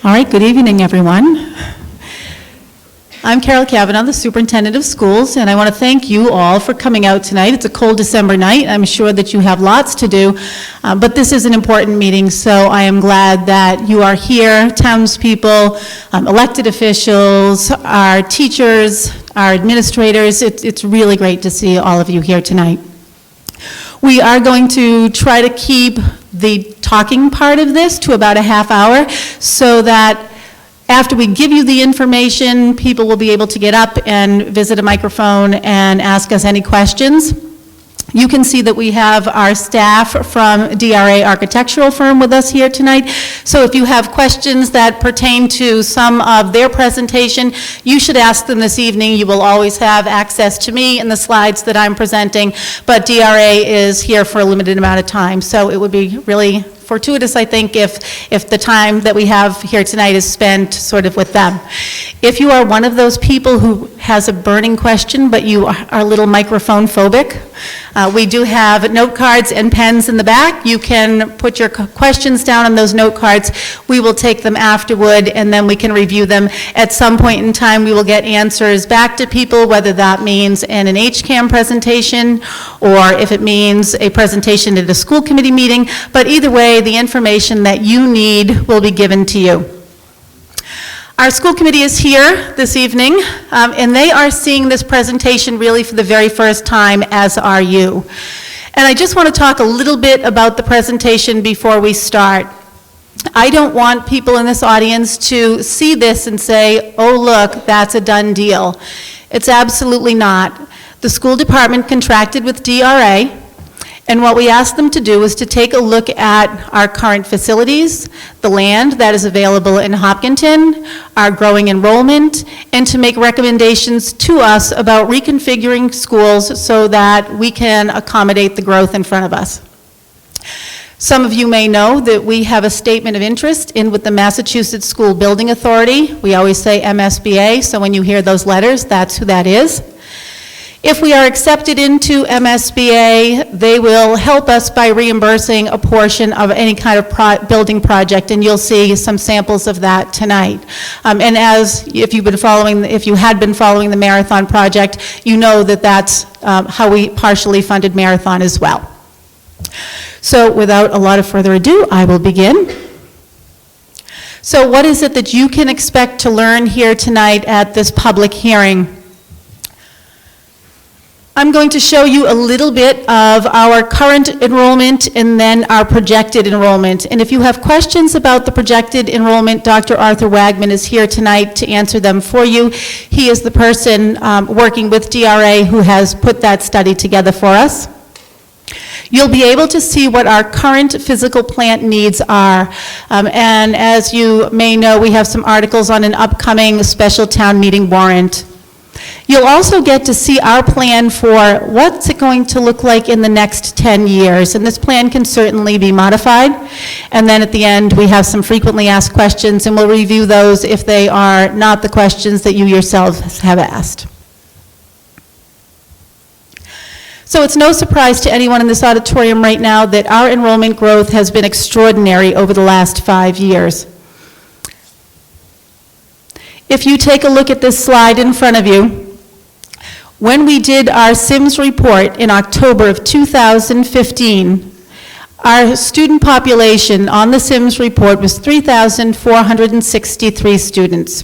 All right, good evening, everyone. I'm Carol Cavanaugh, the Superintendent of Schools, and I want to thank you all for coming out tonight. It's a cold December night. I'm sure that you have lots to do, but this is an important meeting, so I am glad that you are here, townspeople, elected officials, our teachers, our administrators. It's really great to see all of you here tonight. We are going to try to keep the talking part of this to about a half hour so that after we give you the information, people will be able to get up and visit a microphone and ask us any questions. You can see that we have our staff from DRA Architectural Firm with us here tonight. So if you have questions that pertain to some of their presentation, you should ask them this evening. You will always have access to me and the slides that I'm presenting, but DRA is here for a limited amount of time. So it would be really fortuitous, I think, if the time that we have here tonight is spent sort of with them. If you are one of those people who has a burning question, but you are a little microphone phobic, we do have note cards and pens in the back. You can put your questions down on those note cards. We will take them afterward, and then we can review them. At some point in time, we will get answers back to people, whether that means in an HCAM presentation or if it means a presentation at a school committee meeting. But either way, the information that you need will be given to you. Our school committee is here this evening, and they are seeing this presentation really for the very first time, as are you. And I just want to talk a little bit about the presentation before we start. I don't want people in this audience to see this and say, oh, look, that's a done deal. It's absolutely not. The school department contracted with DRA, and what we asked them to do is to take a look at our current facilities, the land that is available in Hopkinton, our growing enrollment, and to make recommendations to us about reconfiguring schools so that we can accommodate the growth in front of us. Some of you may know that we have a statement of interest in with the Massachusetts School Building Authority. We always say MSBA, so when you hear those letters, that's who that is. If we are accepted into MSBA, they will help us by reimbursing a portion of any kind of building project, and you'll see some samples of that tonight. And as if you had been following the Marathon project, you know that that's how we partially funded Marathon as well. So without a lot of further ado, I will begin. So what is it that you can expect to learn here tonight at this public hearing? I'm going to show you a little bit of our current enrollment and then our projected enrollment. And if you have questions about the projected enrollment, Dr. Arthur Wagman is here tonight to answer them for you. He is the person working with DRA who has put that study together for us. You'll be able to see what our current physical plant needs are. And as you may know, we have some articles on an upcoming special town meeting warrant. You'll also get to see our plan for what's it going to look like in the next 10 years. And this plan can certainly be modified. And then at the end, we have some frequently asked questions, and we'll review those if they are not the questions that you yourselves have asked. So it's no surprise to anyone in this auditorium right now that our enrollment growth has been extraordinary over the last 5 years. If you take a look at this slide in front of you, when we did our SIMS report in October of 2015, our student population on the SIMS report was 3,463 students.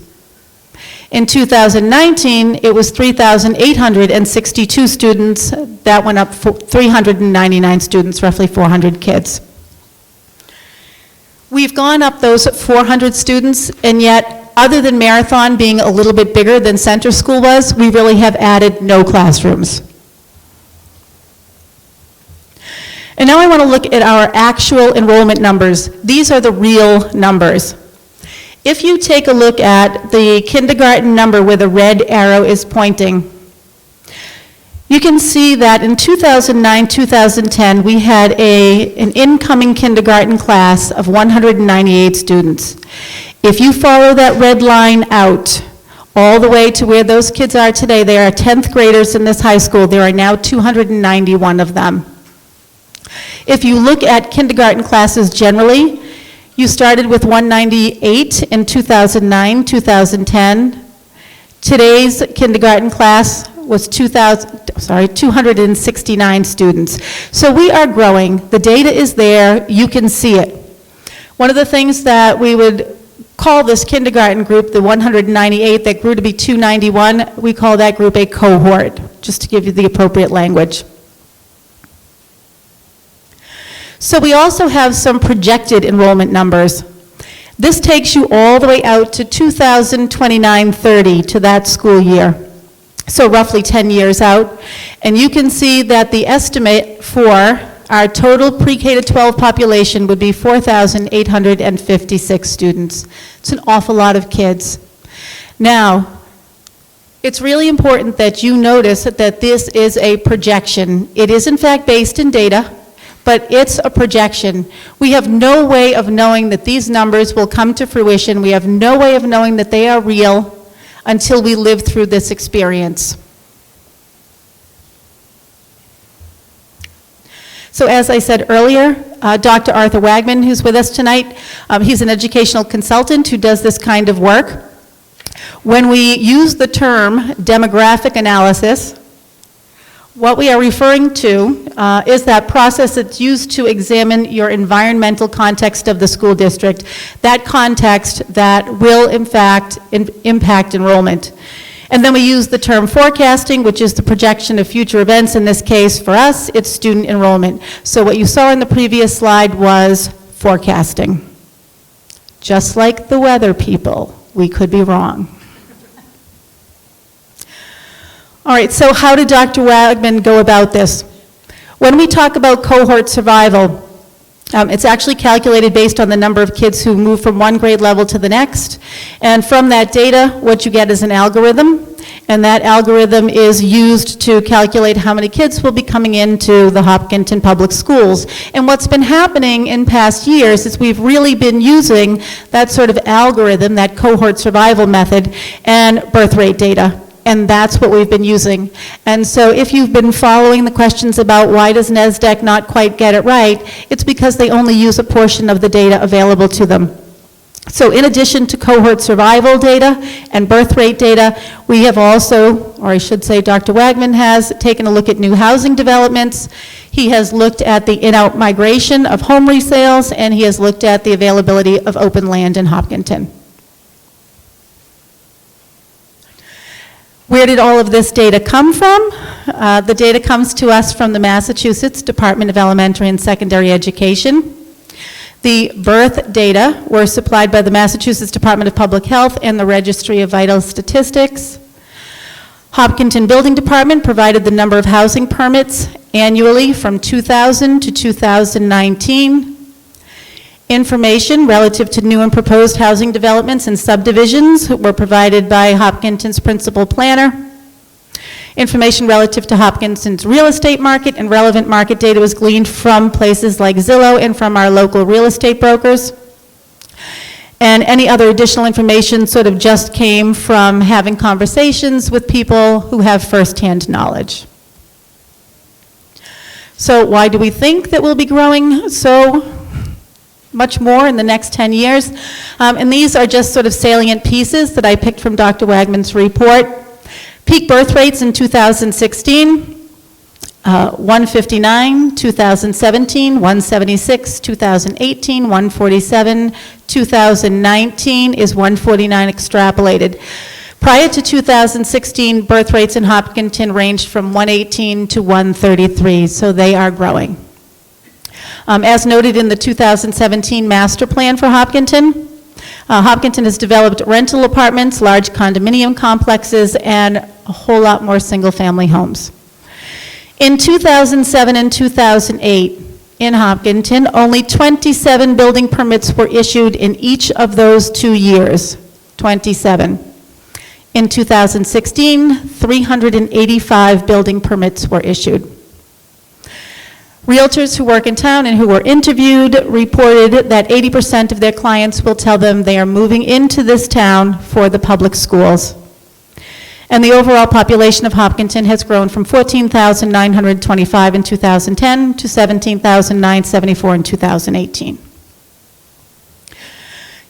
In 2019, it was 3,862 students. That went up 399 students, roughly 400 kids. We've gone up those 400 students, and yet, other than Marathon being a little bit bigger than Center School was, we really have added no classrooms. And now I want to look at our actual enrollment numbers. These are the real numbers. If you take a look at the kindergarten number where the red arrow is pointing, you can see that in 2009-2010, we had an incoming kindergarten class of 198 students. If you follow that red line out all the way to where those kids are today, they are 10th graders in this high school. There are now 291 of them. If you look at kindergarten classes generally, You started with 198 in 2009, 2010. Today's kindergarten class was 269 students. So we are growing. The data is there. You can see it. One of the things that we would call this kindergarten group, the 198 that grew to be 291, we call that group a cohort, just to give you the appropriate language. So we also have some projected enrollment numbers. This takes you all the way out to 2029-30 to that school year. So roughly 10 years out. And you can see that the estimate for our total pre-K to 12 population would be 4,856 students. It's an awful lot of kids. Now, it's really important that you notice that this is a projection. It is in fact based in data, but it's a projection. We have no way of knowing that these numbers will come to fruition. We have no way of knowing that they are real until we live through this experience. So as I said earlier, Dr. Arthur Wagman, who's with us tonight, he's an educational consultant who does this kind of work. When we use the term demographic analysis, what we are referring to is that process that's used to examine your environmental context of the school district, that context that will in fact impact enrollment. And then we use the term forecasting, which is the projection of future events. In this case, for us, it's student enrollment. So what you saw in the previous slide was forecasting. Just like the weather people, we could be wrong. All right, so how did Dr. Wagman go about this? When we talk about cohort survival, it's actually calculated based on the number of kids who move from one grade level to the next. And from that data, what you get is an algorithm. And that algorithm is used to calculate how many kids will be coming into the Hopkinton Public Schools. And what's been happening in past years is we've really been using that sort of algorithm, that cohort survival method, and birth rate data. And that's what we've been using. And so if you've been following the questions about why does NESDEC not quite get it right, it's because they only use a portion of the data available to them. So in addition to cohort survival data and birth rate data, we have also, or I should say Dr. Wagman has, taken a look at new housing developments. He has looked at the in-out migration of home resales, and he has looked at the availability of open land in Hopkinton. Where did all of this data come from? The data comes to us from the Massachusetts Department of Elementary and Secondary Education. The birth data were supplied by the Massachusetts Department of Public Health and the Registry of Vital Statistics. Hopkinton Building Department provided the number of housing permits annually from 2000 to 2019. Information relative to new and proposed housing developments and subdivisions were provided by Hopkinton's principal planner. Information relative to Hopkinton's real estate market and relevant market data was gleaned from places like Zillow and from our local real estate brokers. And any other additional information sort of just came from having conversations with people who have firsthand knowledge. So why do we think that we'll be growing so much more in the next 10 years? And these are just sort of salient pieces that I picked from Dr. Wagman's report. Peak birth rates in 2016, 159, 2017, 176, 2018, 147, 2019 is 149 extrapolated. Prior to 2016, birth rates in Hopkinton ranged from 118 to 133, so they are growing. As noted in the 2017 master plan for Hopkinton, Hopkinton has developed rental apartments, large condominium complexes, and a whole lot more single-family homes. In 2007 and 2008, in Hopkinton, only 27 building permits were issued in each of those 2 years, 27. In 2016, 385 building permits were issued. Realtors who work in town and who were interviewed reported that 80% of their clients will tell them they are moving into this town for the public schools. And the overall population of Hopkinton has grown from 14,925 in 2010 to 17,974 in 2018.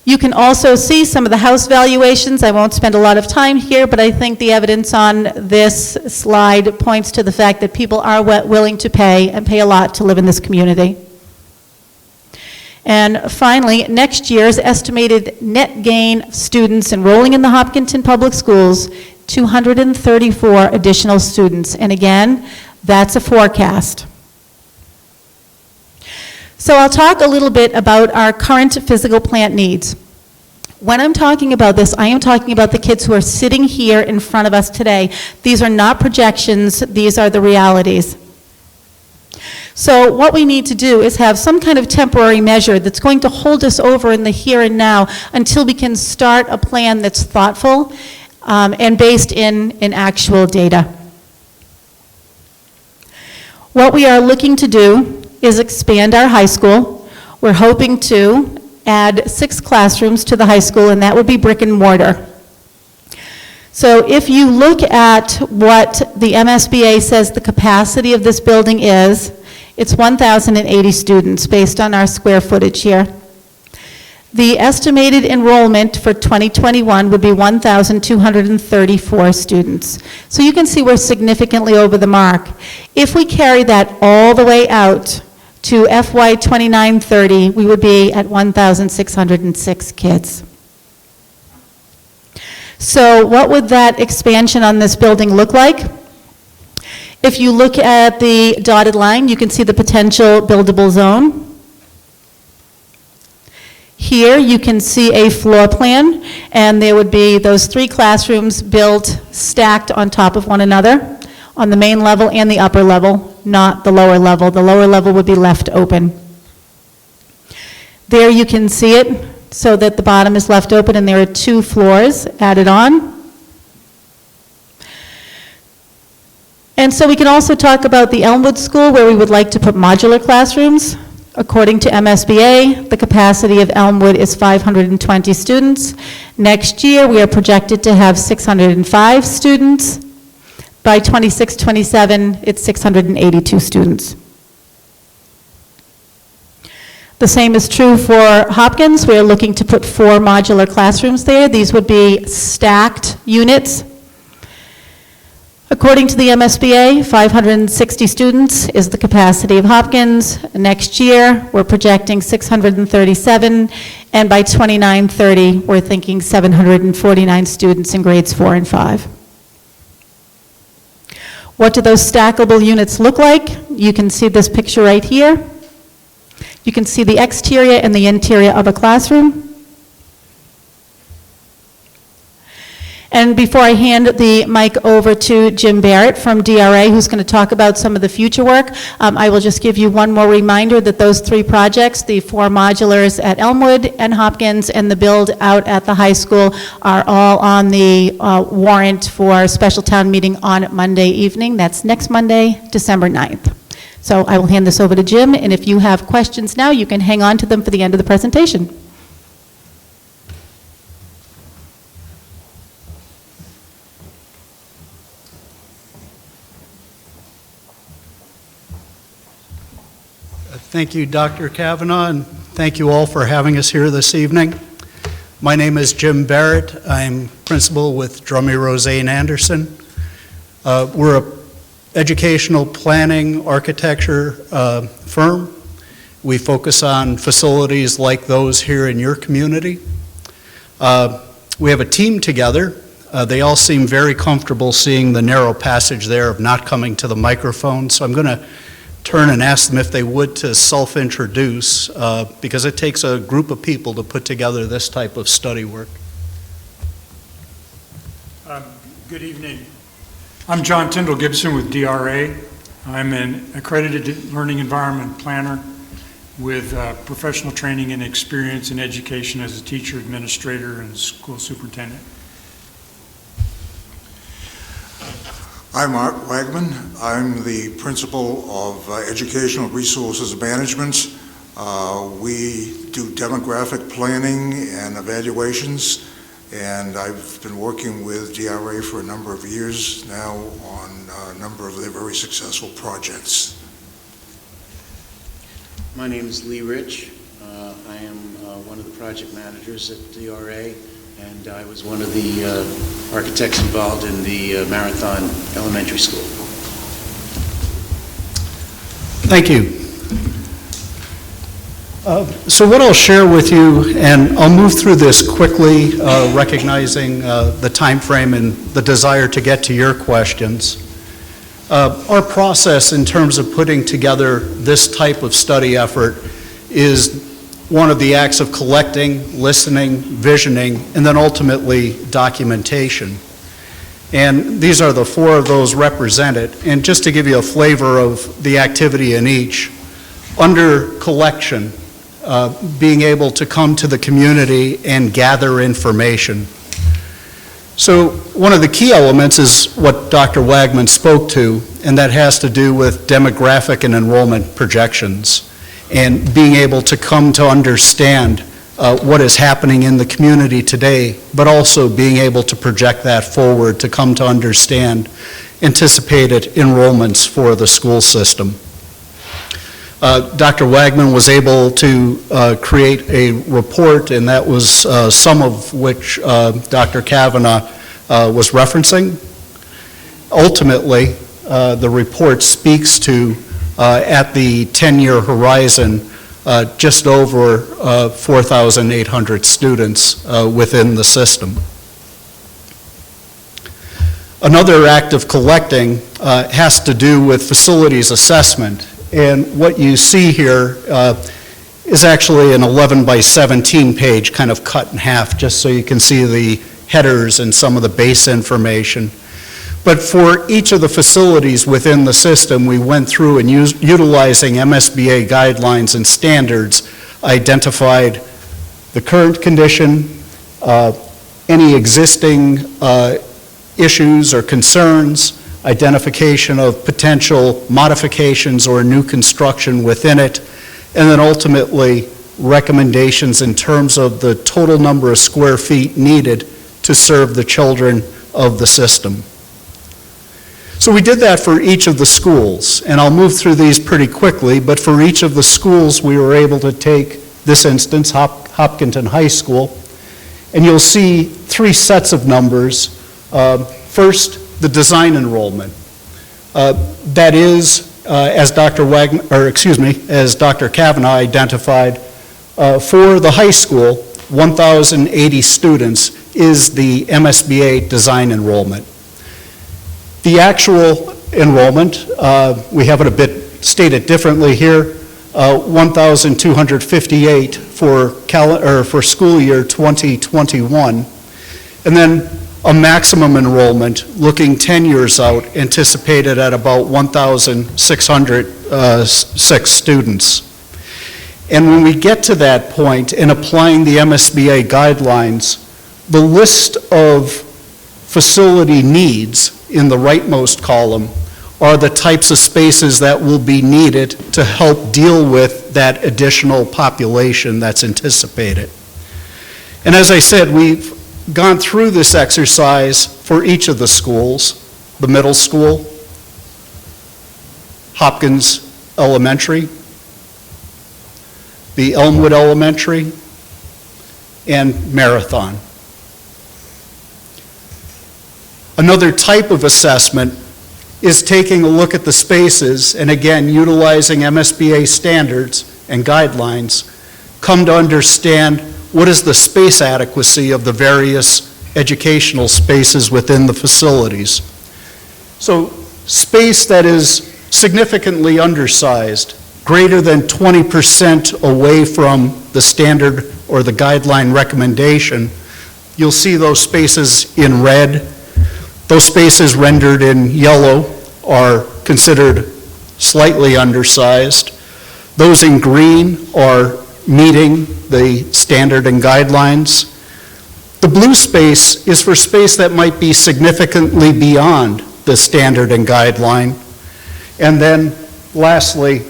You can also see some of the house valuations. I won't spend a lot of time here, but I think the evidence on this slide points to the fact that people are willing to pay, and pay a lot, to live in this community. And finally, next year's estimated net gain of students enrolling in the Hopkinton Public Schools, 234 additional students. And again, that's a forecast. So I'll talk a little bit about our current physical plant needs. When I'm talking about this, I am talking about the kids who are sitting here in front of us today. These are not projections, these are the realities. So what we need to do is have some kind of temporary measure that's going to hold us over in the here and now until we can start a plan that's thoughtful and based in actual data. What we are looking to do is expand our high school. We're hoping to add 6 classrooms to the high school, and that would be brick and mortar. So if you look at what the MSBA says the capacity of this building is, it's 1,080 students based on our square footage here. The estimated enrollment for 2021 would be 1,234 students. So you can see we're significantly over the mark. If we carry that all the way out to FY 29-30, we would be at 1,606 kids. So what would that expansion on this building look like? If you look at the dotted line, you can see the potential buildable zone. Here you can see a floor plan, and there would be those 3 classrooms built stacked on top of one another on the main level and the upper level, not the lower level. The lower level would be left open. There you can see it so that the bottom is left open, and there are 2 floors added on. And so we can also talk about the Elmwood School, where we would like to put modular classrooms. According to MSBA, the capacity of Elmwood is 520 students. Next year, we are projected to have 605 students. By 26-27, it's 682 students. The same is true for Hopkins. We are looking to put 4 modular classrooms there. These would be stacked units. According to the MSBA, 560 students is the capacity of Hopkins. Next year, we're projecting 637, and by 29-30, we're thinking 749 students in grades 4 and 5. What do those stackable units look like? You can see this picture right here. You can see the exterior and the interior of a classroom. And before I hand the mic over to Jim Barrett from DRA, who's going to talk about some of the future work, I will just give you one more reminder that those 3 projects, the 4 modulars at Elmwood and Hopkins and the build out at the high school, are all on the warrant for special town meeting on Monday evening. That's next Monday, December 9th. So I will hand this over to Jim, and if you have questions now, you can hang on to them for the end of the presentation. Thank you, Dr. Kavanaugh, and thank you all for having us here this evening. My name is Jim Barrett. I'm principal with Drummy Rosane Anderson. We're an educational planning architecture firm. We focus on facilities like those here in your community. We have a team together. They all seem very comfortable seeing the narrow passage there of not coming to the microphone, so I'm going to turn and ask them if they would to self-introduce, because it takes a group of people to put together this type of study work. Good evening. I'm John Tyndall Gibson with DRA. I'm an accredited learning environment planner with professional training and experience in education as a teacher, administrator, and school superintendent. I'm Art Wagman. I'm the principal of Educational Resources Management. We do demographic planning and evaluations, and I've been working with DRA for a number of years now on a number of their very successful projects. My name is Lee Rich. I am one one of the project managers at DRA, and I was one of the architects involved in the Marathon Elementary School. Thank you. So what I'll share with you, and I'll move through this quickly, recognizing the time frame and the desire to get to your questions. Our process in terms of putting together this type of study effort is one of the acts of collecting, listening, visioning, and then ultimately documentation. And these are the four of those represented. And just to give you a flavor of the activity in each, under collection, being able to come to the community and gather information. So one of the key elements is what Dr. Wagman spoke to, and that has to do with demographic and enrollment projections, and being able to come to understand what is happening in the community today, but also being able to project that forward to come to understand anticipated enrollments for the school system. Dr. Wagman was able to create a report, and that was some of which Dr. Kavanaugh was referencing. Ultimately, the report speaks to, at the 10-year horizon, just over 4,800 students within the system. Another act of collecting has to do with facilities assessment. And what you see here is actually an 11 by 17 page kind of cut in half, just so you can see the headers and some of the base information. But for each of the facilities within the system, we went through and utilizing MSBA guidelines and standards, identified the current condition, any existing issues or concerns, identification of potential modifications or new construction within it, and then ultimately recommendations in terms of the total number of square feet needed to serve the children of the system. So we did that for each of the schools, and I'll move through these pretty quickly, but for each of the schools we were able to take, this instance, Hopkinton High School, and you'll see three sets of numbers. First, the design enrollment. That is, as Dr. Kavanaugh identified, for the high school, 1,080 students is the MSBA design enrollment. The actual enrollment, we have it a bit stated differently here, 1,258 for school year 2021, and then a maximum enrollment looking 10 years out anticipated at about 1,606 students. And when we get to that point in applying the MSBA guidelines, the list of facility needs in the rightmost column are the types of spaces that will be needed to help deal with that additional population that's anticipated. And as I said, we've gone through this exercise for each of the schools, the middle school, Hopkins Elementary, the Elmwood Elementary, and Marathon. Another type of assessment is taking a look at the spaces and again utilizing MSBA standards and guidelines, come to understand what is the space adequacy of the various educational spaces within the facilities. So space that is significantly undersized, greater than 20% away from the standard or the guideline recommendation, you'll see those spaces in red. Those spaces rendered in yellow are considered slightly undersized. Those in green are meeting the standard and guidelines. The blue space is for space that might be significantly beyond the standard and guideline. And then lastly,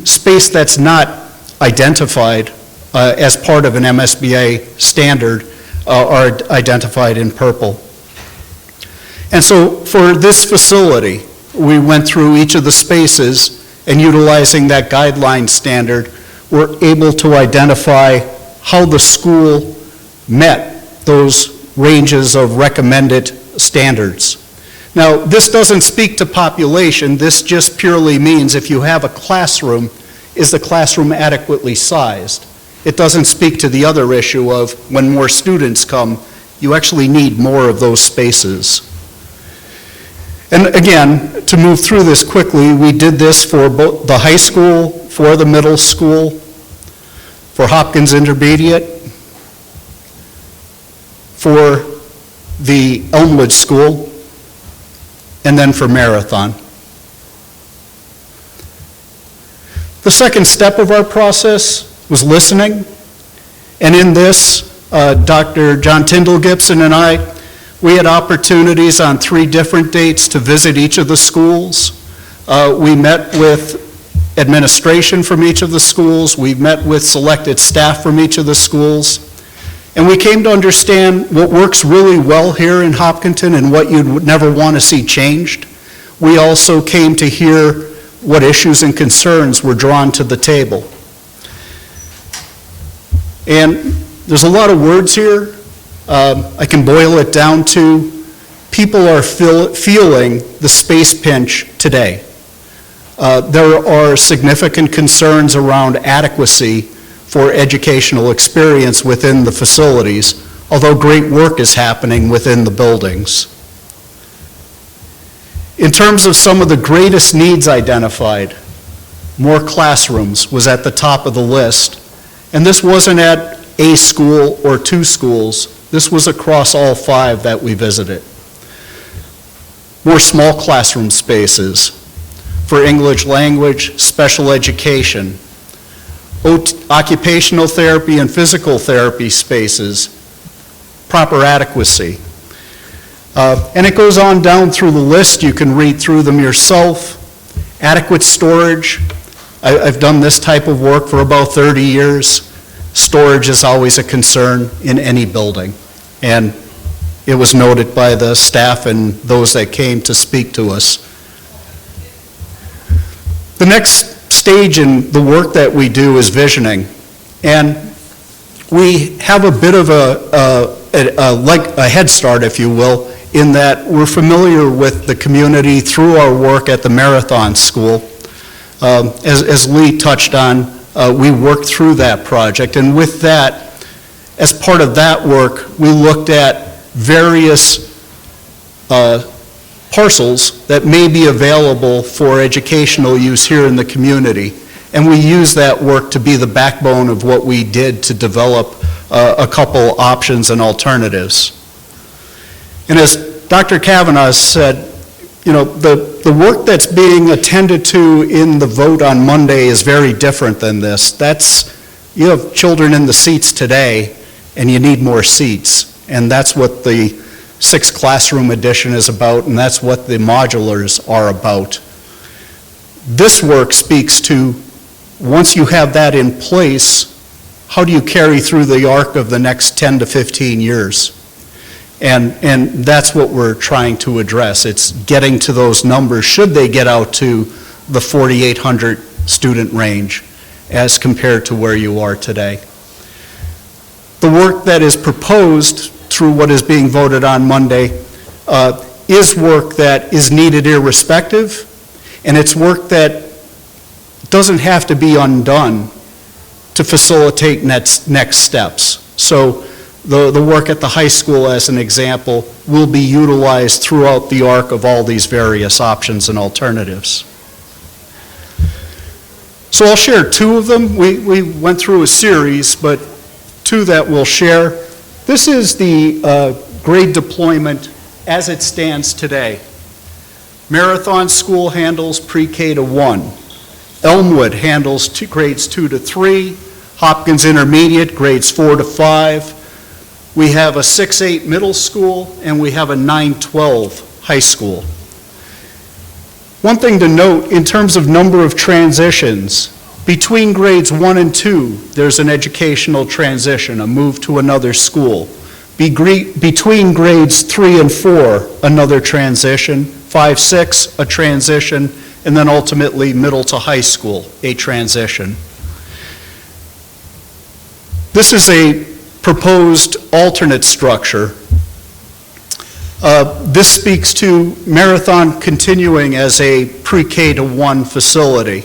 space that's not identified as part of an MSBA standard are identified in purple. And so for this facility, we went through each of the spaces and utilizing that guideline standard, we're able to identify how the school met those ranges of recommended standards. Now, this doesn't speak to population. This just purely means if you have a classroom, is the classroom adequately sized? It doesn't speak to the other issue of when more students come, you actually need more of those spaces. And again, to move through this quickly, we did this for both the high school, for the middle school, for Hopkins Intermediate, for the Elmwood School, and then for Marathon. The second step of our process was listening, and in this, Dr. John Tyndall Gibson and I, we had opportunities on 3 different dates to visit each of the schools. We met with administration from each of the schools. We met with selected staff from each of the schools. And we came to understand what works really well here in Hopkinton and what you'd never want to see changed. We also came to hear what issues and concerns were drawn to the table. And there's a lot of words here. I can boil it down to people are feeling the space pinch today. There are significant concerns around adequacy for educational experience within the facilities, although great work is happening within the buildings. In terms of some of the greatest needs identified, more classrooms was at the top of the list, and this wasn't at a school or 2 schools. This was across all 5 that we visited. More small classroom spaces for English language, special education, occupational therapy and physical therapy spaces, proper adequacy. And it goes on down through the list. You can read through them yourself. Adequate storage. I've done this type of work for about 30 years. Storage is always a concern in any building. And it was noted by the staff and those that came to speak to us. The next stage in the work that we do is visioning. And we have a bit of a head start, if you will, in that we're familiar with the community through our work at the Marathon School. As Lee touched on, we worked through that project, and with that, as part of that work, we looked at various parcels that may be available for educational use here in the community, and we used that work to be the backbone of what we did to develop a couple options and alternatives. And as Dr. Kavanaugh said, you know, the work that's being attended to in the vote on Monday is very different than this. You have children in the seats today, and you need more seats. And that's what the 6 classroom edition is about, and that's what the modulars are about. This work speaks to, once you have that in place, how do you carry through the arc of the next 10 to 15 years? And that's what we're trying to address. It's getting to those numbers, should they get out to the 4,800 student range as compared to where you are today. The work that is proposed through what is being voted on Monday is work that is needed irrespective, and it's work that doesn't have to be undone to facilitate next steps. So the work at the high school, as an example, will be utilized throughout the arc of all these various options and alternatives. So I'll share 2 of them. We went through a series, but 2 that we'll share. This is the grade deployment as it stands today. Marathon School handles pre-K to 1. Elmwood handles grades 2 to 3. Hopkins Intermediate, grades 4 to 5. We have a 6-8 middle school, and we have a 9-12 high school. One thing to note, in terms of number of transitions, between grades 1 and 2, there's an educational transition, a move to another school. Between grades 3 and 4, another transition. 5, 6, a transition, and then ultimately middle to high school, a transition. This is a proposed alternate structure. This speaks to Marathon continuing as a pre-K to 1 facility.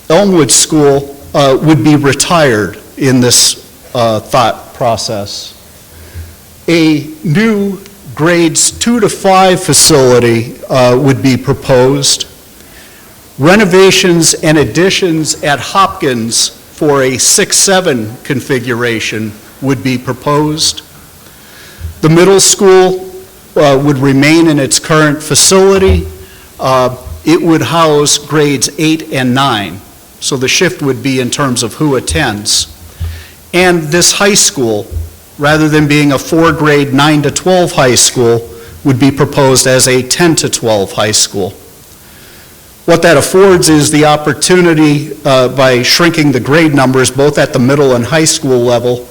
Elmwood School would be retired in this thought process. A new grades 2 to 5 facility would be proposed. Renovations and additions at Hopkins for a 6-7 configuration would be proposed. The middle school would remain in its current facility. It would house grades 8 and 9. So the shift would be in terms of who attends. And this high school, rather than being a 4-grade 9 to 12 high school, would be proposed as a 10 to 12 high school. What that affords is the opportunity, by shrinking the grade numbers both at the middle and high school level,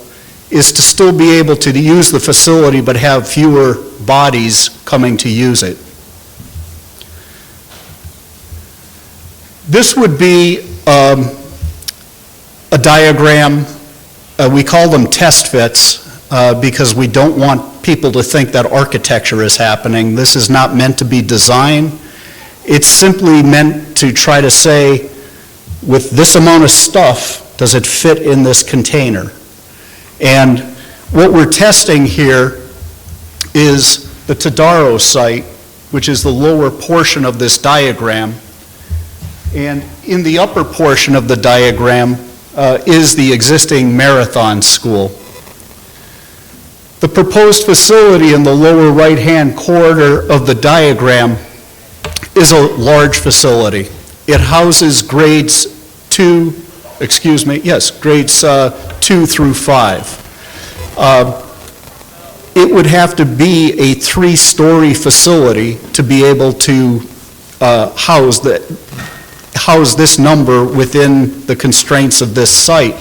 is to still be able to use the facility but have fewer bodies coming to use it. This would be a diagram. We call them test fits because we don't want people to think that architecture is happening. This is not meant to be design. It's simply meant to try to say, with this amount of stuff, does it fit in this container? And what we're testing here is the Tadaro site, which is the lower portion of this diagram. And in the upper portion of the diagram is the existing Marathon School. The proposed facility in the lower right-hand corner of the diagram is a large facility. It houses grades 2 through 5. It would have to be a 3-story facility to be able to house this number within the constraints of this site.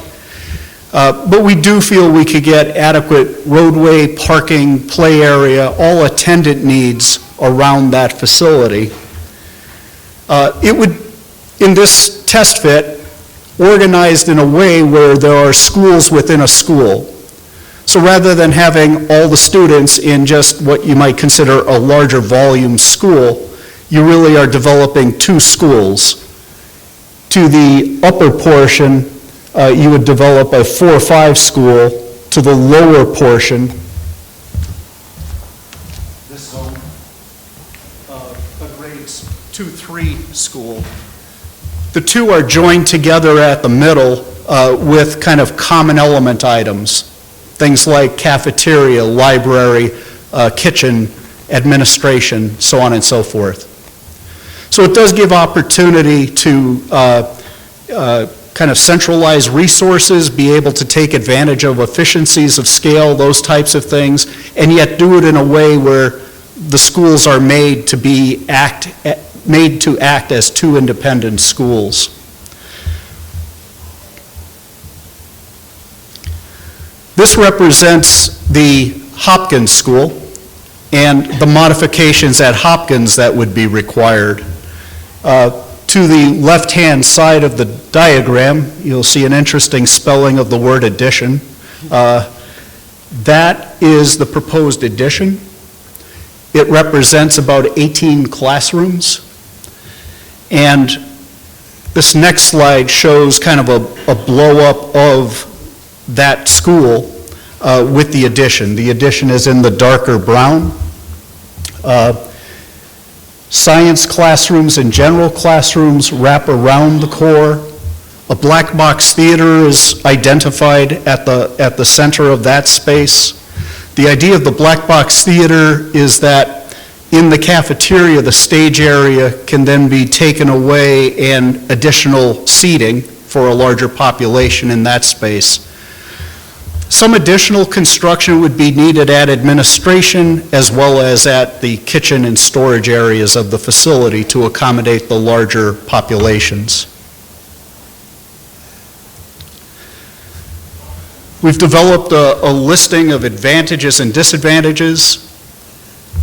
But we do feel we could get adequate roadway, parking, play area, all attendant needs around that facility. It would, in this test fit, organized in a way where there are schools within a school. So rather than having all the students in just what you might consider a larger volume school, you really are developing 2 schools. To the upper portion, you would develop a 4-5 school. To the lower portion, this zone, a grades 2-3 school. The 2 are joined together at the middle with kind of common element items, things like cafeteria, library, kitchen, administration, so on and so forth. So it does give opportunity to kind of centralize resources, be able to take advantage of efficiencies of scale, those types of things, and yet do it in a way where the schools are made to act as 2 independent schools. This represents the Hopkins School and the modifications at Hopkins that would be required. To the left-hand side of the diagram, you'll see an interesting spelling of the word addition. That is the proposed addition. It represents about 18 classrooms. And this next slide shows kind of a blow-up of that school with the addition. The addition is in the darker brown. Science classrooms and general classrooms wrap around the core. A black box theater is identified at the center of that space. The idea of the black box theater is that in the cafeteria, the stage area can then be taken away and additional seating for a larger population in that space. Some additional construction would be needed at administration as well as at the kitchen and storage areas of the facility to accommodate the larger populations. We've developed a listing of advantages and disadvantages.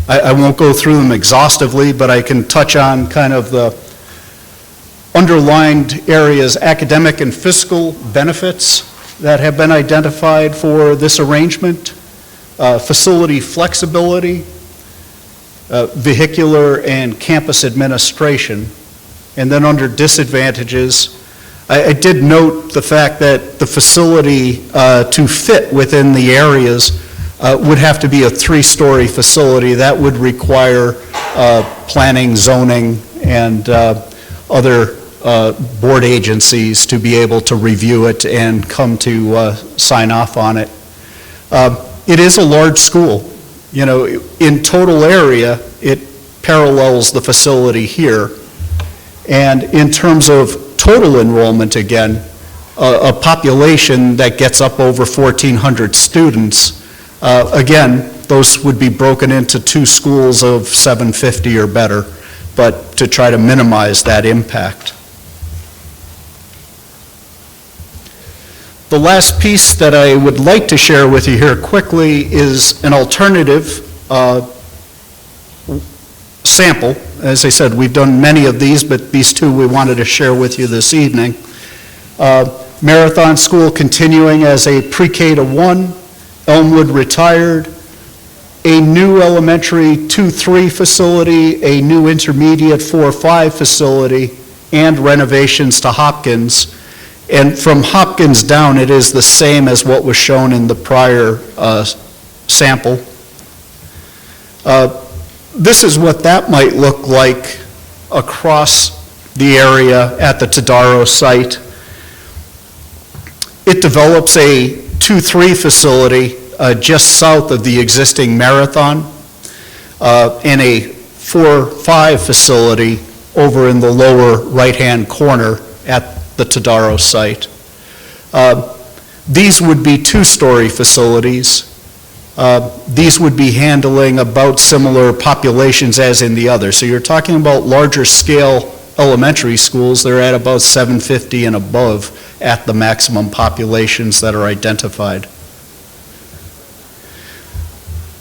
I won't go through them exhaustively, but I can touch on kind of the underlined areas: academic and fiscal benefits, that have been identified for this arrangement: facility flexibility, vehicular and campus administration. And then under disadvantages, I did note the fact that the facility to fit within the areas would have to be a 3-story facility. That would require planning, zoning, and other board agencies to be able to review it and come to sign off on it. It is a large school. You know, in total area, it parallels the facility here. And in terms of total enrollment, again, a population that gets up over 1,400 students, again, those would be broken into 2 schools of 750 or better, but to try to minimize that impact. The last piece that I would like to share with you here quickly is an alternative sample. As I said, we've done many of these, but these 2 we wanted to share with you this evening. Marathon School continuing as a pre-K to 1, Elmwood retired, a new elementary 2-3 facility, a new intermediate 4-5 facility, and renovations to Hopkins. And from Hopkins down, it is the same as what was shown in the prior sample. This is what that might look like across the area at the Tadaro site. It develops a 2-3 facility just south of the existing Marathon, and a 4-5 facility over in the lower right-hand corner at the Tadaro site. These would be 2-story facilities. These would be handling about similar populations as in the other. So you're talking about larger scale elementary schools. They're at about 750 and above at the maximum populations that are identified.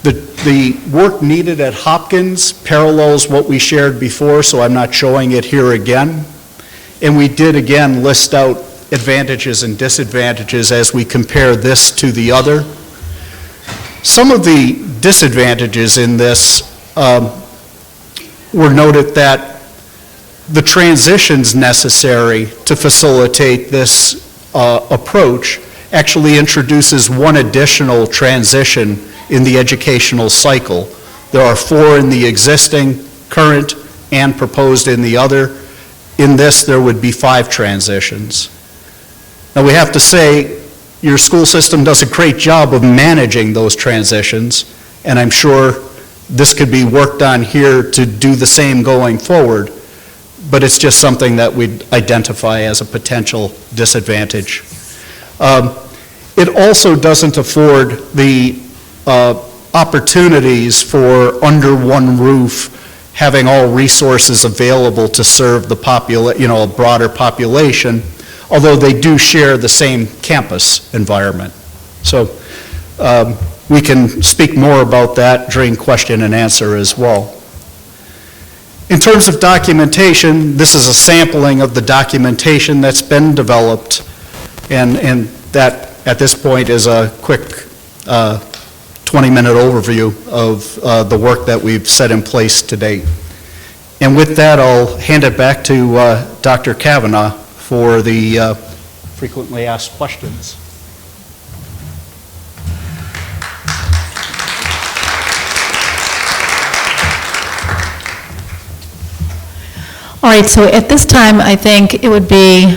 The work needed at Hopkins parallels what we shared before, so I'm not showing it here again. And we did again list out advantages and disadvantages as we compare this to the other. Some of the disadvantages in this were noted that the transitions necessary to facilitate this approach actually introduces 1 additional transition in the educational cycle. There are 4 in the existing, current, and proposed in the other. In this, there would be 5 transitions. Now, we have to say, your school system does a great job of managing those transitions, and I'm sure this could be worked on here to do the same going forward, but it's just something that we'd identify as a potential disadvantage. It also doesn't afford the opportunities for under one roof having all resources available to serve the a broader population, although they do share the same campus environment. So we can speak more about that during question and answer as well. In terms of documentation, this is a sampling of the documentation that's been developed, and that at this point is a quick 20-minute overview of the work that we've set in place to date. And with that, I'll hand it back to Dr. Kavanaugh for the frequently asked questions. All right, so at this time, I think it would be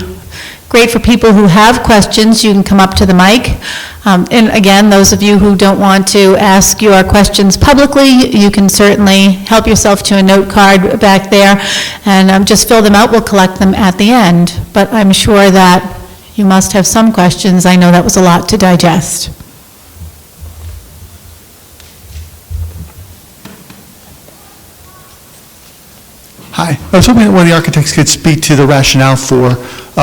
great for people who have questions. You can come up to the mic. And again, those of you who don't want to ask your questions publicly, you can certainly help yourself to a note card back there and just fill them out. We'll collect them at the end. But I'm sure that you must have some questions. I know that was a lot to digest. Hi. I was hoping that one of the architects could speak to the rationale for,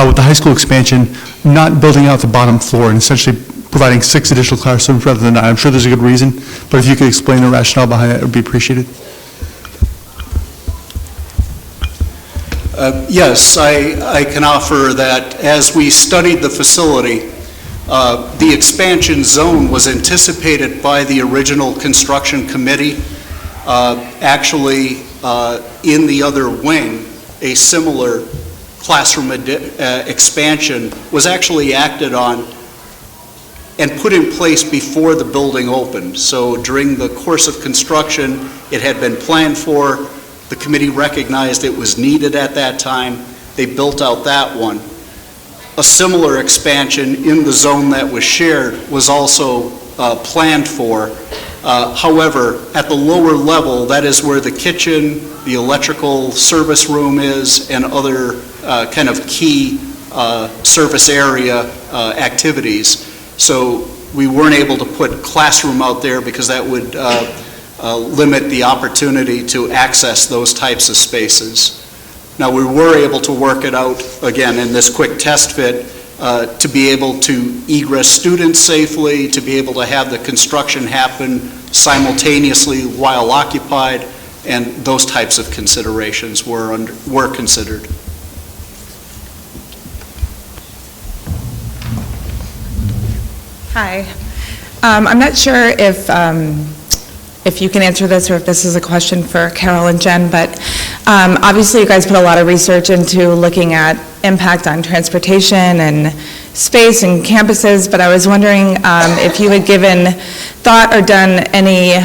with the high school expansion, not building out the bottom floor and essentially providing 6 additional classrooms rather than 9. I'm sure there's a good reason, but if you could explain the rationale behind it, it would be appreciated. Yes, I can offer that as we studied the facility, The expansion zone was anticipated by the original construction committee. Actually, in the other wing, a similar classroom expansion was actually acted on and put in place before the building opened. So during the course of construction, it had been planned for. The committee recognized it was needed at that time. They built out that one. A similar expansion in the zone that was shared was also planned for. However, at the lower level, that is where the kitchen, the electrical service room is, and other kind of key service area activies. So we weren't able to put classroom out there because that would limit the opportunity to access those types of spaces. Now, we were able to work it out, again, in this quick test fit, to be able to egress students safely, to be able to have the construction happen simultaneously while occupied, and those types of considerations were considered. Hi. I'm not sure if you can answer this or if this is a question for Carol and Jen, but obviously you guys put a lot of research into looking at impact on transportation and space and campuses, but I was wondering if you had given thought or done any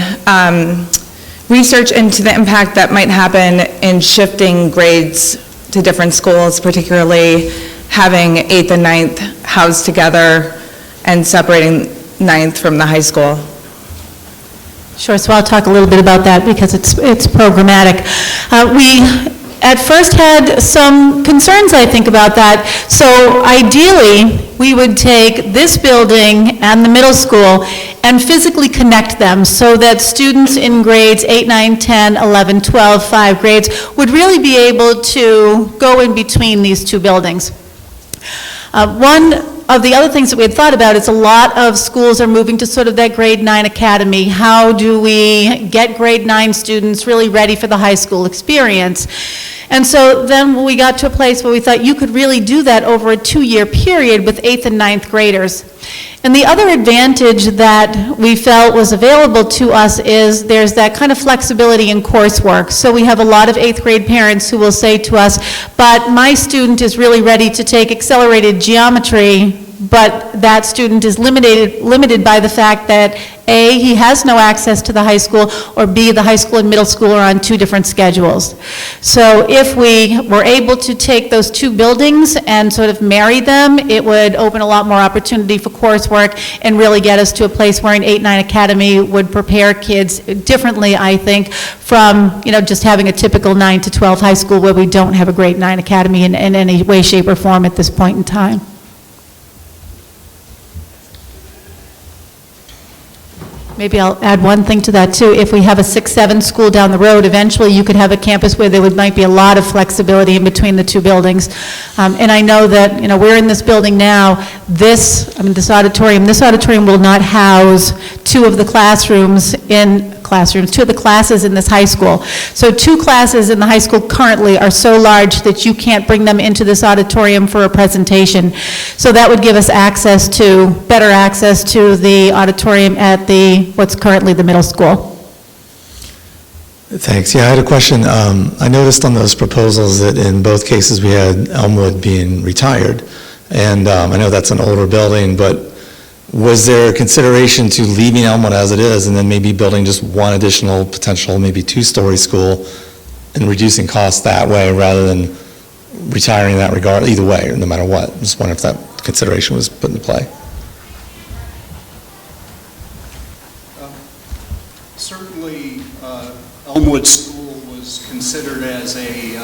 research into the impact that might happen in shifting grades to different schools, particularly having 8th and 9th housed together and separating 9th from the high school. Sure, so I'll talk a little bit about that because it's programmatic. We at first had some concerns, I think, about that. So ideally, we would take this building and the middle school and physically connect them so that students in grades 8, 9, 10, 11, 12, 5 grades would really be able to go in between these two buildings. One of the other things that we had thought about is a lot of schools are moving to sort of that grade 9 academy. How do we get grade 9 students really ready for the high school experience? And so then we got to a place where we thought you could really do that over a 2-year period with 8th and 9th graders. And the other advantage that we felt was available to us is there's that kind of flexibility in coursework. So we have a lot of 8th grade parents who will say to us, but my student is really ready to take accelerated geometry, but that student is limited by the fact that A, he has no access to the high school, or B, the high school and middle school are on 2 different schedules. So if we were able to take those 2 buildings and sort of marry them, it would open a lot more opportunity for coursework and really get us to a place where an 8-9 academy would prepare kids differently, I think, from, just having a typical 9 to 12 high school where we don't have a grade 9 academy in any way, shape, or form at this point in time. Maybe I'll add one thing to that too. If we have a 6-7 school down the road, eventually you could have a campus where there might be a lot of flexibility in between the 2 buildings. And I know that, we're in this building now. This auditorium will not house 2 of the classrooms, 2 of the classes in this high school. So 2 classes in the high school currently are so large that you can't bring them into this auditorium for a presentation. So that would give us better access to the auditorium at what's currently the middle school. Thanks. Yeah, I had a question. I noticed on those proposals that in both cases we had Elmwood being retired. And I know that's an older building, but was there a consideration to leaving Elmwood as it is and then maybe building just one additional potential, maybe 2-story school and reducing costs that way rather than retiring in that regard, either way, no matter what? Just wondering if that consideration was put into play. Certainly, Elmwood School was considered as a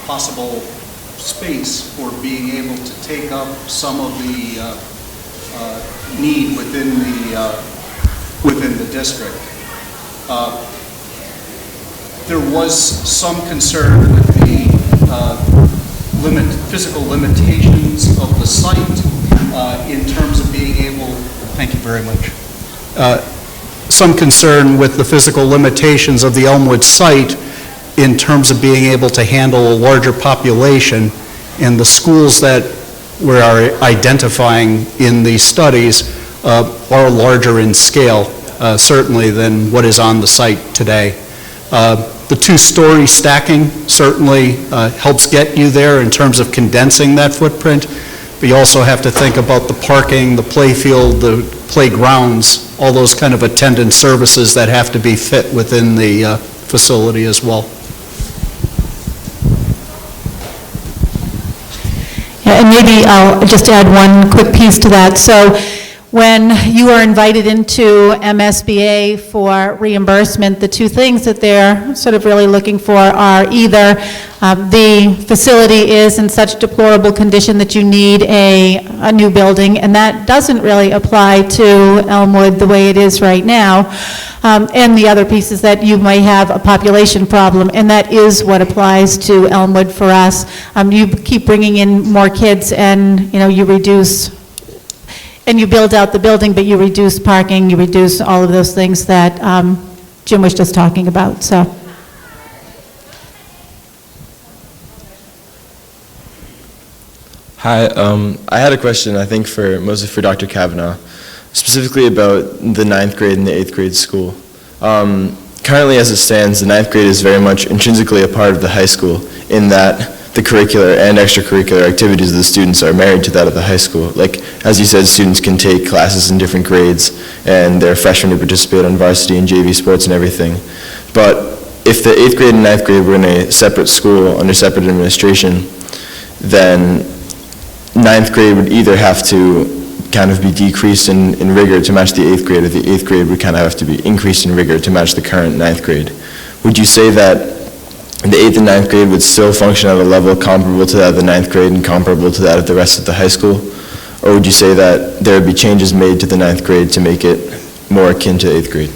possible space for being able to take up some of the need within the district. There was some concern with the physical limitations of the site in terms of being able. Thank you very much. Some concern with the physical limitations of the Elmwood site in terms of being able to handle a larger population, and the schools that we are identifying in these studies are larger in scale, certainly than what is on the site today. The two-story stacking certainly helps get you there in terms of condensing that footprint, but you also have to think about the parking, the playfield, the playgrounds, all those kind of attendant services that have to be fit within the facility as well. Yeah, and maybe I'll just add one quick piece to that. So when you are invited into MSBA for reimbursement, the two things that they're sort of really looking for are either the facility is in such deplorable condition that you need a new building, and that doesn't really apply to Elmwood the way it is right now. And the other piece is that you might have a population problem, and that is what applies to Elmwood for us. You keep bringing in more kids, and you reduce, and you build out the building, but you reduce parking, you reduce all of those things that Jim was just talking about. So. Hi, I had a question, I think mostly for Dr. Kavanaugh, specifically about the 9th grade and the 8th grade school. Currently, as it stands, the 9th grade is very much intrinsically a part of the high school in that the curricular and extracurricular activities of the students are married to that of the high school. Like, as you said, students can take classes in different grades, and they're freshmen who participate on varsity and JV sports and everything. But if the 8th grade and 9th grade were in a separate school under separate administration, then 9th grade would either have to kind of be decreased in rigor to match the 8th grade, or the 8th grade would kind of have to be increased in rigor to match the current 9th grade. Would you say that the 8th and 9th grade would still function at a level comparable to that of the 9th grade and comparable to that of the rest of the high school? Or would you say that there would be changes made to the 9th grade to make it more akin to 8th grade?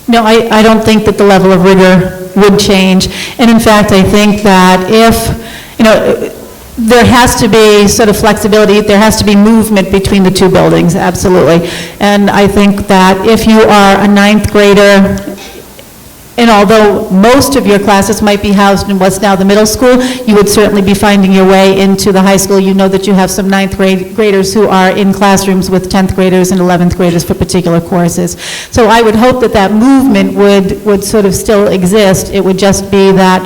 No, I don't think that the level of rigor would change. And in fact, I think that if, there has to be sort of flexibility, there has to be movement between the two buildings, absolutely. And I think that if you are a 9th grader, and although most of your classes might be housed in what's now the middle school, you would certainly be finding your way into the high school. You know that you have some 9th graders who are in classrooms with 10th graders and 11th graders for particular courses. So I would hope that that movement would sort of still exist. It would just be that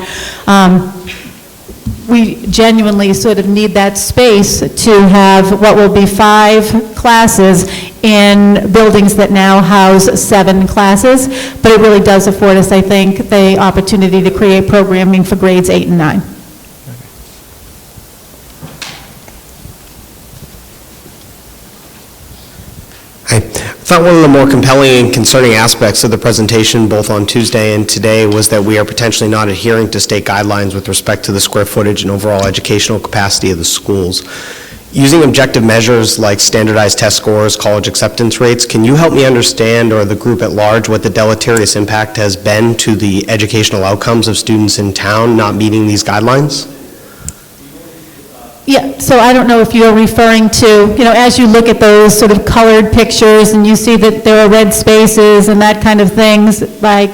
we genuinely sort of need that space to have what will be 5 classes in buildings that now house 7 classes, but it really does afford us, I think, the opportunity to create programming for grades 8 and 9. I thought one of the more compelling and concerning aspects of the presentation, both on Tuesday and today, was that we are potentially not adhering to state guidelines with respect to the square footage and overall educational capacity of the schools. Using objective measures like standardized test scores, college acceptance rates, can you help me understand, or the group at large, what the deleterious impact has been to the educational outcomes of students in town not meeting these guidelines? Yeah, so I don't know if you're referring to, as you look at those sort of colored pictures and you see that there are red spaces and that kind of things, like...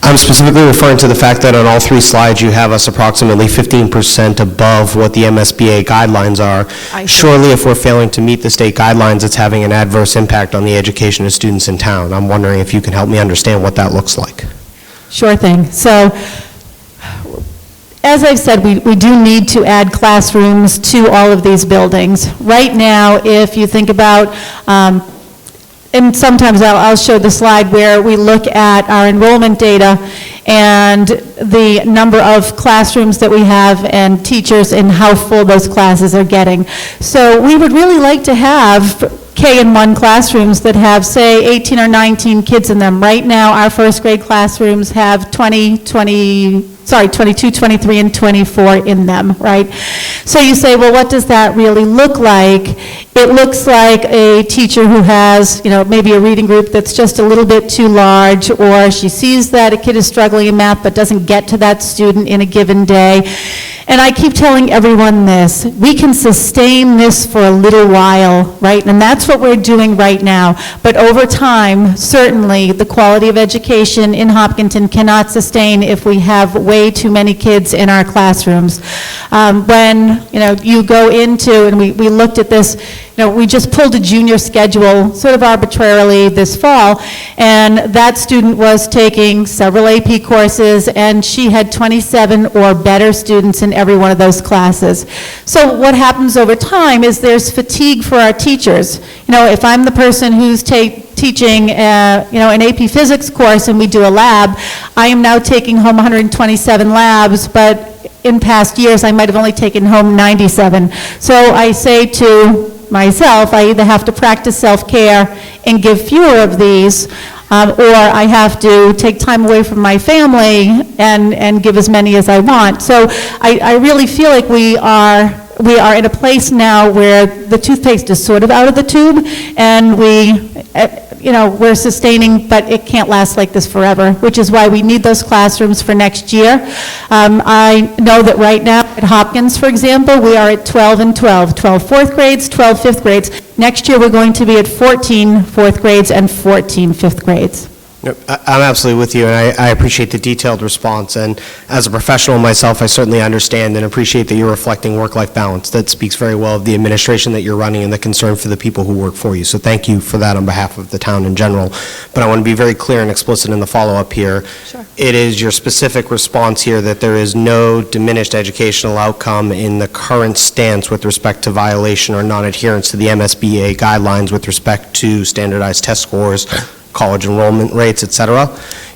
I'm specifically referring to the fact that on all 3 slides you have us approximately 15% above what the MSBA guidelines are. Surely if we're failing to meet the state guidelines, it's having an adverse impact on the education of students in town. I'm wondering if you can help me understand what that looks like. Sure thing. So, as I've said, we do need to add classrooms to all of these buildings. Right now, if you think about, and sometimes I'll show the slide where we look at our enrollment data and the number of classrooms that we have and teachers and how full those classes are getting. So we would really like to have K-1 classrooms that have, say, 18 or 19 kids in them. Right now, our first grade classrooms have 22, 23, and 24 in them, right? So you say, well, what does that really look like? It looks like a teacher who has, maybe a reading group that's just a little bit too large, or she sees that a kid is struggling in math but doesn't get to that student in a given day. And I keep telling everyone this, we can sustain this for a little while, right? And that's what we're doing right now. But over time, certainly, the quality of education in Hopkinton cannot sustain if we have way too many kids in our classrooms. When, you go into, and we looked at this, we just pulled a junior schedule sort of arbitrarily this fall, and that student was taking several AP courses, and she had 27 or better students in every one of those classes. So what happens over time is there's fatigue for our teachers. If I'm the person who's teaching an AP physics course and we do a lab, I am now taking home 127 labs, but in past years I might have only taken home 97. So I say to myself, I either have to practice self-care and give fewer of these, or I have to take time away from my family and give as many as I want. So I really feel like we are in a place now where the toothpaste is sort of out of the tube, and we're sustaining, but it can't last like this forever, which is why we need those classrooms for next year. I know that right now at Hopkins, for example, we are at 12 and 12, 12 fourth grades, 12 fifth grades. Next year, we're going to be at 14 fourth grades and 14 fifth grades. Yep, I'm absolutely with you, and I appreciate the detailed response. And as a professional myself, I certainly understand and appreciate that you're reflecting work-life balance. That speaks very well of the administration that you're running and the concern for the people who work for you. So thank you for that on behalf of the town in general. But I want to be very clear and explicit in the follow-up here. Sure. It is your specific response here that there is no diminished educational outcome in the current stance with respect to violation or non-adherence to the MSBA guidelines with respect to standardized test scores, college enrollment rates, et cetera.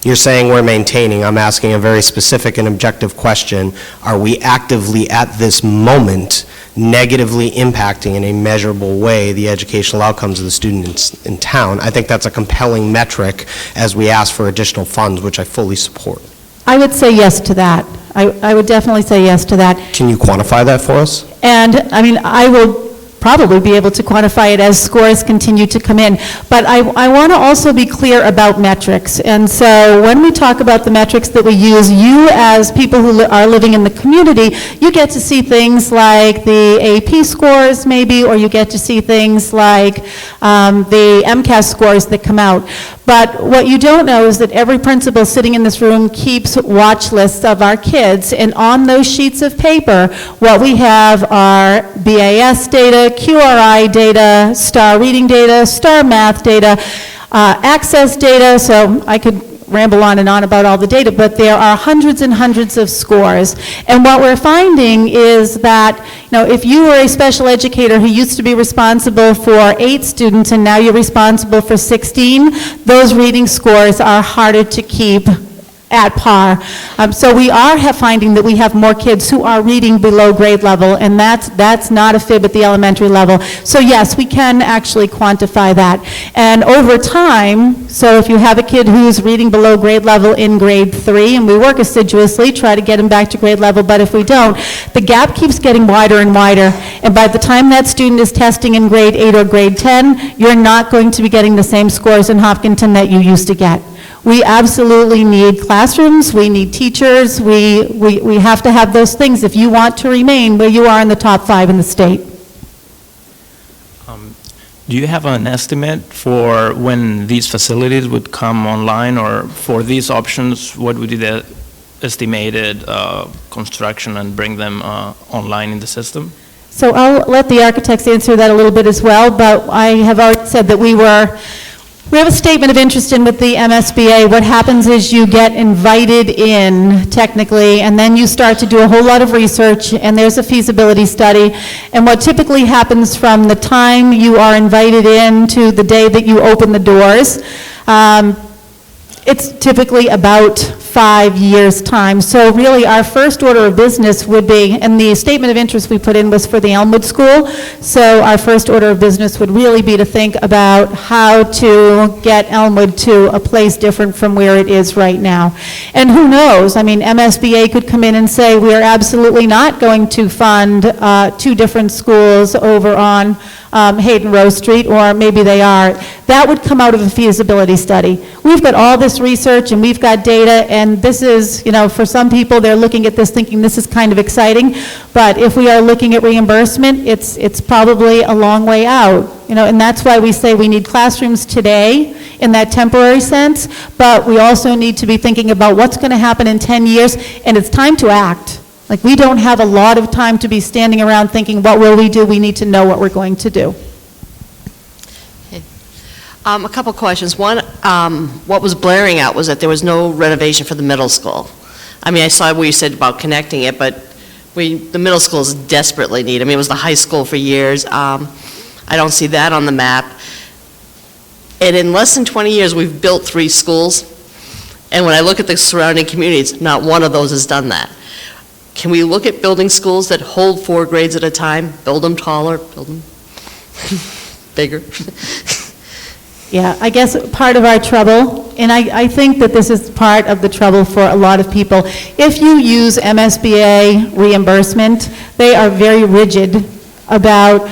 You're saying we're maintaining. I'm asking a very specific and objective question. Are we actively, at this moment, negatively impacting in a measurable way the educational outcomes of the students in town? I think that's a compelling metric as we ask for additional funds, which I fully support. I would say yes to that. I would definitely say yes to that. Can you quantify that for us? And, I will probably be able to quantify it as scores continue to come in. But I want to also be clear about metrics. And so when we talk about the metrics that we use, you as people who are living in the community, you get to see things like the AP scores maybe, or you get to see things like the MCAS scores that come out. But what you don't know is that every principal sitting in this room keeps watch lists of our kids, and on those sheets of paper, what we have are BAS data, QRI data, STAR reading data, STAR math data, access data, so I could ramble on and on about all the data, but there are hundreds and hundreds of scores. And what we're finding is that, if you were a special educator who used to be responsible for 8 students and now you're responsible for 16, those reading scores are harder to keep at par. So we are finding that we have more kids who are reading below grade level, and that's not a fib at the elementary level. So yes, we can actually quantify that. And over time, so if you have a kid who's reading below grade level in grade 3, and we work assiduously, try to get him back to grade level, but if we don't, the gap keeps getting wider and wider, and by the time that student is testing in grade 8 or grade 10, you're not going to be getting the same scores in Hopkinton that you used to get. We absolutely need classrooms, we need teachers, we have to have those things if you want to remain where you are in the top 5 in the state. Do you have an estimate for when these facilities would come online, or for these options, what would be the estimated construction and bring them online in the system? So I'll let the architects answer that a little bit as well, but I have already said that we have a statement of interest in with the MSBA. What happens is you get invited in, technically, and then you start to do a whole lot of research, and there's a feasibility study. And what typically happens from the time you are invited in to the day that you open the doors, it's typically about 5 years' time. So really, our first order of business would be, and the statement of interest we put in was for the Elmwood School, so our first order of business would really be to think about how to get Elmwood to a place different from where it is right now. And who knows, MSBA could come in and say, we are absolutely not going to fund 2 different schools over on Hayden Rose Street, or maybe they are. That would come out of a feasibility study. We've got all this research and we've got data, and this is, for some people, they're looking at this thinking this is kind of exciting, but if we are looking at reimbursement, it's probably a long way out, and that's why we say we need classrooms today in that temporary sense, but we also need to be thinking about what's going to happen in 10 years, and it's time to act. Like, we don't have a lot of time to be standing around thinking, what will we do? We need to know what we're going to do. A couple questions. One, what was blaring out was that there was no renovation for the middle school. I mean, I saw what you said about connecting it, but the middle school is desperately needed. I mean, it was the high school for years. I don't see that on the map. And in less than 20 years, we've built 3 schools. And when I look at the surrounding communities, not one of those has done that. Can we look at building schools that hold 4 grades at a time, build them taller, build them bigger? Yeah, I guess part of our trouble, and I think that this is part of the trouble for a lot of people, if you use MSBA reimbursement, they are very rigid about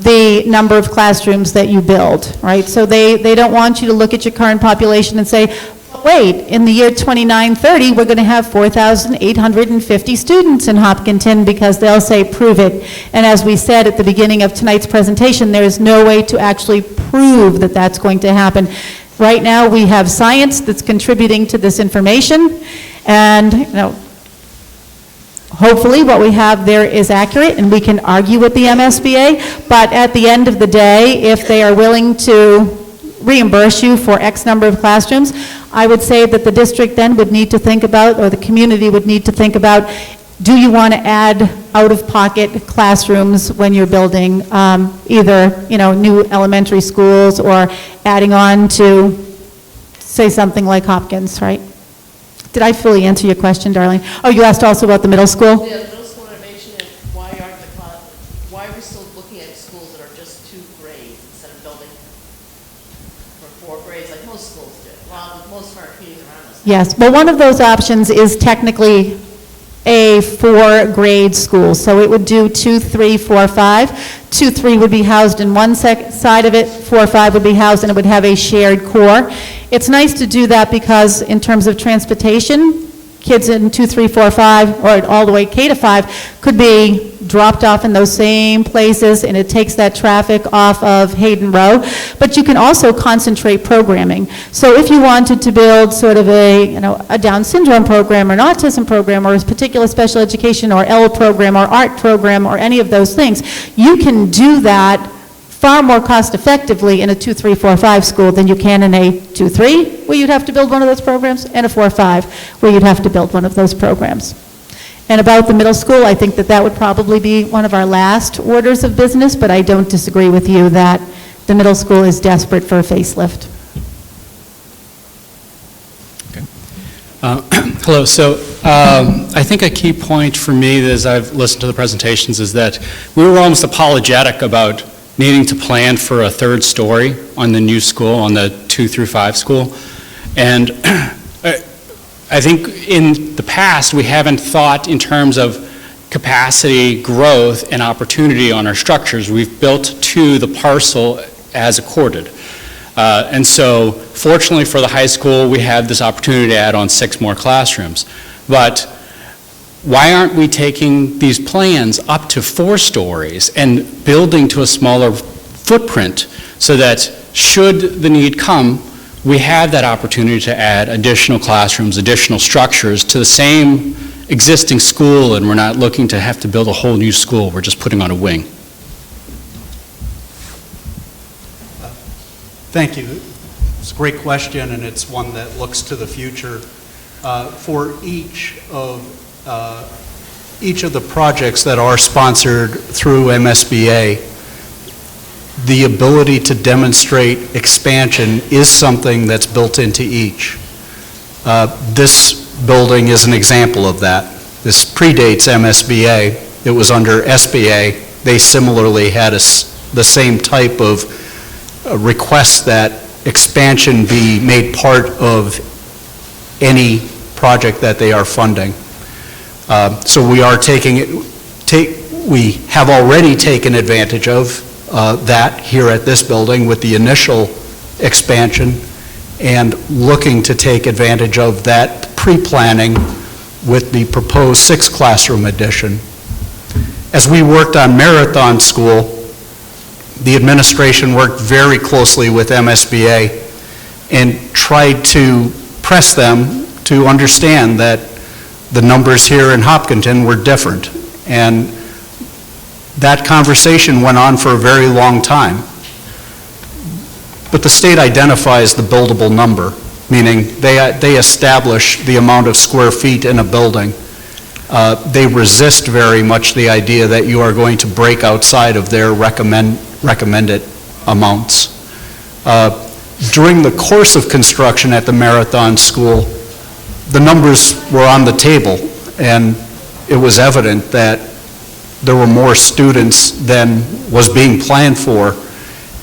the number of classrooms that you build, right? So they don't want you to look at your current population and say, wait, in the year 2930, we're going to have 4,850 students in Hopkinton, because they'll say, prove it. And as we said at the beginning of tonight's presentation, there is no way to actually prove that that's going to happen. Right now, we have science that's contributing to this information, and hopefully what we have there is accurate, and we can argue with the MSBA, but at the end of the day, if they are willing to reimburse you for X number of classrooms, I would say that the district then would need to think about, or the community would need to think about, do you want to add out-of-pocket classrooms when you're building either, new elementary schools, or adding on to, say, something like Hopkins, right? Did I fully answer your question, Darlene? Oh, you asked also about the middle school? Yeah, middle school renovation, and why are we still looking at schools that are just 2 grades instead of building for 4 grades like most schools do? Well, most of our communities around us. Yes, well, one of those options is technically a 4-grade school. So it would do 2, 3, 4, 5. 2, 3 would be housed in one side of it, 4, 5 would be housed, and it would have a shared core. It's nice to do that because in terms of transportation, kids in 2, 3, 4, 5, or all the way K to 5, could be dropped off in those same places, and it takes that traffic off of Hayden Row. But you can also concentrate programming. So if you wanted to build sort of a Down syndrome program, or an autism program, or a particular special education, or L program, or art program, or any of those things, you can do that far more cost effectively in a 2, 3, 4, 5 school than you can in a 2, 3, where you'd have to build one of those programs, and a 4, 5, where you'd have to build one of those programs. And about the middle school, I think that that would probably be one of our last orders of business, but I don't disagree with you that the middle school is desperate for a facelift. Hello. So I think a key point for me as I've listened to the presentations is that we were almost apologetic about needing to plan for a 3rd story on the new school, on the 2 through 5 school. And I think in the past, we haven't thought in terms of capacity, growth, and opportunity on our structures. We've built to the parcel as accorded. And so, fortunately for the high school, we have this opportunity to add on 6 more classrooms. But why aren't we taking these plans up to 4 stories and building to a smaller footprint so that should the need come, we have that opportunity to add additional classrooms, additional structures to the same existing school, and we're not looking to have to build a whole new school, we're just putting on a wing. Thank you. It's a great question, and it's one that looks to the future. For each of the projects that are sponsored through MSBA, the ability to demonstrate expansion is something that's built into each. This building is an example of that. This predates MSBA. It was under SBA. They similarly had the same type of request that expansion be made part of any project that they are funding. So we are we have already taken advantage of that here at this building with the initial expansion, and looking to take advantage of that pre-planning with the proposed 6-classroom addition. As we worked on Marathon School, the administration worked very closely with MSBA and tried to press them to understand that the numbers here in Hopkinton were different. And that conversation went on for a very long time. But the state identifies the buildable number, meaning they establish the amount of square feet in a building. They resist very much the idea that you are going to break outside of their recommended amounts. During the course of construction at the Marathon School, the numbers were on the table, and it was evident that there were more students than was being planned for.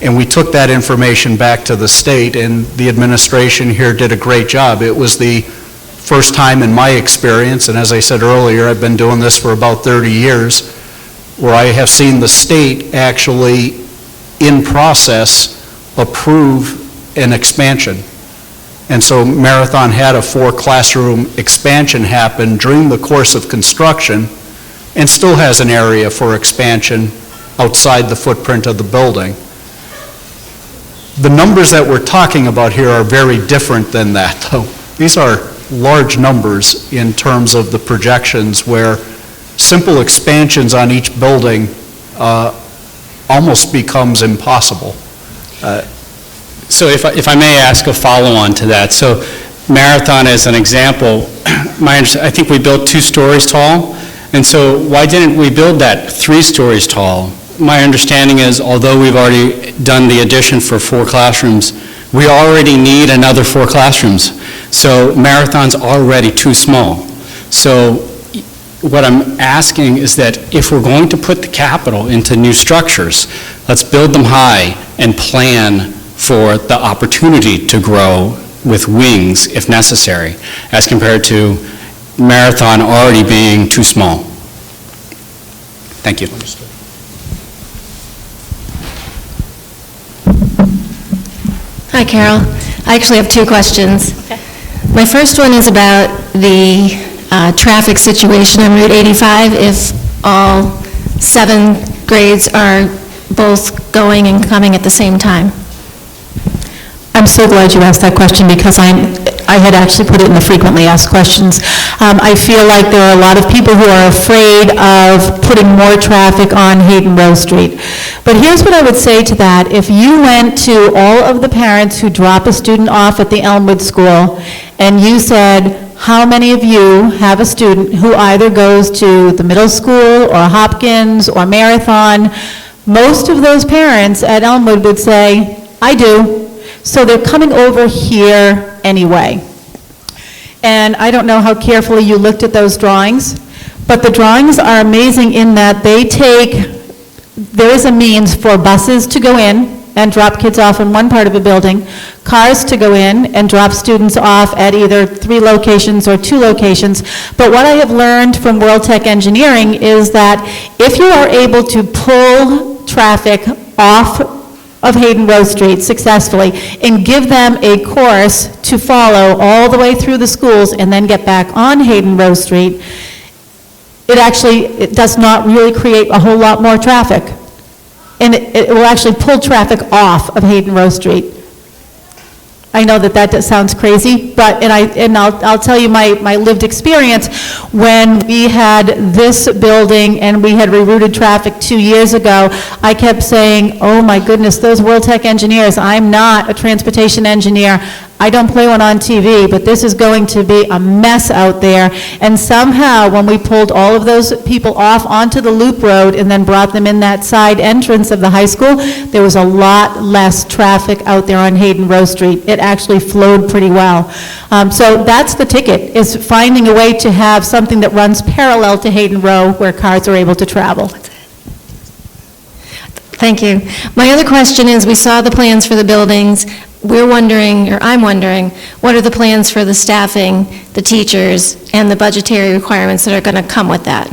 And we took that information back to the state, and the administration here did a great job. It was the first time in my experience, and as I said earlier, I've been doing this for about 30 years, where I have seen the state actually, in process, approve an expansion. And so Marathon had a 4-classroom expansion happen during the course of construction, and still has an area for expansion outside the footprint of the building. The numbers that we're talking about here are very different than that, though. These are large numbers in terms of the projections, where simple expansions on each building almost becomes impossible. So if I may ask a follow-on to that. So Marathon, as an example, I think we built 2 stories tall, and so why didn't we build that 3 stories tall? My understanding is, although we've already done the addition for 4 classrooms, we already need another 4 classrooms. So Marathon's already too small. So what I'm asking is that if we're going to put the capital into new structures, let's build them high and plan for the opportunity to grow with wings if necessary, as compared to Marathon already being too small. Thank you. Hi, Carol. I actually have 2 questions. Okay. My first one is about the traffic situation on Route 85. If all 7 grades are both going and coming at the same time. I'm so glad you asked that question, because I had actually put it in the frequently asked questions. I feel like there are a lot of people who are afraid of putting more traffic on Hayden Row Street. But here's what I would say to that. If you went to all of the parents who drop a student off at the Elmwood School, and you said, how many of you have a student who either goes to the middle school or Hopkins or Marathon, most of those parents at Elmwood would say, I do. So they're coming over here anyway. And I don't know how carefully you looked at those drawings, but the drawings are amazing in that there is a means for buses to go in and drop kids off in one part of a building, cars to go in and drop students off at either 3 locations or 2 locations. But what I have learned from World Tech Engineering is that if you are able to pull traffic off of Hayden Row Street successfully and give them a course to follow all the way through the schools and then get back on Hayden Row Street, it does not really create a whole lot more traffic. And it will actually pull traffic off of Hayden Row Street. I know that sounds crazy, but, I'll tell you my lived experience. When we had this building and we had rerouted traffic 2 years ago, I kept saying, oh my goodness, those World Tech engineers, I'm not a transportation engineer. I don't play one on TV, but this is going to be a mess out there. And somehow, when we pulled all of those people off onto the loop road and then brought them in that side entrance of the high school, there was a lot less traffic out there on Hayden Row Street. It actually flowed pretty well. So that's the ticket, is finding a way to have something that runs parallel to Hayden Row where cars are able to travel. Thank you. My other question is, we saw the plans for the buildings. I'm wondering, what are the plans for the staffing, the teachers, and the budgetary requirements that are going to come with that?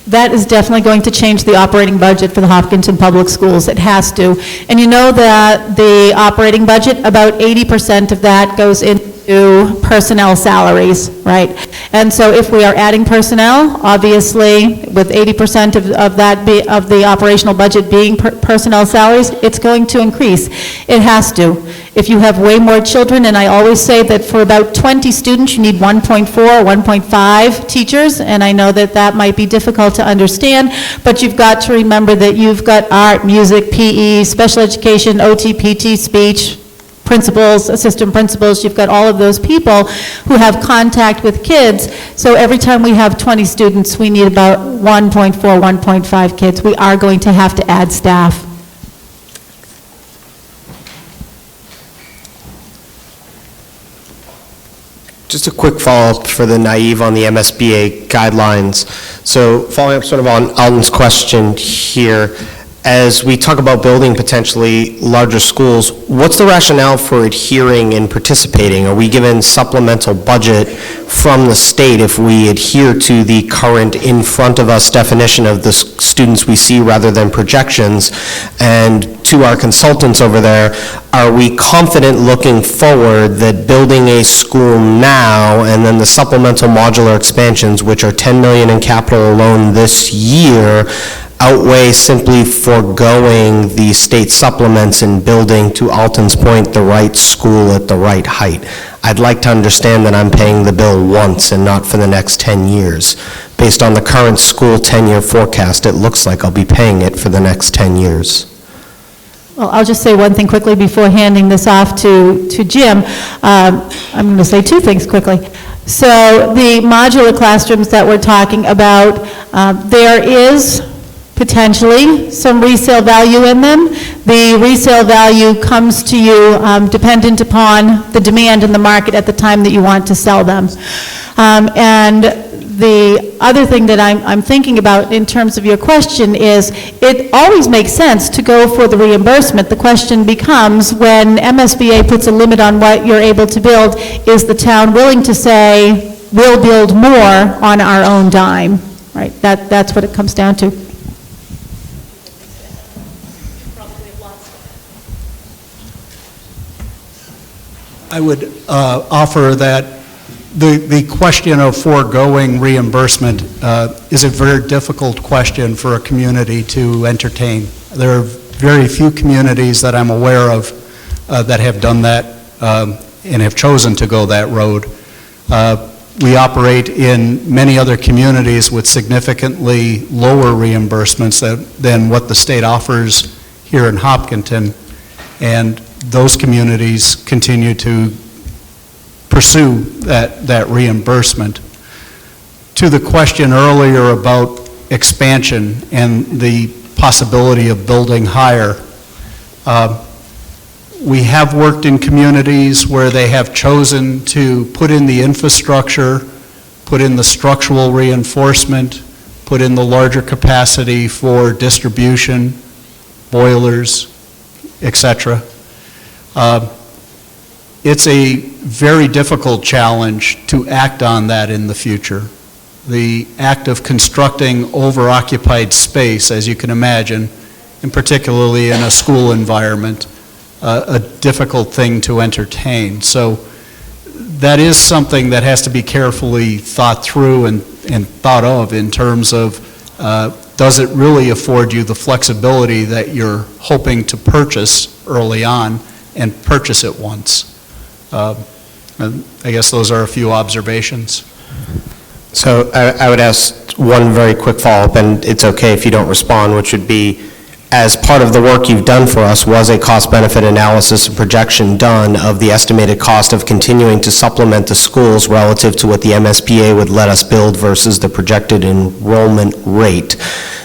That is definitely going to change the operating budget for the Hopkinton Public Schools. It has to. And you know that the operating budget, about 80% of that goes in to personnel salaries, right? And so if we are adding personnel, obviously, with 80% of that, of the operational budget being personnel salaries, it's going to increase. It has to. If you have way more children, and I always say that for about 20 students, you need 1.4, 1.5 teachers, and I know that that might be difficult to understand, but you've got to remember that you've got art, music, PE, special education, OT, PT, speech, principals, assistant principals, you've got all of those people who have contact with kids. So every time we have 20 students, we need about 1.4, 1.5 kids. We are going to have to add staff. Just a quick follow-up for the naive on the MSBA guidelines. So following up sort of on Alden's question here, as we talk about building potentially larger schools, what's the rationale for adhering and participating? Are we given supplemental budget from the state if we adhere to the current in front of us definition of the students we see rather than projections? And to our consultants over there, are we confident looking forward that building a school now and then the supplemental modular expansions, which are $10 million in capital alone this year, outweigh simply foregoing the state supplements and building, to Alton's point, the right school at the right height? I'd like to understand that I'm paying the bill once and not for the next 10 years. Based on the current school 10-year forecast, it looks like I'll be paying it for the next 10 years. Well, I'll just say one thing quickly before handing this off to Jim. I'm going to say two things quickly. So the modular classrooms that we're talking about, there is potentially some resale value in them. The resale value comes to you dependent upon the demand in the market at the time that you want to sell them. And the other thing that I'm thinking about in terms of your question is, it always makes sense to go for the reimbursement. The question becomes, when MSBA puts a limit on what you're able to build, is the town willing to say, we'll build more on our own dime, right? That's what it comes down to. I would offer that the question of foregoing reimbursement is a very difficult question for a community to entertain. There are very few communities that I'm aware of that have done that and have chosen to go that road. We operate in many other communities with significantly lower reimbursements than what the state offers here in Hopkinton, and those communities continue to pursue that reimbursement. To the question earlier about expansion and the possibility of building higher, we have worked in communities where they have chosen to put in the infrastructure, put in the structural reinforcement, put in the larger capacity for distribution, boilers, etc. It's a very difficult challenge to act on that in the future. The act of constructing over-occupied space, as you can imagine, and particularly in a school environment, a difficult thing to entertain. So that is something that has to be carefully thought through and thought of in terms of, does it really afford you the flexibility that you're hoping to purchase early on and purchase it once? And I guess those are a few observations. So I would ask one very quick follow-up, and it's okay if you don't respond, which would be, as part of the work you've done for us, was a cost-benefit analysis and projection done of the estimated cost of continuing to supplement the schools relative to what the MSBA would let us build versus the projected enrollment rate?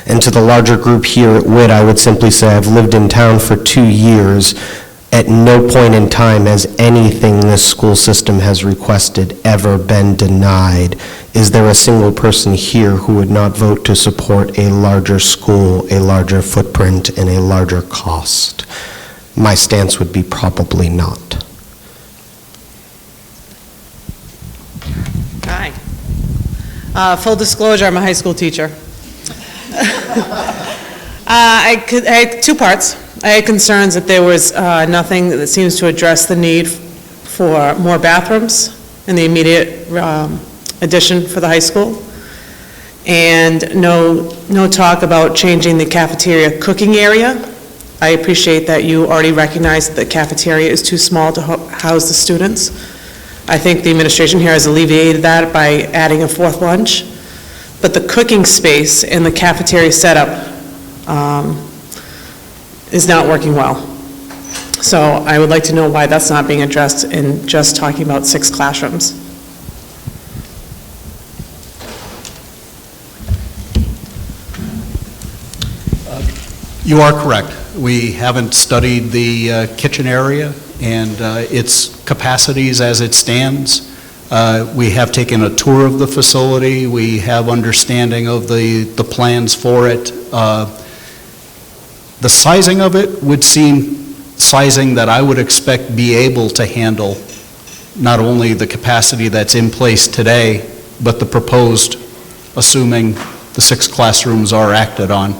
And to the larger group here at WIT, I would simply say I've lived in town for 2 years. At no point in time has anything this school system has requested ever been denied. Is there a single person here who would not vote to support a larger school, a larger footprint, and a larger cost? My stance would be probably not. Hi. Full disclosure, I'm a high school teacher. I had two parts. I had concerns that there was nothing that seems to address the need for more bathrooms in the immediate addition for the high school, and no talk about changing the cafeteria cooking area. I appreciate that you already recognize that the cafeteria is too small to house the students. I think the administration here has alleviated that by adding a fourth lunch, but the cooking space in the cafeteria setup is not working well. So I would like to know why that's not being addressed in just talking about 6 classrooms. You are correct. We haven't studied the kitchen area and its capacities as it stands. We have taken a tour of the facility. We have understanding of the plans for it. The sizing of it would seem sizing that I would expect be able to handle not only the capacity that's in place today, but the proposed, assuming the 6 classrooms are acted on.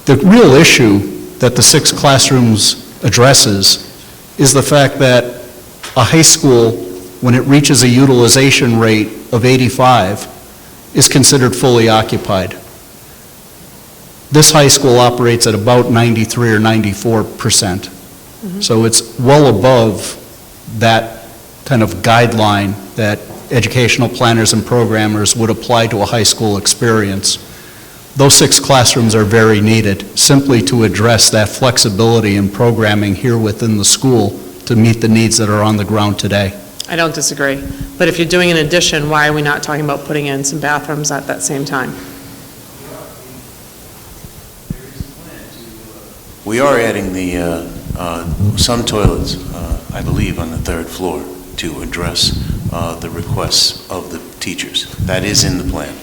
The real issue that the 6 classrooms addresses is the fact that a high school, when it reaches a utilization rate of 85, is considered fully occupied. This high school operates at about 93 or 94%. So it's well above that kind of guideline that educational planners and programmers would apply to a high school experience. Those 6 classrooms are very needed, simply to address that flexibility in programming here within the school to meet the needs that are on the ground today. I don't disagree, but if you're doing an addition, why are we not talking about putting in some bathrooms at that same time? We are adding some toilets, I believe, on the 3rd floor to address the requests of the teachers. That is in the plan.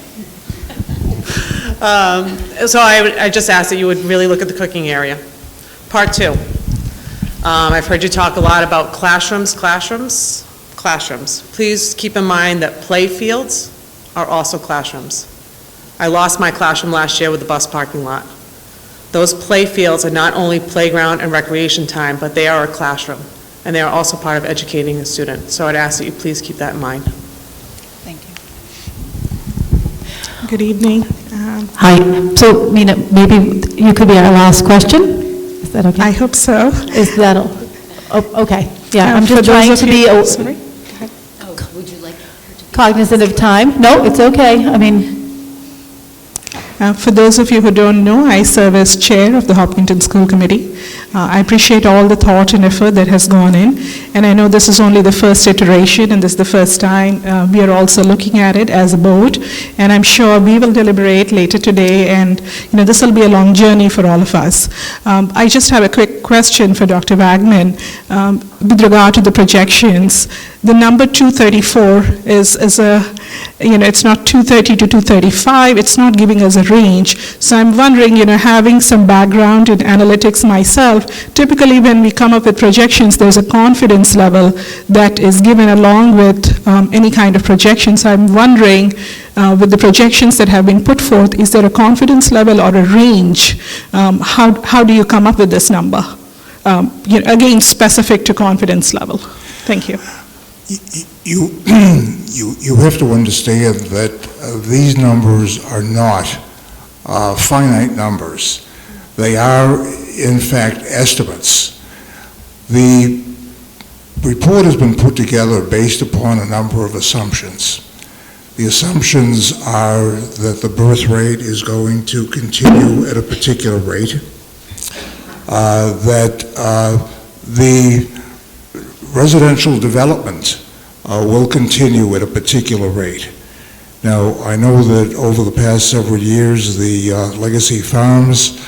So I just ask that you would really look at the cooking area. Part 2. I've heard you talk a lot about classrooms. Please keep in mind that play fields are also classrooms. I lost my classroom last year with the bus parking lot. Those play fields are not only playground and recreation time, but they are a classroom, and they are also part of educating a student. So I'd ask that you please keep that in mind. Thank you. Good evening. Hi. So, Mina, maybe you could be our last question? Is that okay? I hope so. Is that, okay. Yeah, I'm For just those trying of to you- be Sorry? Would you like her to? cognizant of time. No, it's okay. I mean, For those of you who don't know, I serve as chair of the Hopkinton School Committee. I appreciate all the thought and effort that has gone in, and I know this is only the first iteration, and this is the first time we are also looking at it as a board, and I'm sure we will deliberate later today, and this will be a long journey for all of us. I just have a quick question for Dr. Wagman with regard to the projections. The number 234 is a, it's not 230 to 235, it's not giving us a range. So I'm wondering, having some background in analytics myself, typically when we come up with projections, there's a confidence level that is given along with any kind of projections. So I'm wondering, with the projections that have been put forth, is there a confidence level or a range? How do you come up with this number? Again, specific to confidence level. Thank you. You have to understand that these numbers are not finite numbers. They are, in fact, estimates. The report has been put together based upon a number of assumptions. The assumptions are that the birth rate is going to continue at a particular rate, that the residential development will continue at a particular rate. Now, I know that over the past several years, the legacy farms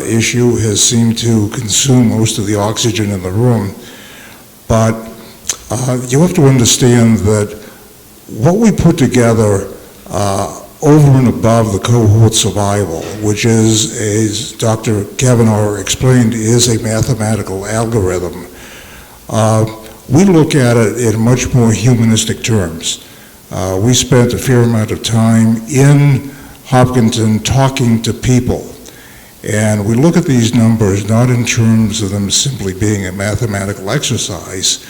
issue has seemed to consume most of the oxygen in the room, but you have to understand that what we put together over and above the cohort survival, which is, as Dr. Kavanaugh explained, is a mathematical algorithm, we look at it in much more humanistic terms. We spent a fair amount of time in Hopkinton talking to people, and we look at these numbers not in terms of them simply being a mathematical exercise,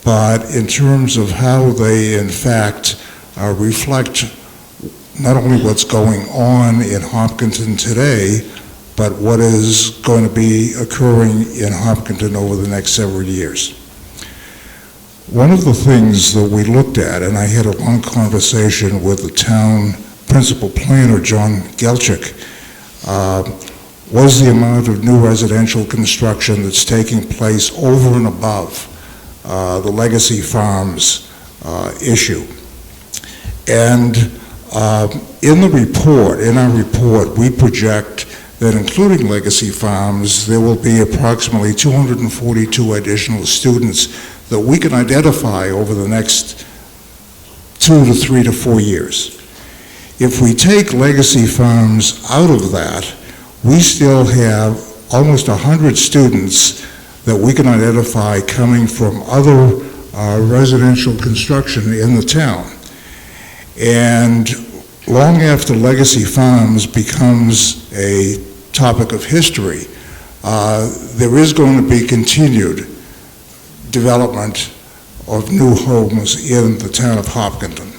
but in terms of how they in fact reflect not only what's going on in Hopkinton today, but what is going to be occurring in Hopkinton over the next several years. One of the things that we looked at, and I had a long conversation with the town principal planner, John Gelchik, was the amount of new residential construction that's taking place over and above the Legacy Farms issue. And in our report, we project that including Legacy Farms, there will be approximately 242 additional students that we can identify over the next 2 to 3 to 4 years. If we take Legacy Farms out of that, we still have almost 100 students that we can identify coming from other residential construction in the town. And long after Legacy Farms becomes a topic of history, there is going to be continued development of new homes in the town of Hopkinton.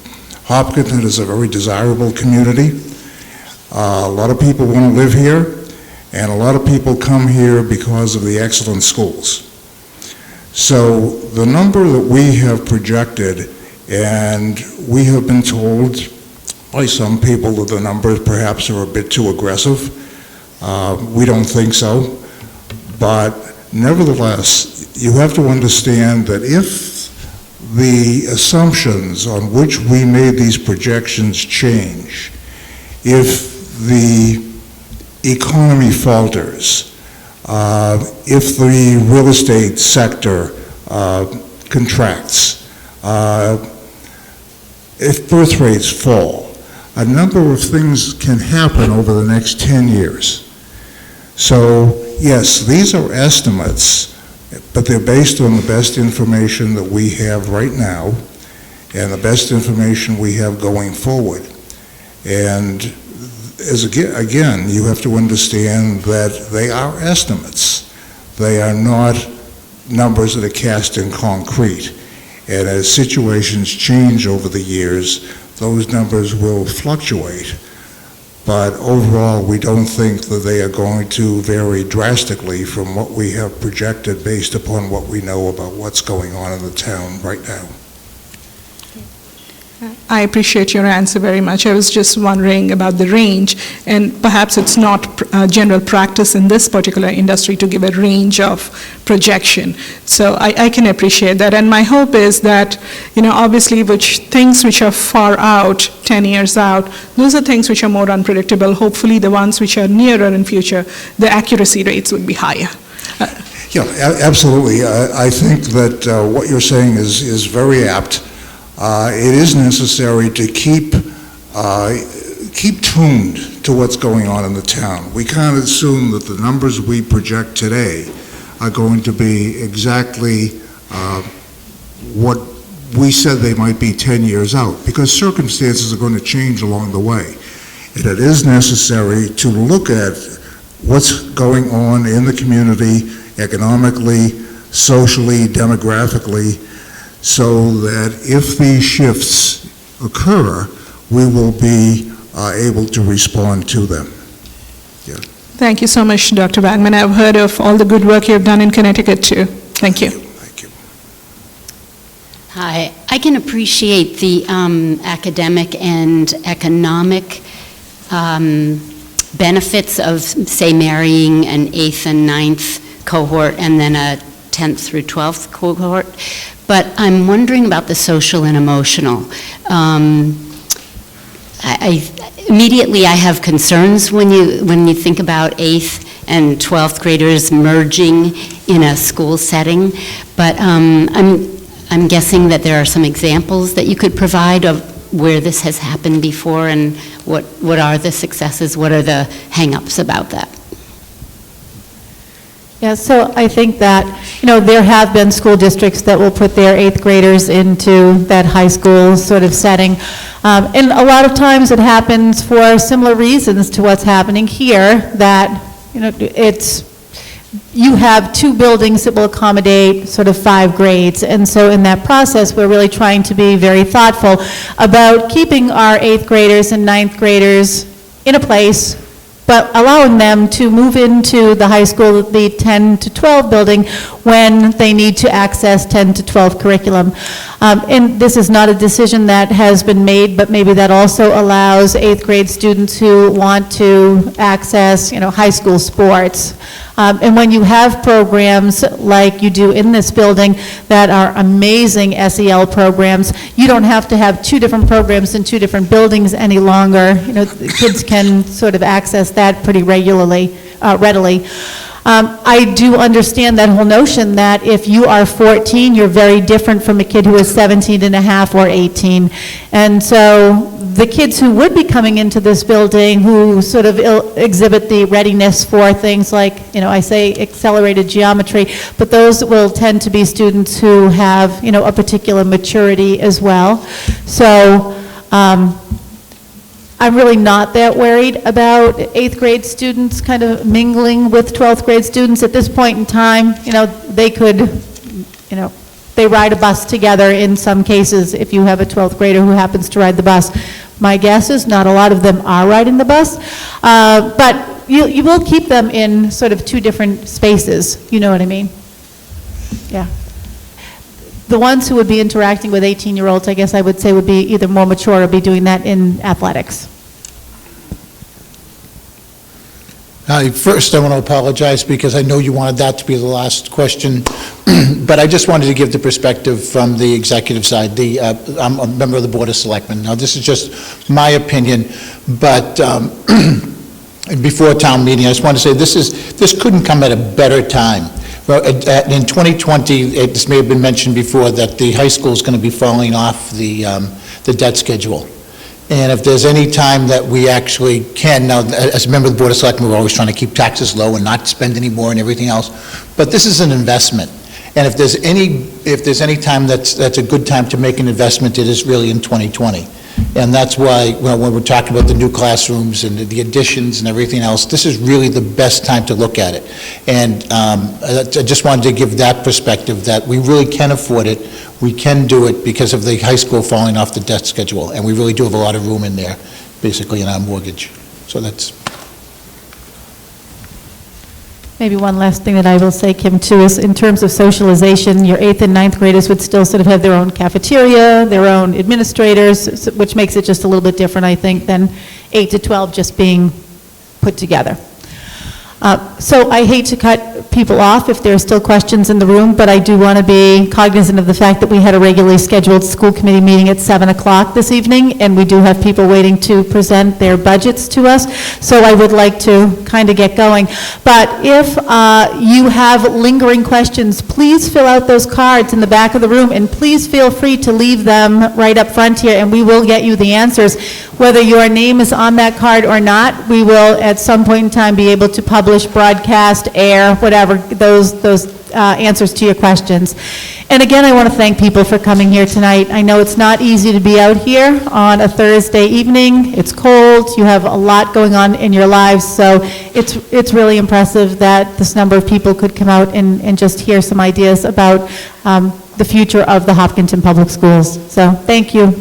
Hopkinton is a very desirable community. A lot of people want to live here, and a lot of people come here because of the excellent schools. So the number that we have projected, and we have been told by some people that the numbers perhaps are a bit too aggressive. We don't think so, but nevertheless, you have to understand that if the assumptions on which we made these projections change, if the economy falters, if the real estate sector contracts, if birth rates fall, a number of things can happen over the next 10 years. So, yes, these are estimates, but they're based on the best information that we have right now and the best information we have going forward. And again, you have to understand that they are estimates. They are not numbers that are cast in concrete. And as situations change over the years, those numbers will fluctuate. But overall, we don't think that they are going to vary drastically from what we have projected based upon what we know about what's going on in the town right now. I appreciate your answer very much. I was just wondering about the range, and perhaps it's not general practice in this particular industry to give a range of projection. So I can appreciate that, and my hope is that, obviously things which are far out, 10 years out, those are things which are more unpredictable. Hopefully the ones which are nearer in future, the accuracy rates would be higher. Yeah, absolutely. I think that what you're saying is very apt. It is necessary to keep tuned to what's going on in the town. We can't assume that the numbers we project today are going to be exactly what we said they might be 10 years out, because circumstances are going to change along the way. And it is necessary to look at what's going on in the community economically, socially, demographically, so that if these shifts occur, we will be able to respond to them. Yeah. Thank you so much, Dr. Wagman. I've heard of all the good work you've done in Connecticut, too. Thank you. Thank you. Hi. I can appreciate the academic and economic benefits of, say, marrying an 8th and 9th cohort and then a 10th through 12th cohort. But I'm wondering about the social and emotional. Immediately I have concerns when you think about 8th and 12th graders merging in a school setting. But I'm guessing that there are some examples that you could provide of where this has happened before, and what are the successes, what are the hang-ups about that? Yeah, so I think that, there have been school districts that will put their 8th graders into that high school sort of setting. And a lot of times it happens for similar reasons to what's happening here, that, you have 2 buildings that will accommodate sort of 5 grades. And so in that process, we're really trying to be very thoughtful about keeping our 8th graders and 9th graders in a place, but allowing them to move into the high school, the 10 to 12 building, when they need to access 10 to 12 curriculum. And this is not a decision that has been made, but maybe that also allows 8th grade students who want to access, high school sports. And when you have programs like you do in this building that are amazing SEL programs, you don't have to have 2 different programs in 2 different buildings any longer. The kids can sort of access that pretty readily. I do understand that whole notion that if you are 14, you're very different from a kid who is 17 and a half or 18. And so the kids who would be coming into this building who sort of exhibit the readiness for things like, I say accelerated geometry, but those will tend to be students who have, a particular maturity as well. So, I'm really not that worried about 8th grade students kind of mingling with 12th grade students. At this point in time, they could, they ride a bus together in some cases if you have a 12th grader who happens to ride the bus. My guess is not a lot of them are riding the bus, but you will keep them in sort of 2 different spaces, you know what I mean? Yeah. The ones who would be interacting with 18-year-olds, I guess I would say, would be either more mature or be doing that in athletics. First, I want to apologize because I know you wanted that to be the last question, but I just wanted to give the perspective from the executive side. I'm a member of the Board of Selectmen. Now, this is just my opinion, but before town meeting, I just want to say this couldn't come at a better time. Well, in 2020, this may have been mentioned before, that the high school is going to be falling off the debt schedule. And if there's any time that we actually can, now, as a member of the Board of Selectmen, we're always trying to keep taxes low and not spend any more and everything else, but this is an investment. And if there's any time that's a good time to make an investment, it is really in 2020. And that's why, when we're talking about the new classrooms and the additions and everything else, this is really the best time to look at it. And I just wanted to give that perspective, that we really can afford it. We can do it because of the high school falling off the debt schedule. And we really do have a lot of room in there, basically, in our mortgage. So that's... Maybe one last thing that I will say, Kim, too, is in terms of socialization, your 8th and 9th graders would still sort of have their own cafeteria, their own administrators, which makes it just a little bit different, I think, than 8 to 12 just being put together. So I hate to cut people off if there are still questions in the room, but I do want to be cognizant of the fact that we had a regularly scheduled school committee meeting at 7 o'clock this evening, and we do have people waiting to present their budgets to us, so I would like to kind of get going. But if you have lingering questions, please fill out those cards in the back of the room, and please feel free to leave them right up front here, and we will get you the answers. Whether your name is on that card or not, we will at some point in time be able to publish, broadcast, air, whatever, those answers to your questions. And again, I want to thank people for coming here tonight. I know it's not easy to be out here on a Thursday evening. It's cold. You have a lot going on in your lives, so it's really impressive that this number of people could come out and just hear some ideas about the future of the Hopkinton Public Schools. So thank you.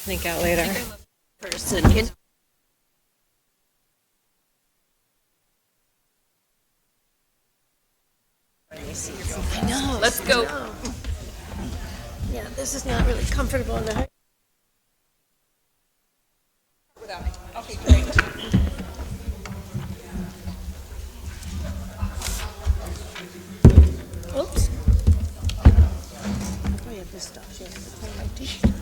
Sneak out later. Person. I know. Let's go. Yeah, this is not really comfortable in the height. Okay, great. Oops. Oh, yeah, this stuff. She has to play my t-shirt.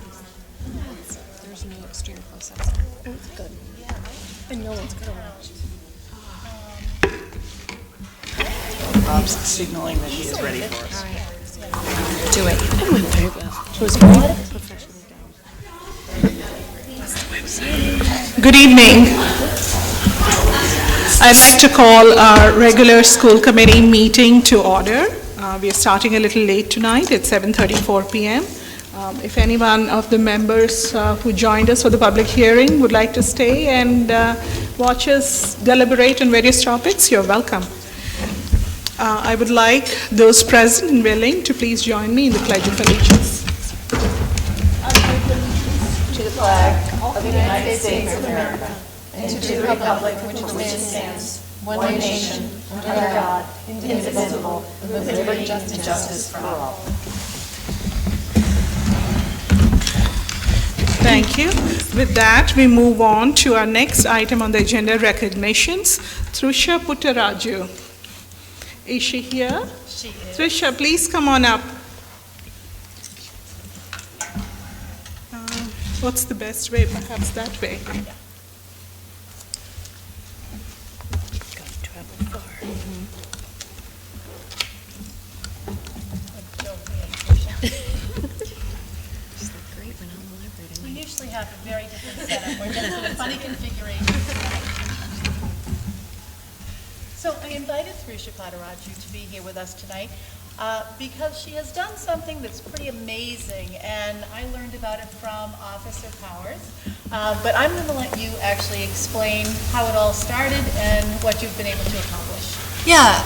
There's no extreme close-ups. That's good. And no one's gonna watch. Bob's signaling that he is ready for us. Do it. It went very well. It was great. Professionally done. Good evening. I'd like to call our regular school committee meeting to order. We are starting a little late tonight. It's 7:34 p.m. If anyone of the members who joined us for the public hearing would like to stay and watch us deliberate on various topics, you're welcome. I would like those present and willing to please join me in the Pledge of Allegiance. To the flag of the United States of America, and to the republic for which it stands, one nation, under God, indivisible, with liberty and justice for all. Thank you. With that, we move on to our next item on the agenda, recognitions. Thrusha Puttaraju. Is she here? She is. Trisha, please come on up. What's the best way? Perhaps that way. We usually have a very different setup. We're just in a funny configuration. So I invited Thrusha Puttaraju to be here with us tonight because she has done something that's pretty amazing, and I learned about it from Officer Powers. But I'm going to let you actually explain how it all started and what you've been able to accomplish. Yeah,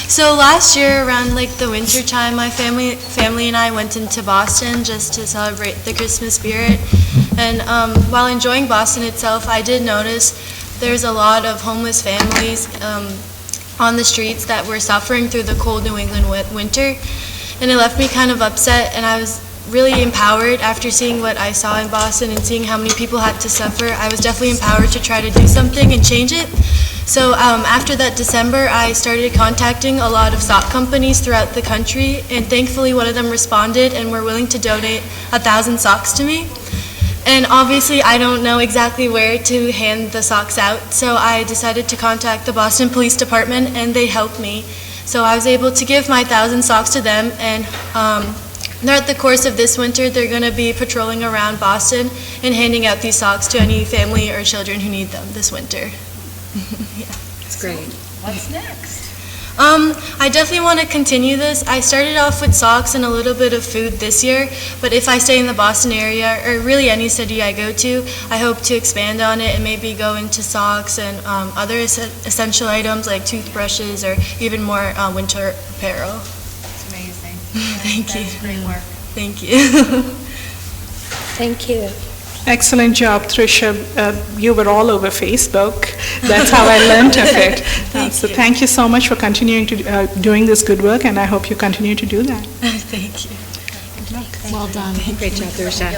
so last year around like the winter time, my family and I went into Boston just to celebrate the Christmas spirit. And while enjoying Boston itself, I did notice there's a lot of homeless families on the streets that were suffering through the cold New England winter. And it left me kind of upset, and I was really empowered after seeing what I saw in Boston and seeing how many people had to suffer. I was definitely empowered to try to do something and change it. So after that December, I started contacting a lot of sock companies throughout the country, and thankfully one of them responded and were willing to donate 1,000 socks to me. And obviously I don't know exactly where to hand the socks out, so I decided to contact the Boston Police Department, and they helped me. So I was able to give my 1,000 socks to them, and throughout the course of this winter, they're going to be patrolling around Boston and handing out these socks to any family or children who need them this winter. Yeah. It's great. What's next? I definitely want to continue this. I started off with socks and a little bit of food this year, but if I stay in the Boston area, or really any city I go to, I hope to expand on it and maybe go into socks and other essential items like toothbrushes or even more winter apparel. It's amazing. Thank you. That's great work. Thank you. Thank you. Excellent job, Trisha. You were all over Facebook. That's how I learned of it. So thank you so much for continuing to doing this good work, and I hope you continue to do that. Thank you. Good luck. Well done. Great job, Trisha.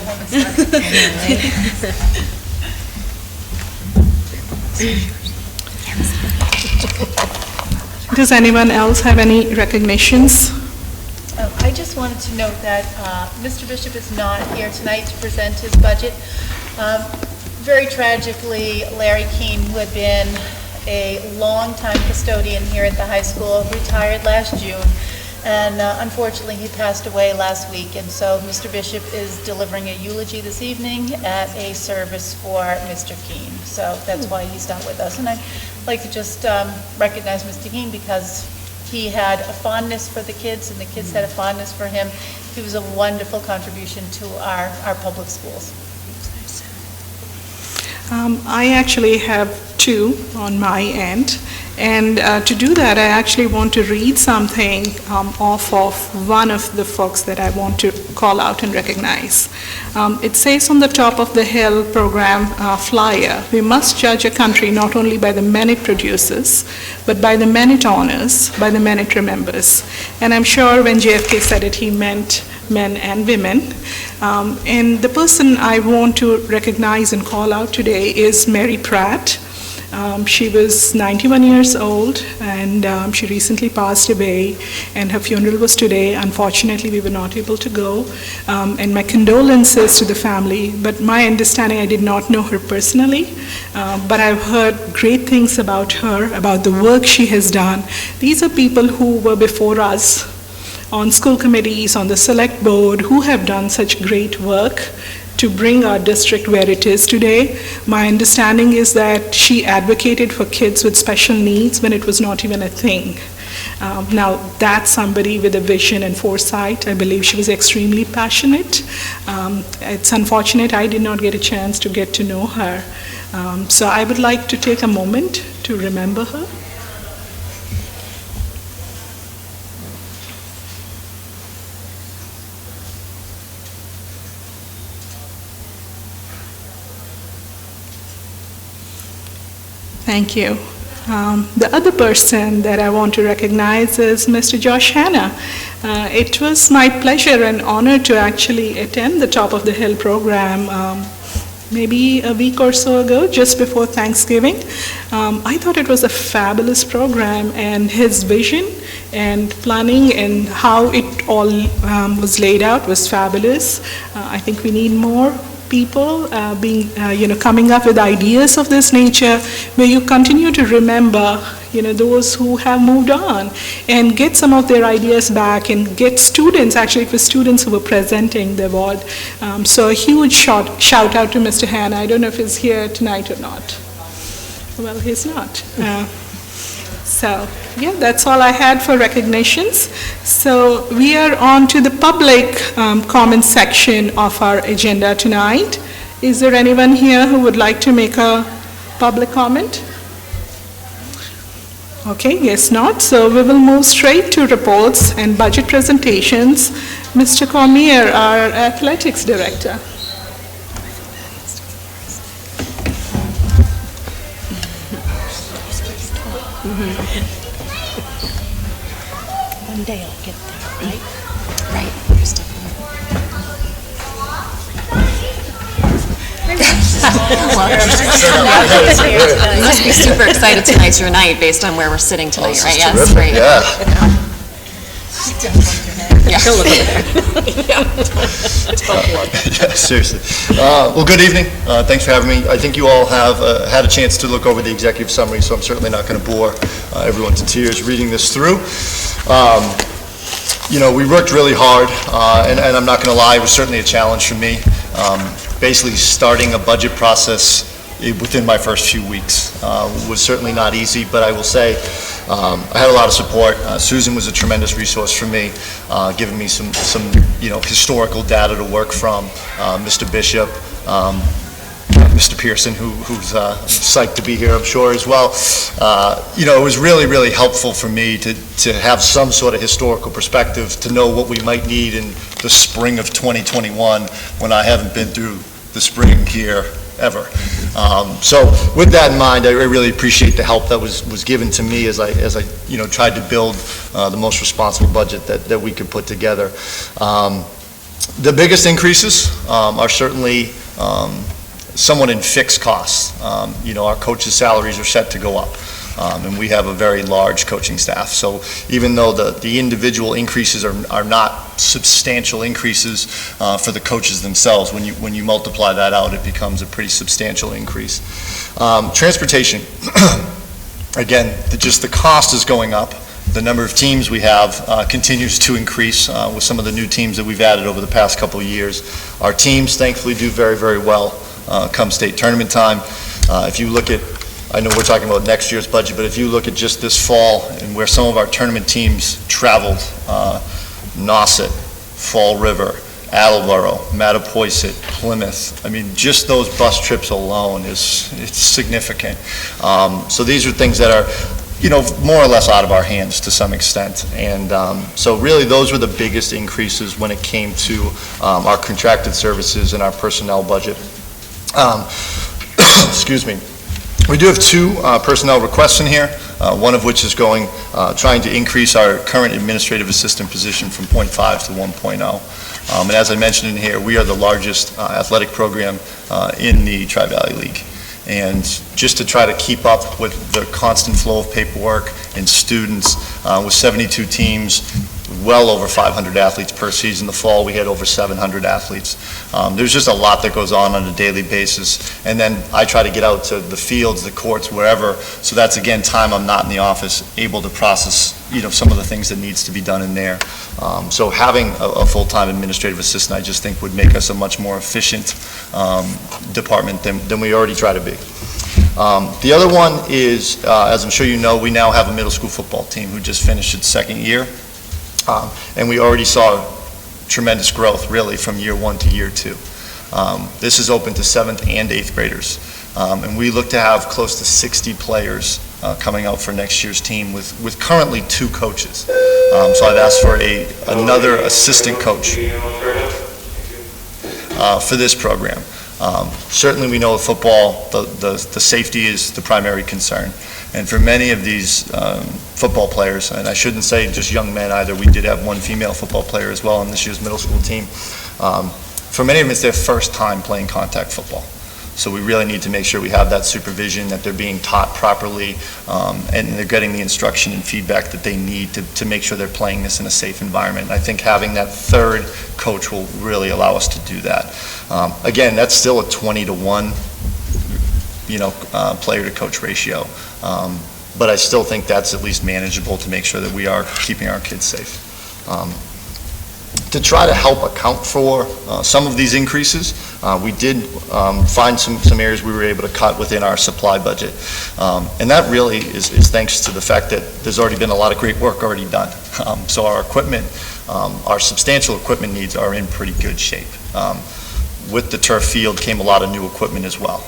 Does anyone else have any recognitions? I just wanted to note that Mr. Bishop is not here tonight to present his budget. Very tragically, Larry Keene, who had been a long-time custodian here at the high school, retired last June, and unfortunately he passed away last week, and so Mr. Bishop is delivering a eulogy this evening at a service for Mr. Keene. So that's why he's not with us. And I'd like to just recognize Mr. Keene because he had a fondness for the kids, and the kids had a fondness for him. He was a wonderful contribution to our public schools. I actually have two on my end, And to do that, I actually want to read something off of one of the folks that I want to call out and recognize. It says on the Top of the Hill program flyer, we must judge a country not only by the men it produces, but by the men it honors, by the men it remembers. And I'm sure when JFK said it, he meant men and women. And the person I want to recognize and call out today is Mary Pratt. She was 91 years old, and she recently passed away, and her funeral was today. Unfortunately, we were not able to go, and my condolences to the family. But my understanding, I did not know her personally, but I've heard great things about her, about the work she has done. These are people who were before us on school committees, on the select board, who have done such great work to bring our district where it is today. My understanding is that she advocated for kids with special needs when it was not even a thing. Now, that's somebody with a vision and foresight. I believe she was extremely passionate. It's unfortunate I did not get a chance to get to know her. So I would like to take a moment to remember her. Thank you. The other person that I want to recognize is Mr. Josh Hanna. It was my pleasure and honor to actually attend the Top of the Hill program maybe a week or so ago, just before Thanksgiving. I thought it was a fabulous program, and his vision and planning and how it all was laid out was fabulous. I think we need more people coming up with ideas of this nature, where you continue to remember those who have moved on and get some of their ideas back, and get students, actually it was students who were presenting the award. So a huge shout out to Mr. Hanna. I don't know if he's here tonight or not. Well, he's not. So, yeah, that's all I had for recognitions. So we are on to the public comment section of our agenda tonight. Is there anyone here who would like to make a public comment? Okay, guess not. So we will move straight to reports and budget presentations. Mr. Cormier, our athletics director. One day I'll get there, right? Right. Here's You must be super excited tonight's your night based on where we're sitting tonight, right? Yes, great. Yeah, seriously. Well, good evening. Thanks for having me. I think you all have had a chance to look over the executive summary, so I'm certainly not going to bore everyone to tears reading this through. We worked really hard, and I'm not going to lie, it was certainly a challenge for me. Basically, starting a budget process within my first few weeks was certainly not easy, but I will say I had a lot of support. Susan was a tremendous resource for me, giving me some historical data to work from. Mr. Bishop, Mr. Pearson, who's psyched to be here, I'm sure, as well. It was really, really helpful for me to have some sort of historical perspective, to know what we might need in the spring of 2021 when I haven't been through the spring here ever. So with that in mind, I really appreciate the help that was given to me as I tried to build the most responsible budget that we could put together. The biggest increases are certainly somewhat in fixed costs. Our coaches' salaries are set to go up. And we have a very large coaching staff. So even though the individual increases are not substantial increases for the coaches themselves, when you multiply that out, it becomes a pretty substantial increase. Transportation, again, just the cost is going up. The number of teams we have continues to increase with some of the new teams that we've added over the past couple of years. Our teams, thankfully, do very, very well come state tournament time. If you look at, I know we're talking about next year's budget, but if you look at just this fall and where some of our tournament teams traveled, Nauset, Fall River, Attleboro, Mattapoisett, Plymouth, I mean, just those bus trips alone it's significant. So these are things that are more or less out of our hands to some extent. And so really, those were the biggest increases when it came to our contracted services and our personnel budget. Excuse me. We do have two personnel requests in here, one of which is trying to increase our current administrative assistant position from 0.5 to 1.0. And as I mentioned in here, we are the largest athletic program in the Tri-Valley League. And just to try to keep up with the constant flow of paperwork and students, with 72 teams, well over 500 athletes per season. The fall, we had over 700 athletes. There's just a lot that goes on a daily basis. And then I try to get out to the fields, the courts, wherever. So that's, again, time I'm not in the office, able to process, some of the things that needs to be done in there. So having a full-time administrative assistant, I just think would make us a much more efficient department than we already try to be. The other one is, as I'm sure you know, we now have a middle school football team who just finished its second year. And we already saw tremendous growth, really, from year one to year two. This is open to 7th and 8th graders. And we look to have close to 60 players coming out for next year's team with currently 2 coaches. So I've asked for another assistant coach for this program. Certainly we know with football, the safety is the primary concern. And for many of these football players, and I shouldn't say just young men either, we did have one female football player as well on this year's middle school team. For many of them, it's their first time playing contact football. So we really need to make sure we have that supervision, that they're being taught properly, and they're getting the instruction and feedback that they need to make sure they're playing this in a safe environment. I think having that third coach will really allow us to do that. Again, that's still a 20-to-1, player to coach ratio. But I still think that's at least manageable to make sure that we are keeping our kids safe. To try to help account for some of these increases, we did find some areas we were able to cut within our supply budget. And that really is thanks to the fact that there's already been a lot of great work already done. So our equipment, our substantial equipment needs are in pretty good shape. With the turf field came a lot of new equipment as well.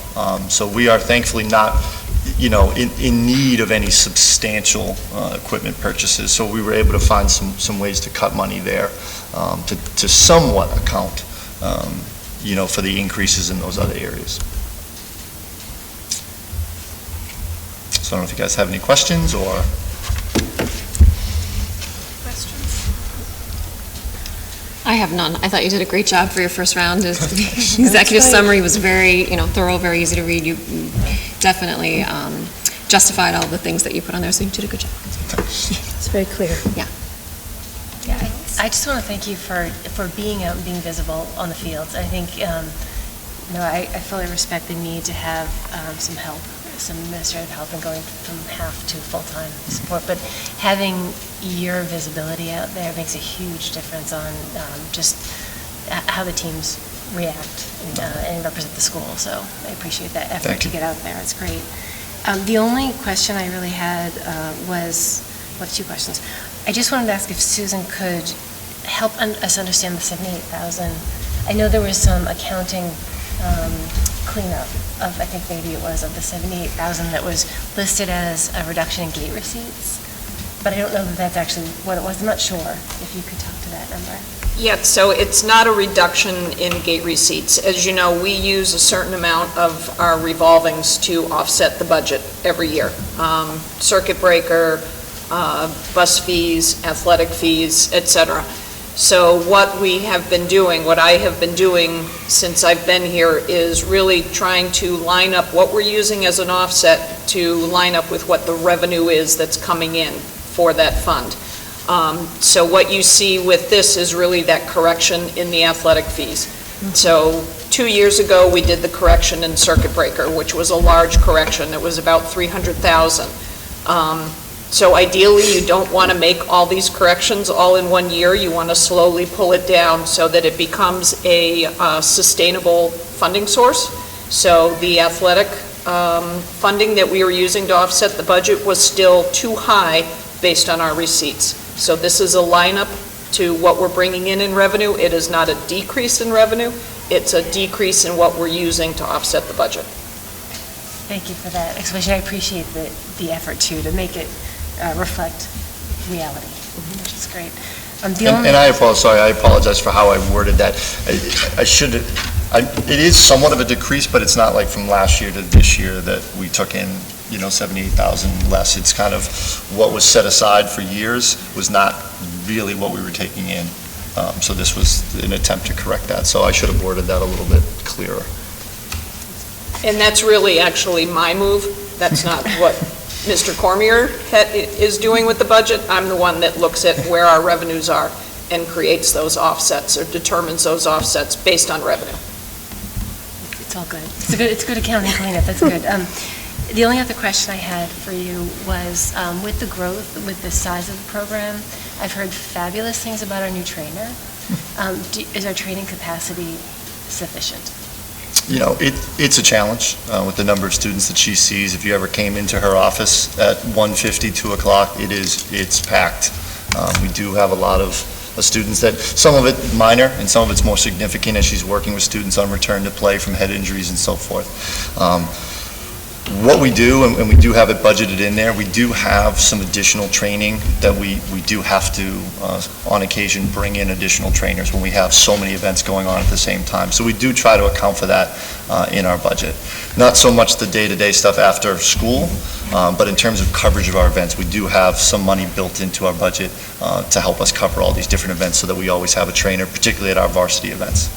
So we are thankfully not in need of any substantial equipment purchases. So we were able to find some ways to cut money there to somewhat account, for the increases in those other areas. So I don't know if you guys have any questions or... I have none. I thought you did a great job for your first round. The executive summary was very, thorough, very easy to read. You definitely justified all the things that you put on there, so you did a good job. It's very clear. Yeah. Yeah, I just want to thank you for being out and being visible on the fields. I think, I fully respect the need to have some help, some administrative help in going from half to full-time support, but having your visibility out there makes a huge difference on just how the teams react and represent the school. So I appreciate that effort to get out there. It's great. The only question I really had was 2 questions. I just wanted to ask if Susan could help us understand the 78,000. I know there was some accounting cleanup of, I think maybe it was, of the 78,000 that was listed as a reduction in gate receipts, but I don't know that that's actually what it was. I'm not sure if you could talk to that number. Yeah, so it's not a reduction in gate receipts. As you know, we use a certain amount of our revolvings to offset the budget every year. Circuit breaker, bus fees, athletic fees, etc. So what we have been doing, what I have been doing since I've been here, is really trying to line up what we're using as an offset to line up with what the revenue is that's coming in for that fund. So what you see with this is really that correction in the athletic fees. So 2 years ago, we did the correction in circuit breaker, which was a large correction. It was about $300,000. So ideally, you don't want to make all these corrections all in 1 year. You want to slowly pull it down so that it becomes a sustainable funding source. So the athletic funding that we were using to offset the budget was still too high based on our receipts. So this is a lineup to what we're bringing in revenue. It is not a decrease in revenue. It's a decrease in what we're using to offset the budget. Thank you for that explanation. I appreciate the effort, too, to make it reflect reality, which is great. And I apologize for how I worded that. It is somewhat of a decrease, but it's not like from last year to this year that we took in, 78,000 less. It's kind of what was set aside for years was not really what we were taking in. So this was an attempt to correct that. So I should have worded that a little bit clearer. And that's really actually my move. That's not what Mr. Cormier is doing with the budget. I'm the one that looks at where our revenues are and creates those offsets or determines those offsets based on revenue. It's all good. It's good accounting cleanup. That's good. The only other question I had for you was, with the growth, with the size of the program, I've heard fabulous things about our new trainer. Is our training capacity sufficient? It's a challenge with the number of students that she sees. If you ever came into her office at 1:50, 2 o'clock, it's packed. We do have a lot of students that, some of it minor and some of it's more significant as she's working with students on return to play from head injuries and so forth. What we do, and we do have it budgeted in there, we do have some additional training that we do have to, on occasion, bring in additional trainers when we have so many events going on at the same time. So we do try to account for that in our budget. Not so much the day-to-day stuff after school, but in terms of coverage of our events, we do have some money built into our budget to help us cover all these different events so that we always have a trainer, particularly at our varsity events.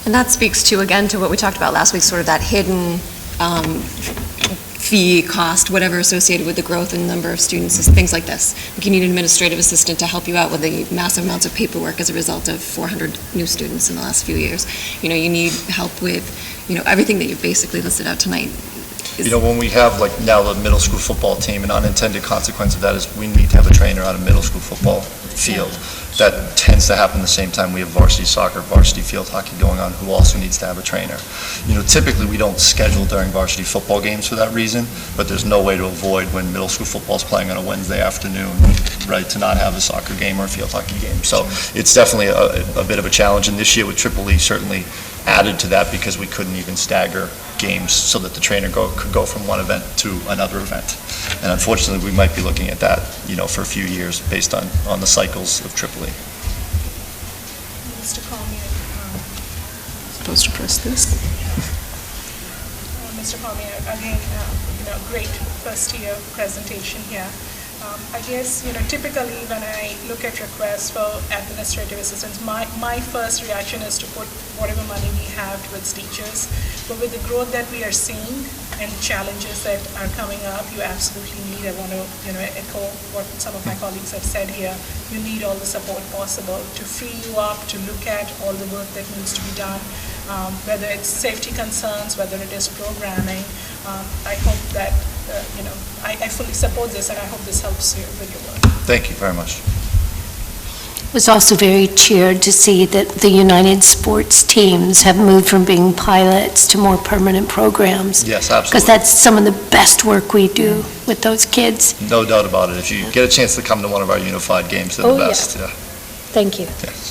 And that speaks to, again, to what we talked about last week, sort of that hidden fee, cost, whatever associated with the growth in the number of students, is things like this. Like you need an administrative assistant to help you out with the massive amounts of paperwork as a result of 400 new students in the last few years. You need help with, everything that you've basically listed out tonight. When we have, like now, the middle school football team, an unintended consequence of that is we need to have a trainer on a middle school football field. That tends to happen the same time we have varsity soccer, varsity field hockey going on, who also needs to have a trainer. Typically we don't schedule during varsity football games for that reason, but there's no way to avoid when middle school football is playing on a Wednesday afternoon, right, to not have a soccer game or a field hockey game. So it's definitely a bit of a challenge, and this year with Triple E certainly added to that because we couldn't even stagger games so that the trainer could go from one event to another event. And unfortunately, we might be looking at that, for a few years based on the cycles of AAA. Mr. Cormier, Supposed to press this. Mr. Cormier, again, great first-year presentation here. I guess, typically when I look at requests for administrative assistance, my first reaction is to put whatever money we have towards teachers. But with the growth that we are seeing and challenges that are coming up, you absolutely need, I want to, echo what some of my colleagues have said here, you need all the support possible to free you up, to look at all the work that needs to be done, whether it's safety concerns, whether it is programming. I hope that, I fully support this, and I hope this helps you with your work. Thank you very much. I was also very cheered to see that the United Sports teams have moved from being pilots to more permanent programs. Yes, absolutely. Because that's some of the best work we do with those kids. No doubt about it. If you get a chance to come to one of our unified games, they're the best. Yeah. Thank you. Yes.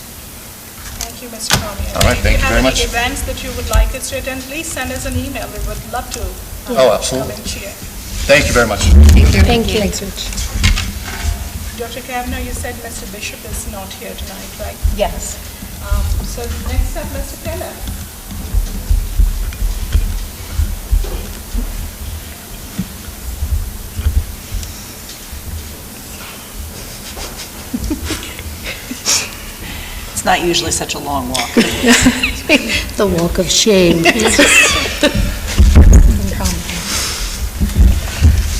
Thank you, Mr. Cormier. All right, thank you very much. If you have any events that you would like us to attend, please send us an email. We would love to Absolutely. come and cheer. Thank you very much. Thank you. Thanks, Rich. Dr. Kavanaugh, you said Mr. Bishop is not here tonight, right? Yes. So next up, Mr. Keller. It's not usually such a long walk. The walk of shame.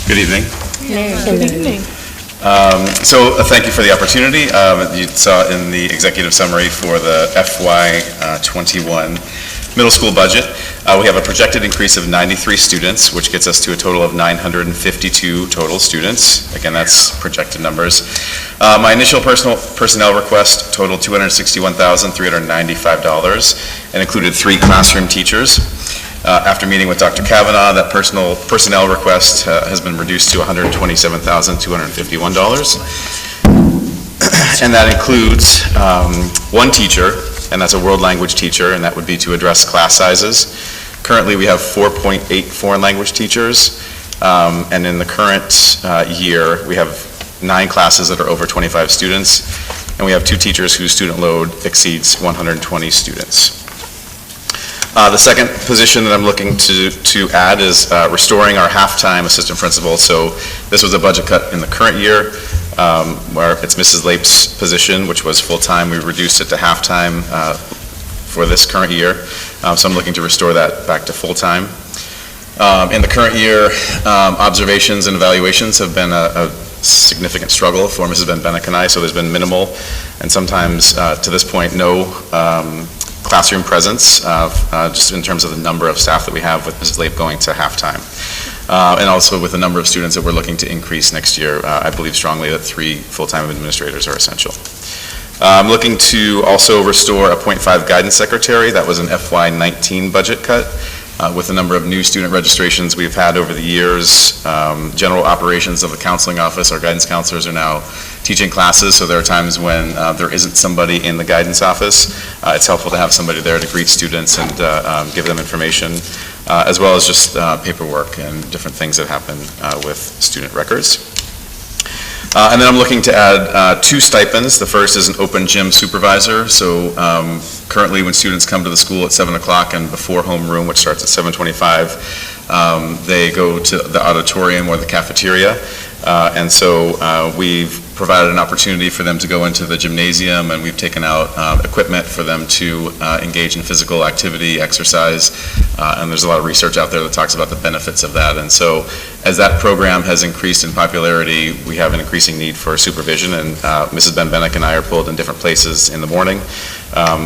Good evening. Good evening. So thank you for the opportunity. You saw in the executive summary for the FY '21 middle school budget, we have a projected increase of 93 students, which gets us to a total of 952 total students. Again, that's projected numbers. My initial personnel request totaled $261,395 and included 3 classroom teachers. After meeting with Dr. Kavanaugh, that personnel request has been reduced to $127,251. And that includes 1 teacher, and that's a world language teacher, and that would be to address class sizes. Currently, we have 4.8 foreign language teachers And in the current year, we have 9 classes that are over 25 students, and we have 2 teachers whose student load exceeds 120 students. The second position that I'm looking to add is restoring our half-time assistant principal. So this was a budget cut in the current year, where it's Mrs. Lape's position, which was full-time. We reduced it to half-time for this current year. So I'm looking to restore that back to full-time. In the current year, observations and evaluations have been a significant struggle for Mrs. Van Bennick and I, so there's been minimal and sometimes to this point no classroom presence, just in terms of the number of staff that we have with Mrs. Lape going to halftime. And also with the number of students that we're looking to increase next year, I believe strongly that 3 full-time administrators are essential. I'm looking to also restore a .5 guidance secretary. That was an FY19 budget cut. With the number of new student registrations we've had over the years, general operations of the counseling office, our guidance counselors are now teaching classes, so there are times when there isn't somebody in the guidance office. It's helpful to have somebody there to greet students and give them information, as well as just paperwork and different things that happen with student records. And then I'm looking to add 2 stipends. The first is an open gym supervisor. So currently when students come to the school at 7 o'clock and before homeroom, which starts at 7:25, they go to the auditorium or the cafeteria. And so we've provided an opportunity for them to go into the gymnasium, and we've taken out equipment for them to engage in physical activity, exercise, and there's a lot of research out there that talks about the benefits of that. And so as that program has increased in popularity, we have an increasing need for supervision, and Mrs. Van Bennick and I are pulled in different places in the morning,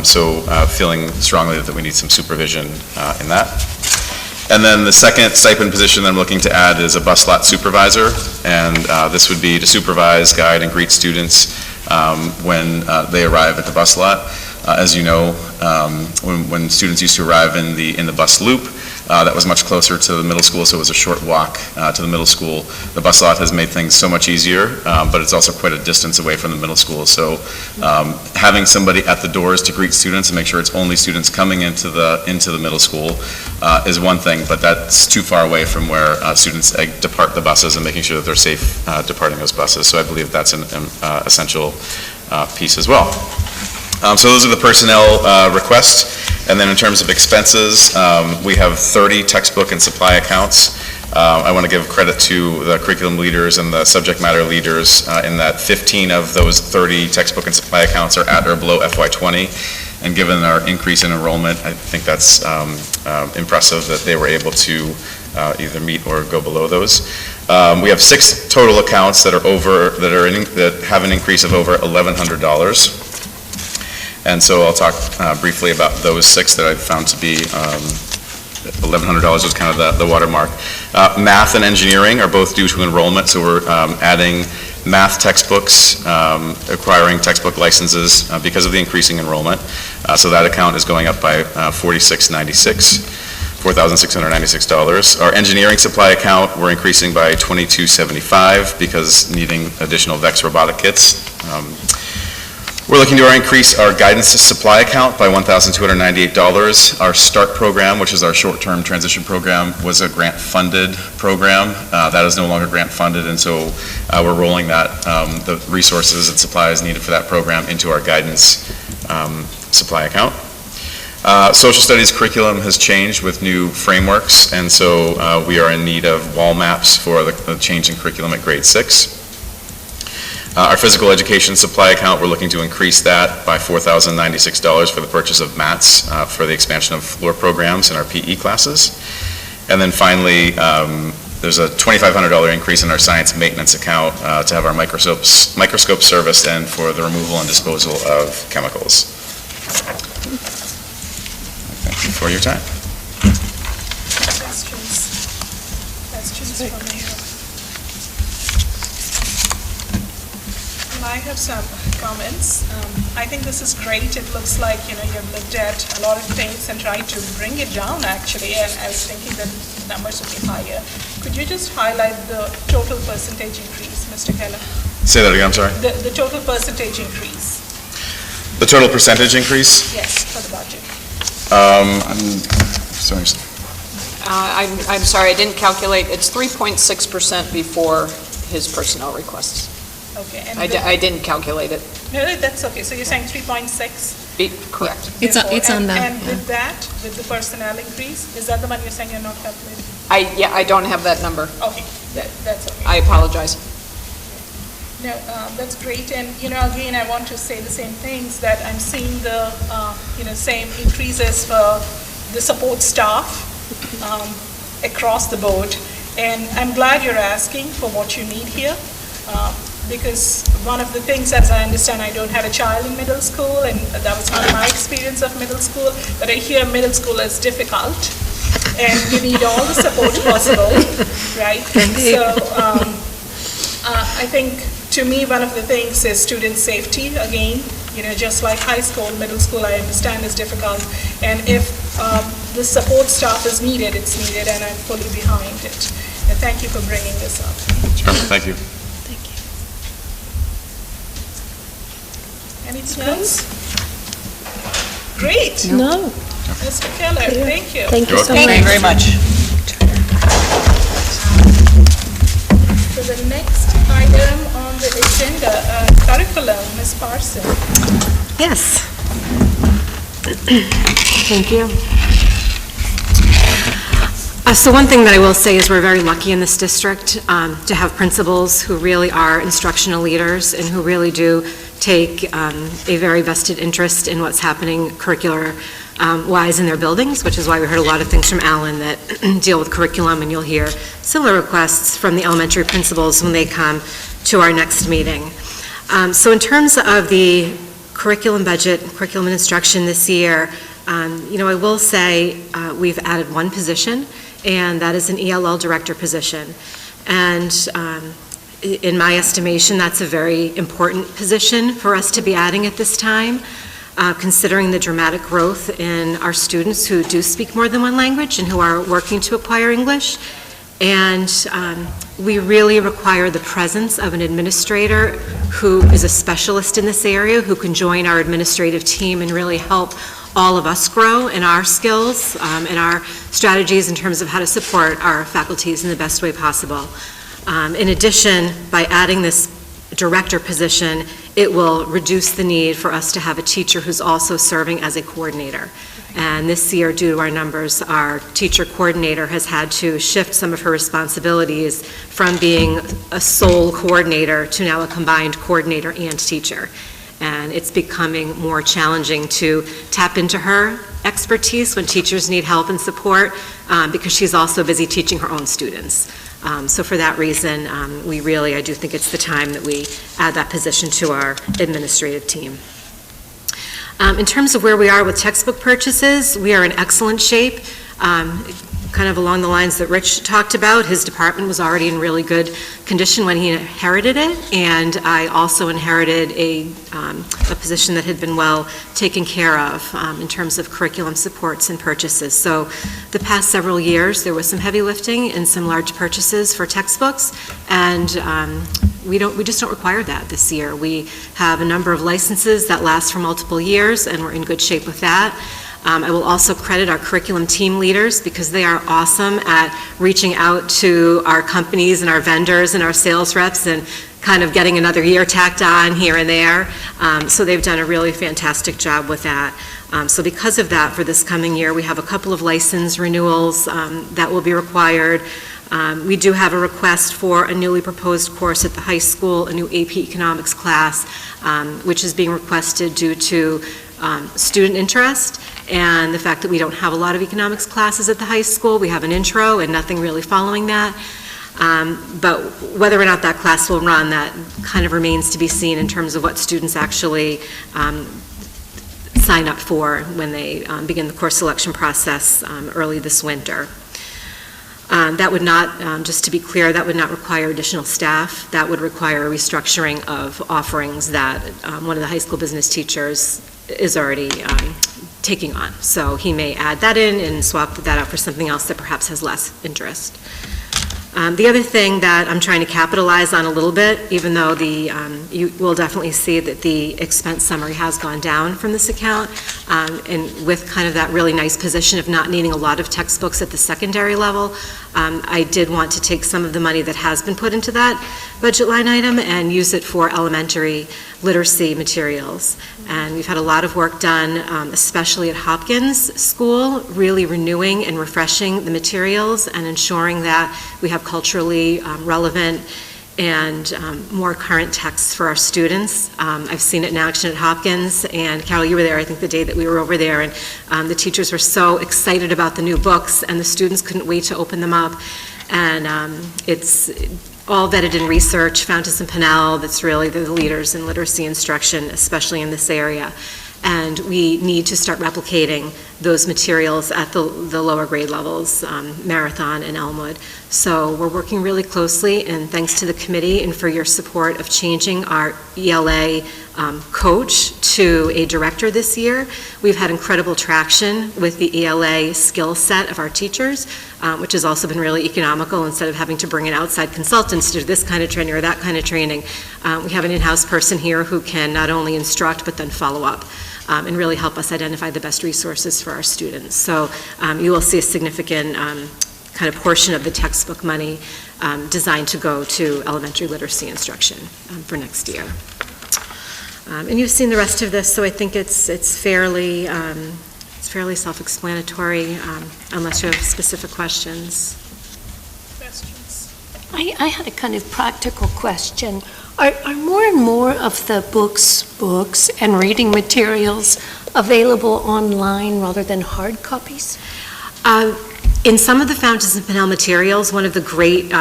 so feeling strongly that we need some supervision in that. And then the second stipend position that I'm looking to add is a bus lot supervisor, and this would be to supervise, guide, and greet students when they arrive at the bus lot. As you know, when students used to arrive in the bus loop, that was much closer to the middle school, so it was a short walk to the middle school. The bus lot has made things so much easier, but it's also quite a distance away from the middle school. So having somebody at the doors to greet students and make sure it's only students coming into the middle school is one thing, but that's too far away from where students depart the buses and making sure that they're safe departing those buses. So I believe that's an essential piece as well. So those are the personnel requests. And then in terms of expenses, we have 30 textbook and supply accounts. I want to give credit to the curriculum leaders and the subject matter leaders in that 15 of those 30 textbook and supply accounts are at or below FY20. And given our increase in enrollment, I think that's impressive that they were able to either meet or go below those. We have 6 total accounts that have an increase of over $1,100. And so I'll talk briefly about those 6 that I found to be $1,100 was kind of the watermark. Math and engineering are both due to enrollment, so we're adding math textbooks, acquiring textbook licenses because of the increasing enrollment. So that account is going up by $4,696. Our engineering supply account, we're increasing by $2,275 because needing additional VEX robotic kits. We're looking to increase our guidance supply account by $1,298. Our START program, which is our short-term transition program, was a grant-funded program. That is no longer grant-funded, and so we're rolling that, the resources and supplies needed for that program into our guidance supply account. Social studies curriculum has changed with new frameworks, and so we are in need of wall maps for the change in curriculum at grade 6. Our physical education supply account, we're looking to increase that by $4,096 for the purchase of mats for the expansion of floor programs in our PE classes. And then finally, there's a $2,500 increase in our science maintenance account to have our microscope serviced and for the removal and disposal of chemicals. Thank you for your time. Questions from you? I have some comments. I think this is great. It looks like, you've looked at a lot of things and tried to bring it down, actually, and I was thinking that numbers would be higher. Could you just highlight the total percentage increase, Mr. Keller? Say that again, I'm sorry. The total percentage increase. The total percentage increase? Yes, for the budget. I'm sorry. I'm sorry, I didn't calculate. It's 3.6% before his personnel requests. Okay. And I didn't calculate it. No, that's okay. So you're saying 3.6? Correct. It's on them. And with that, with the personnel increase, is that the one you're saying you're not calculating? I don't have that number. Okay, that's okay. I apologize. No, that's great, and, again, I want to say the same things, that I'm seeing the, same increases for the support staff across the board, and I'm glad you're asking for what you need here, because one of the things, as I understand, I don't have a child in middle school, and that was not my experience of middle school, but I hear middle school is difficult, and you need all the support possible, right? So, I think, to me, one of the things is student safety. Again, just like high school, middle school, I understand is difficult. And if the support staff is needed, it's needed, and I'm fully behind it. And thank you for bringing this up. Sure, thank you. Anything else? Great. No. Mr. Keller, thank you. Thank you so Thank you very much. So the next item on the agenda, curriculum, Ms. Parson. Yes. Thank you. So one thing that I will say is we're very lucky in this district to have principals who really are instructional leaders and who really do take a very vested interest in what's happening curricular-wise in their buildings, which is why we heard a lot of things from Alan that deal with curriculum, and you'll hear similar requests from the elementary principals when they come to our next meeting. So in terms of the curriculum budget, curriculum and instruction this year, I will say we've added one position, and that is an ELL director position. And in my estimation, that's a very important position for us to be adding at this time, considering the dramatic growth in our students who do speak more than one language and who are working to acquire English. And we really require the presence of an administrator who is a specialist in this area, who can join our administrative team and really help all of us grow in our skills and our strategies in terms of how to support our faculties in the best way possible. In addition, by adding this director position, it will reduce the need for us to have a teacher who's also serving as a coordinator. And this year, due to our numbers, our teacher coordinator has had to shift some of her responsibilities from being a sole coordinator to now a combined coordinator and teacher. And it's becoming more challenging to tap into her expertise when teachers need help and support because she's also busy teaching her own students. So for that reason, I do think it's the time that we add that position to our administrative team. In terms of where we are with textbook purchases, we are in excellent shape. Kind of along the lines that Rich talked about, his department was already in really good condition when he inherited it, and I also inherited a position that had been well taken care of in terms of curriculum supports and purchases. So the past several years, there was some heavy lifting and some large purchases for textbooks, and we just don't require that this year. We have a number of licenses that last for multiple years, and we're in good shape with that. I will also credit our curriculum team leaders because they are awesome at reaching out to our companies and our vendors and our sales reps and kind of getting another year tacked on here and there. So they've done a really fantastic job with that. So because of that, for this coming year, we have a couple of license renewals that will be required. We do have a request for a newly proposed course at the high school, a new AP Economics class, which is being requested due to student interest and the fact that we don't have a lot of economics classes at the high school. We have an intro and nothing really following that. But whether or not that class will run, that kind of remains to be seen in terms of what students actually sign up for when they begin the course selection process early this winter. That would not, just to be clear, that would not require additional staff. That would require a restructuring of offerings that one of the high school business teachers is already taking on. So he may add that in and swap that out for something else that perhaps has less interest. The other thing that I'm trying to capitalize on a little bit, even though you will definitely see that the expense summary has gone down from this account, and with kind of that really nice position of not needing a lot of textbooks at the secondary level, I did want to take some of the money that has been put into that budget line item and use it for elementary literacy materials. And we've had a lot of work done, especially at Hopkins School, really renewing and refreshing the materials and ensuring that we have culturally relevant and more current texts for our students. I've seen it in action at Hopkins, and Carol, you were there, I think, the day that we were over there, and the teachers were so excited about the new books, and the students couldn't wait to open them up. And it's all vetted in research. Fountas and Pinnell, that's really the leaders in literacy instruction, especially in this area. And we need to start replicating those materials at the lower grade levels, Marathon and Elmwood. So we're working really closely, and thanks to the committee and for your support of changing our ELA coach to a director this year. We've had incredible traction with the ELA skill set of our teachers, which has also been really economical. Instead of having to bring in outside consultants to do this kind of training or that kind of training, we have an in-house person here who can not only instruct but then follow up and really help us identify the best resources for our students. So you will see a significant kind of portion of the textbook money designed to go to elementary literacy instruction for next year. And you've seen the rest of this, so I think it's fairly self-explanatory, unless you have specific questions. I had a kind of practical question. Are more and more of the books and reading materials available online rather than hard copies? In some of the Fountas and Pinnell materials, one of the great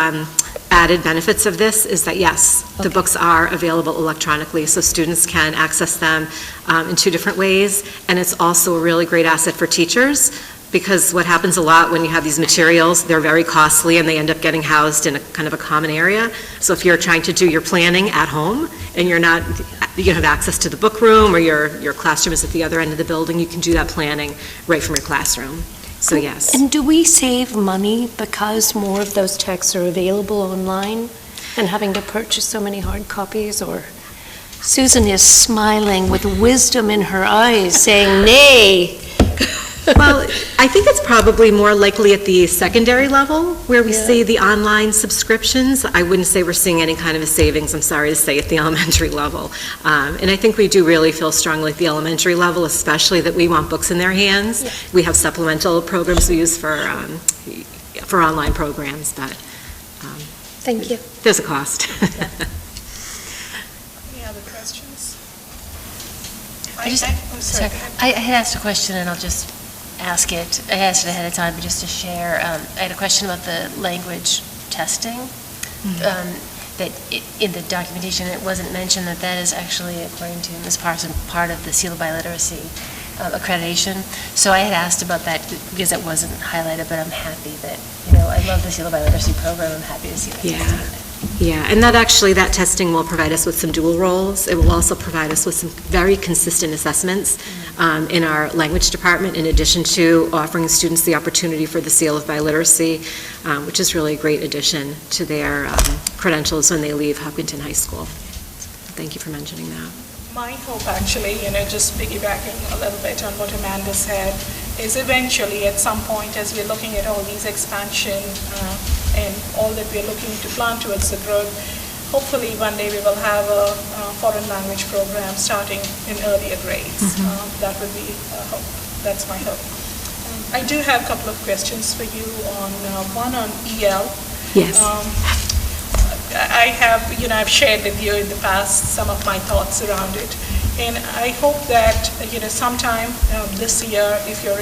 added benefits of this is that, yes, the books are available electronically, so students can access them in two different ways, and it's also a really great asset for teachers, because what happens a lot when you have these materials, they're very costly and they end up getting housed in a kind of a common area. So if you're trying to do your planning at home and you have access to the book room, or your classroom is at the other end of the building, you can do that planning right from your classroom. So yes. And do we save money because more of those texts are available online and having to purchase so many hard copies? Or Susan is smiling with wisdom in her eyes, saying nay. Well, I think it's probably more likely at the secondary level where we see the online subscriptions. I wouldn't say we're seeing any kind of a savings, I'm sorry to say, at the elementary level. And I think we do really feel strongly at the elementary level, especially that we want books in their hands. Yeah. We have supplemental programs we use for online programs, but thank you. There's a cost. Any other questions? I had asked a question, and I'll just ask it. I asked it ahead of time, but just to share, I had a question about the language testing. That in the documentation, it wasn't mentioned that is actually, according to Ms. Parson, part of the Seal of Biliteracy accreditation. So I had asked about that because it wasn't highlighted, but I'm happy that, I love the Seal of Biliteracy program. I'm happy to see that. Yeah, and that testing will provide us with some dual roles. It will also provide us with some very consistent assessments in our language department, in addition to offering students the opportunity for the Seal of Biliteracy, which is really a great addition to their credentials when they leave Hopkinton High School. Thank you for mentioning that. My hope, actually, just piggybacking a little bit on what Amanda said, is eventually at some point, as we're looking at all these expansion and all that we're looking to plan towards the growth, hopefully one day we will have a foreign language program starting in earlier grades. That would be a hope. That's my hope. I do have a couple of questions for you on one on EL. Yes. I have, I've shared with you in the past some of my thoughts around it. And I hope that, sometime this year, if you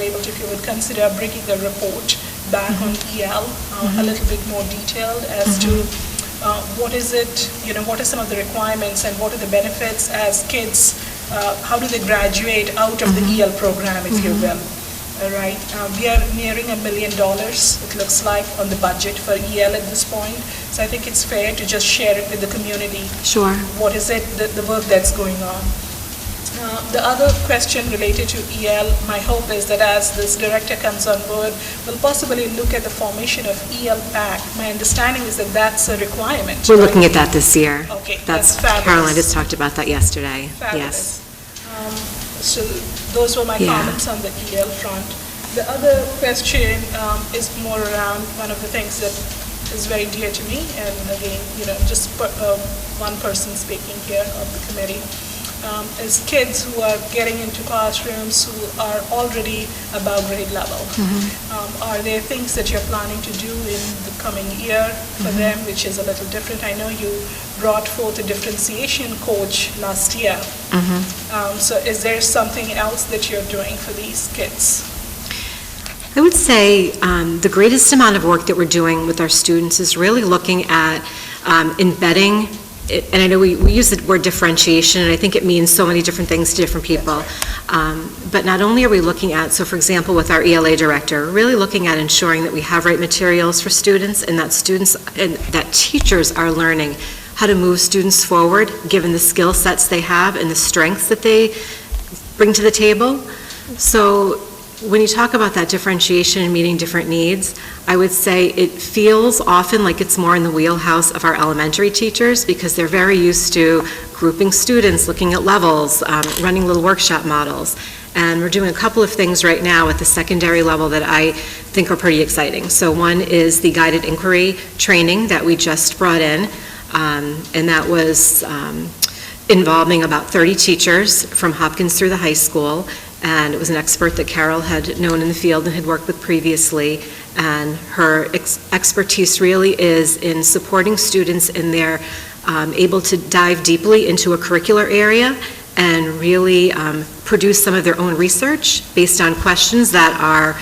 would consider bringing a report back on EL, a little bit more detailed as to what is it, what are some of the requirements and what are the benefits as kids, how do they graduate out of the EL program, if you will. All right, we are nearing $1 million, it looks like, on the budget for EL at this point. So I think it's fair to just share it with the community. Sure. What is it, the work that's going on. The other question related to EL, my hope is that as this director comes on board, we'll possibly look at the formation of EL PAC. My understanding is that that's a requirement. We're right? looking at that this year. Okay, That's that's fabulous. Caroline just talked about that yesterday. Fabulous. Yes. So those were my Yeah. comments on the EL front. The other question is more around one of the things that is very dear to me, and again, just one person speaking here of the committee, is kids who are getting into classrooms who are already above grade level. Are there things that you're planning to do in the coming year for them, which is a little different? I know you brought forth a differentiation coach last year. So is there something else that you're doing for these kids? I would say the greatest amount of work that we're doing with our students is really looking at embedding, and I know we use the word differentiation, and I think it means so many different things to different people. But not only are we looking at, so for example, with our ELA director, really looking at ensuring that we have right materials for students, and that teachers are learning how to move students forward, given the skill sets they have and the strengths that they bring to the table. So when you talk about that differentiation and meeting different needs, I would say it feels often like it's more in the wheelhouse of our elementary teachers, because they're very used to grouping students, looking at levels, running little workshop models. And we're doing a couple of things right now at the secondary level that I think are pretty exciting. So one is the guided inquiry training that we just brought in, and that was involving about 30 teachers from Hopkins through the high school. And it was an expert that Carol had known in the field and had worked with previously. And her expertise really is in supporting students in their able to dive deeply into a curricular area and really produce some of their own research based on questions that are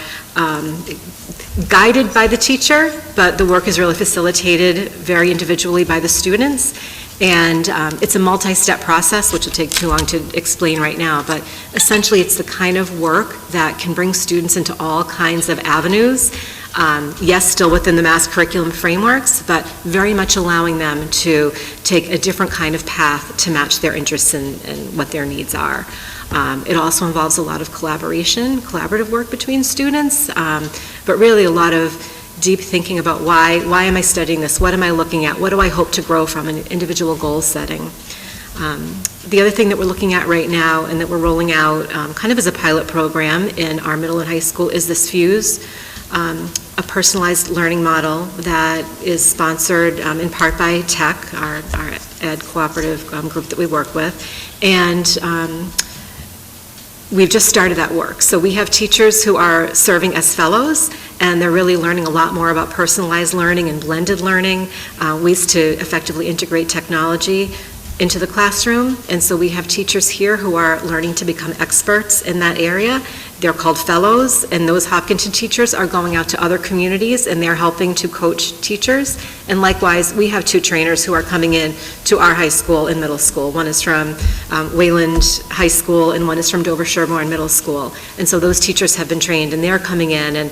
guided by the teacher, but the work is really facilitated very individually by the students. And it's a multi-step process, which will take too long to explain right now, but essentially it's the kind of work that can bring students into all kinds of avenues. Yes, still within the Mass curriculum frameworks, but very much allowing them to take a different kind of path to match their interests and what their needs are. It also involves a lot of collaborative work between students, but really a lot of deep thinking about why am I studying this? What am I looking at? What do I hope to grow from an individual goal setting? The other thing that we're looking at right now and that we're rolling out kind of as a pilot program in our middle and high school is this Fuse, a personalized learning model that is sponsored in part by TEC, our ed cooperative group that we work with. And we've just started that work. So we have teachers who are serving as fellows, and they're really learning a lot more about personalized learning and blended learning, ways to effectively integrate technology into the classroom. And so we have teachers here who are learning to become experts in that area. They're called fellows, and those Hopkinton teachers are going out to other communities, and they're helping to coach teachers. And likewise, we have 2 trainers who are coming in to our high school and middle school. One is from Wayland High School, and one is from Dover Sherborne Middle School. And so those teachers have been trained, and they're coming in, and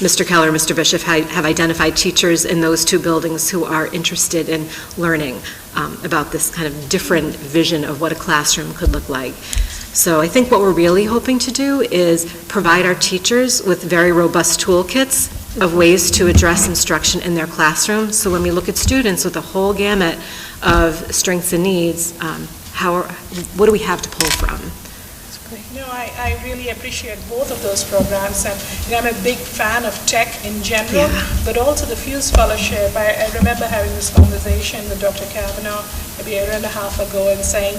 Mr. Keller and Mr. Bishop have identified teachers in those 2 buildings who are interested in learning about this kind of different vision of what a classroom could look like. So I think what we're really hoping to do is provide our teachers with very robust toolkits of ways to address instruction in their classroom. So when we look at students with a whole gamut of strengths and needs, what do we have to pull from? I really appreciate both of those programs, and I'm a big fan of tech in general, but also the Fuse Fellowship. I remember having this conversation with Dr. Kavanaugh maybe a year and a half ago and saying,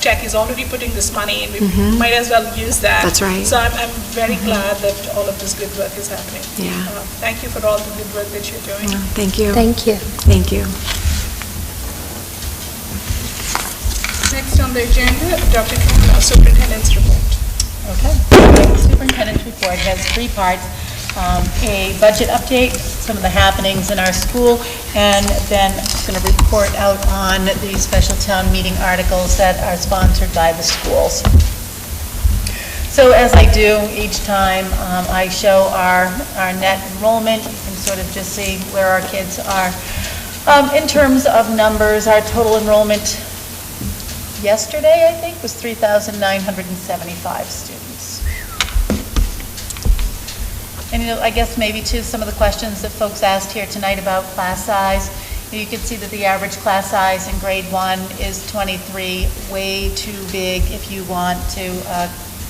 tech is already putting this money in, we might as well use that. That's right. So I'm very glad that all of this good work is happening. Yeah. Thank you for all the good work that you're doing. Thank you. Thank you. Thank you. Next on the agenda, Dr. Kavanaugh, Superintendent's Report. Okay. The superintendent's report has 3 parts. A budget update, some of the happenings in our school, and then I'm just going to report out on the special town meeting articles that are sponsored by the schools. So as I do each time, I show our net enrollment. You can sort of just see where our kids are. In terms of numbers, our total enrollment yesterday, I think, was 3,975 students. And, I guess maybe too, some of the questions that folks asked here tonight about class size, you can see that the average class size in grade 1 is 23, way too big if you want to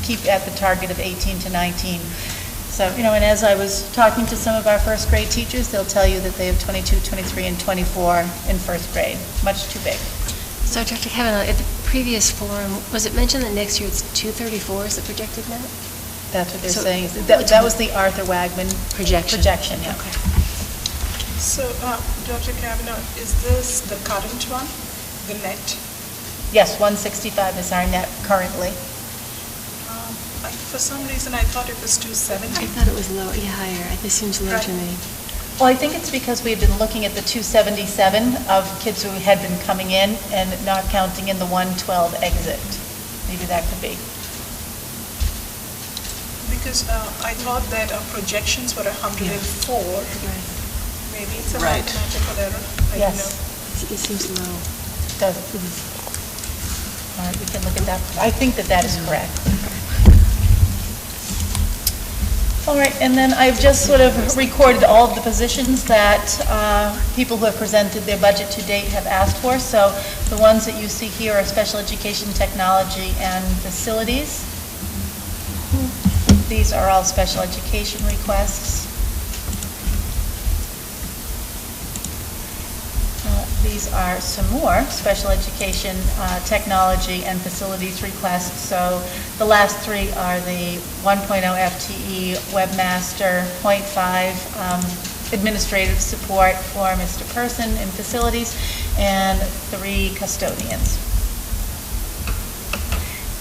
keep at the target of 18 to 19. So, and as I was talking to some of our first grade teachers, they'll tell you that they have 22, 23, and 24 in first grade, much too big. So Dr. Kavanaugh, at the previous forum, was it mentioned that next year it's 234 is the projected net? That's what they're saying. That was the Arthur Wagman projection, yeah. Okay. So, Dr. Kavanaugh, is this the current one, the net? Yes, 165 is our net currently. For some reason, I thought it was 270. I thought it was low, higher. This seems low to me. Well, I think it's because we had been looking at the 277 of kids who had been coming in and not counting in the 112 exit. Maybe that could be. Because I thought that our projections were 104. Maybe it's a Right. mathematical error. I don't know. It seems low. Does. All right, we can look at that. I think that is correct. All right, and then I've just sort of recorded all of the positions that people who have presented their budget to date have asked for. So the ones that you see here are special education, technology, and facilities. These are all special education requests. These are some more special education, technology, and facilities requests. So the last three are the 1.0 FTE webmaster, 0.5 administrative support for Mr. Person in facilities, and 3 custodians.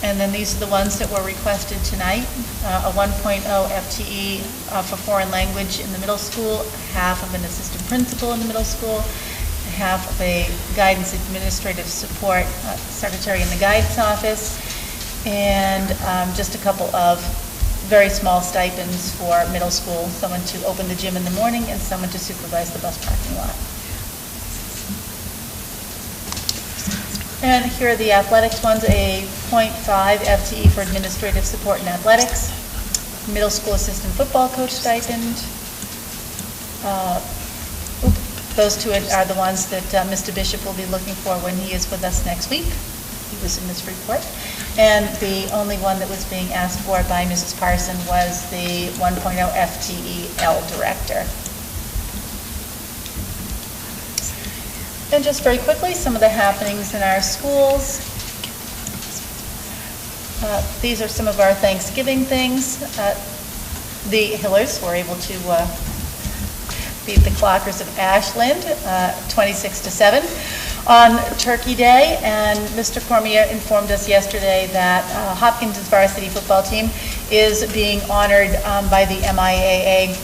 And then these are the ones that were requested tonight, a 1.0 FTE for foreign language in the middle school, half of an assistant principal in the middle school, half of a guidance administrative support secretary in the guidance office, and just a couple of very small stipends for middle school, someone to open the gym in the morning and someone to supervise the bus parking lot. And here are the athletics ones, a 0.5 FTE for administrative support in athletics, middle school assistant football coach stipend. Those two are the ones that Mr. Bishop will be looking for when he is with us next week. He was in this report. And the only one that was being asked for by Mrs. Parson was the 1.0 FTE-L director. And just very quickly, some of the happenings in our schools. These are some of our Thanksgiving things. The Hillers were able to beat the Clockers of Ashland 26-7 on Turkey Day, and Mr. Cormier informed us yesterday that Hopkins' varsity football team is being honored by the MIAA.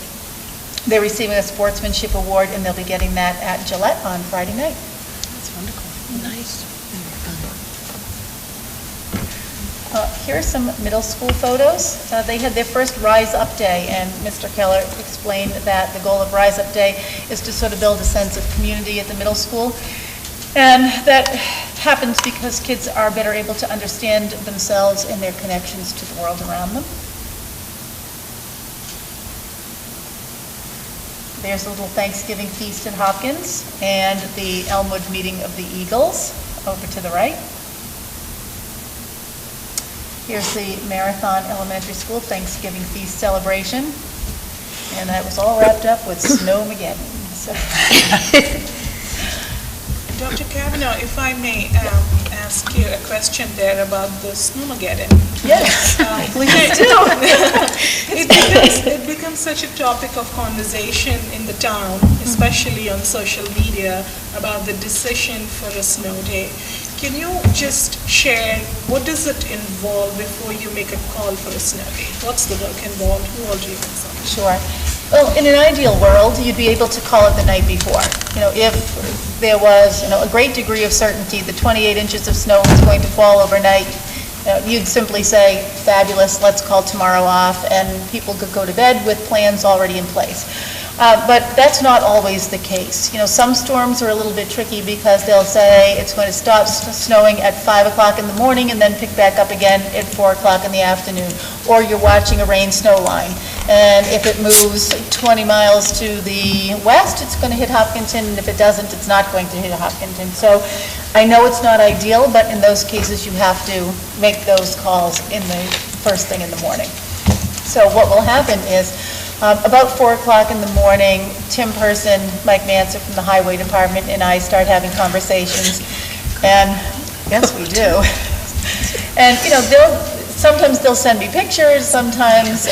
They're receiving a sportsmanship award, and they'll be getting that at Gillette on Friday night. That's wonderful. Nice. Here are some middle school photos. They had their first Rise Up Day, and Mr. Keller explained that the goal of Rise Up Day is to sort of build a sense of community at the middle school. And that happens because kids are better able to understand themselves and their connections to the world around them. There's a little Thanksgiving feast at Hopkins and the Elmwood meeting of the Eagles over to the right. Here's the Marathon Elementary School Thanksgiving feast celebration. And that was all wrapped up with Snowmageddon. So. Dr. Kavanaugh, if I may ask you a question there about the Snowmageddon. Yes, please do. It becomes such a topic of conversation in the town, especially on social media, about the decision for a snow day. Can you just share, what does it involve before you make a call for a snow day? What's the work involved? Who all do you consult? Sure. Well, in an ideal world, you'd be able to call it the night before. If there was, a great degree of certainty that 28 inches of snow was going to fall overnight, you'd simply say, fabulous, let's call tomorrow off, and people could go to bed with plans already in place. But that's not always the case. You know, some storms are a little bit tricky because they'll say it's going to stop snowing at 5 o'clock in the morning and then pick back up again at 4 o'clock in the afternoon. Or you're watching a rain-snow line, and if it moves 20 miles to the west, it's going to hit Hopkinton, and if it doesn't, it's not going to hit Hopkinton. So I know it's not ideal, but in those cases, you have to make those calls in the first thing in the morning. So what will happen is, about 4 o'clock in the morning, Tim Person, Mike Manser from the Highway Department, and I start having conversations, and yes, we do. And, you know, sometimes they'll send me pictures, sometimes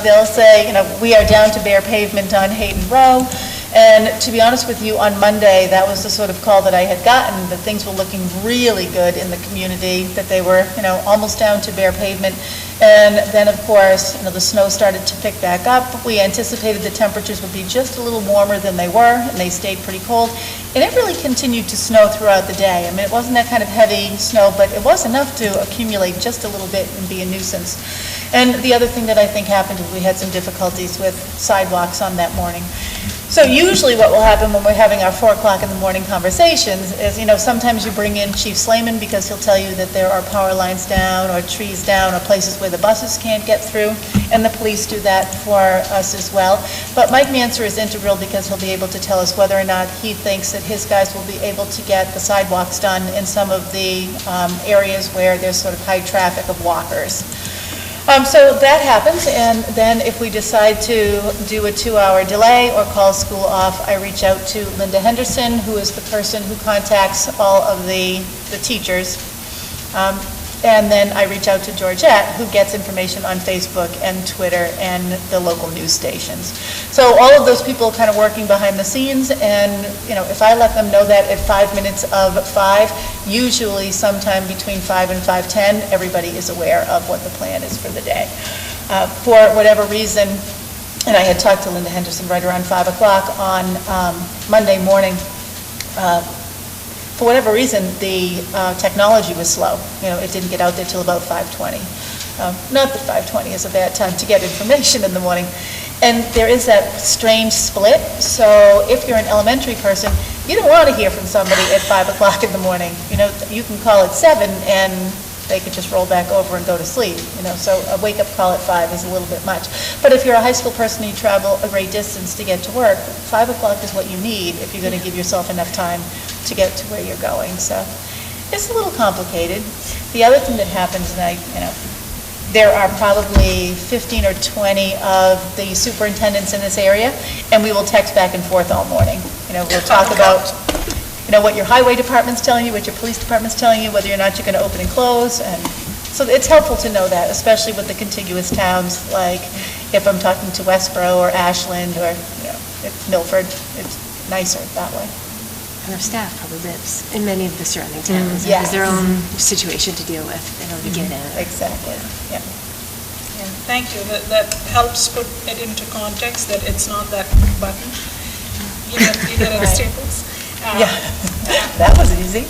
they'll say, you know, we are down to bare pavement on Hayden Row. And to be honest with you, on Monday, that was the sort of call that I had gotten, that things were looking really good in the community, that they were, you know, almost down to bare pavement. And then, of course, you know, the snow started to pick back up. We anticipated the temperatures would be just a little warmer than they were, and they stayed pretty cold. And it really continued to snow throughout the day. I mean, it wasn't that kind of heavy snow, but it was enough to accumulate just a little bit and be a nuisance. And the other thing that I think happened was we had some difficulties with sidewalks on that morning. So usually what will happen when we're having our 4 o'clock in the morning conversations is, you know, sometimes you bring in Chief Slayman because he'll tell you that there are power lines down or trees down or places where the buses can't get through, and the police do that for us as well. But Mike Manser is integral because he'll be able to tell us whether or not he thinks that his guys will be able to get the sidewalks done in some of the areas where there's sort of high traffic of walkers. So that happens, and then if we decide to do a 2-hour delay or call school off, I reach out to Linda Henderson, who is the person who contacts all of the teachers. And then I reach out to Georgette, who gets information on Facebook and Twitter and the local news stations. So all of those people kind of working behind the scenes, and, you know, if I let them know that at 5 minutes of 5, usually sometime between 5 and 5:10, everybody is aware of what the plan is for the day. For whatever reason, and I had talked to Linda Henderson right around 5 o'clock on Monday morning, for whatever reason, the technology was slow. You know, it didn't get out there till about 5:20. Not that 5:20 is a bad time to get information in the morning. And there is that strange split. So if you're an elementary person, you don't want to hear from somebody at 5 o'clock in the morning. You know, you can call at 7 and they could just roll back over and go to sleep. You know, so a wake-up call at 5 is a little bit much. But if you're a high school person and you travel a great distance to get to work, 5 o'clock is what you need if you're going to give yourself enough time to get to where you're going. So it's a little complicated. The other thing that happens, and there are probably 15 or 20 of the superintendents in this area, and we will text back and forth all morning. You know, we'll talk about, you know, what your highway department's telling you, what your police department's telling you, whether or not you're going to open and close. And so it's helpful to know that, especially with the contiguous towns, like if I'm talking to Westboro or Ashland or, you know, Milford, it's nicer that way. And our staff probably lives in many of the surrounding towns. Yes. It has their own situation to deal with in order to get in. Exactly, yeah. Thank you. That helps put it into context, that it's not that button, you know, at Staples. Yeah, that was easy.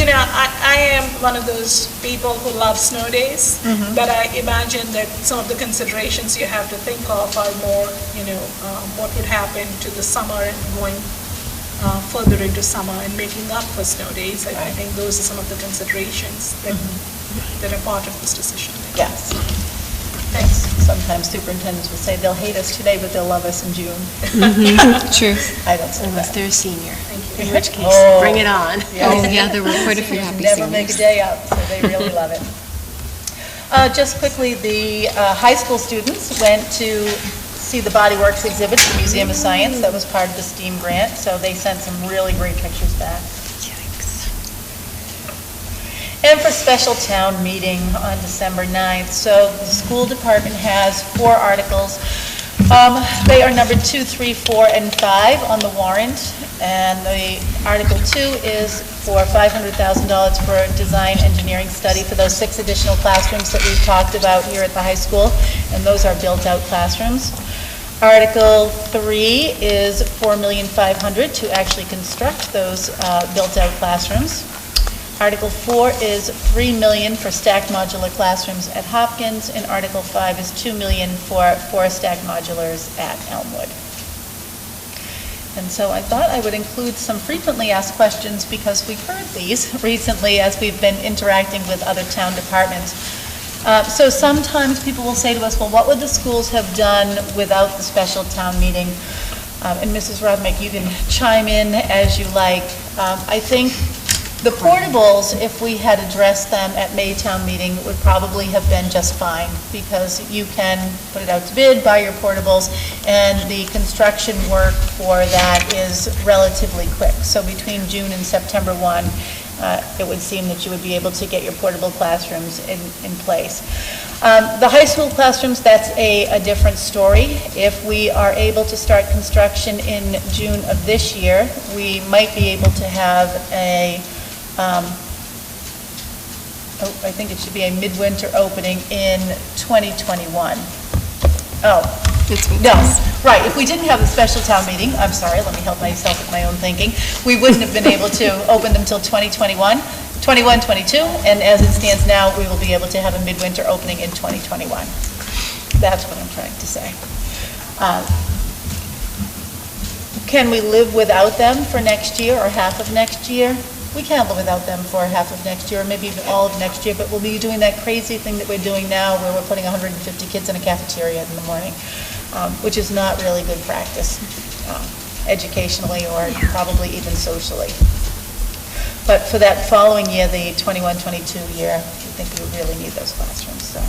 You know, I am one of those people who love snow days, but I imagine that some of the considerations you have to think of are more, you know, what would happen to the summer and going further into summer and making up for snow days. I think those are some of the considerations that are part of this decision. Yes. Thanks. Sometimes superintendents will say they'll hate us today, but they'll love us in June. True. I don't say Unless that. they're a senior, you. in which case, bring it on. Yeah. There were quite a few happy Never make a day up, so they really love it. Just quickly, the high school students went to see the Body Works exhibit at the Museum of Science. That was part of the STEAM grant, so they sent some really great pictures back. And for special town meeting on December 9th. So the school department has 4 articles. They are numbered 2, 3, 4, and 5 on the warrant. And the Article 2 is for $500,000 for a design engineering study for those 6 additional classrooms that we've talked about here at the high school. And those are built-out classrooms. Article 3 is $4,500,000 to actually construct those built-out classrooms. Article 4 is $3 million for stacked modular classrooms at Hopkins, and Article 5 is $2 million for 4 stacked modulars at Elmwood. And so I thought I would include some frequently asked questions because we've heard these recently as we've been interacting with other town departments. So sometimes people will say to us, well, what would the schools have done without the special town meeting? And Mrs. Rodmick, you can chime in as you like. I think the portables, if we had addressed them at Maytown meeting, would probably have been just fine because you can put it out to bid, buy your portables, and the construction work for that is relatively quick. So between June and September 1, it would seem that you would be able to get your portable classrooms in place. The high school classrooms, that's a different story. If we are able to start construction in June of this year, we might be able to have I think it should be a midwinter opening in 2021. Oh, no, right, if we didn't have the special town meeting, I'm sorry, let me help myself with my own thinking, we wouldn't have been able to open them till 2021, 21, 22, and as it stands now, we will be able to have a midwinter opening in 2021. That's what I'm trying to say. Can we live without them for next year or half of next year? We can't live without them for half of next year, or maybe even all of next year, but we'll be doing that crazy thing that we're doing now where we're putting 150 kids in a cafeteria in the morning, which is not really good practice educationally or probably even socially. But for that following year, the 21-22 year, I think we really need those classrooms. So,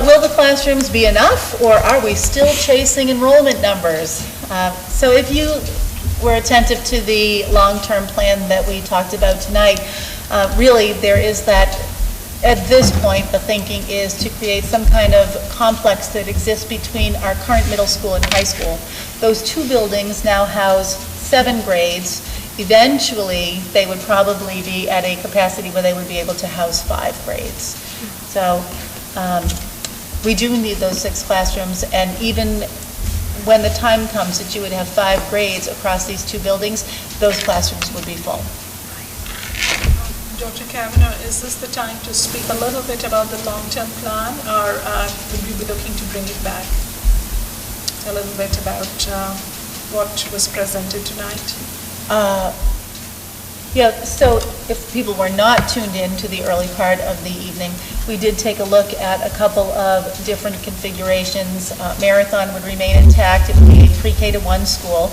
will the classrooms be enough, or are we still chasing enrollment numbers? So if you were attentive to the long-term plan that we talked about tonight, really there is that, at this point, the thinking is to create some kind of complex that exists between our current middle school and high school. Those 2 buildings now house 7 grades. Eventually, they would probably be at a capacity where they would be able to house 5 grades. So we do need those 6 classrooms, and even when the time comes that you would have 5 grades across these 2 buildings, those classrooms would be full. Dr. Kavanaugh, is this the time to speak a little bit about the long-term plan, or would we be looking to bring it back? A little bit about what was presented tonight? Yeah, so if people were not tuned in to the early part of the evening, we did take a look at a couple of different configurations. Marathon would remain intact. It would be a pre-K to 1 school.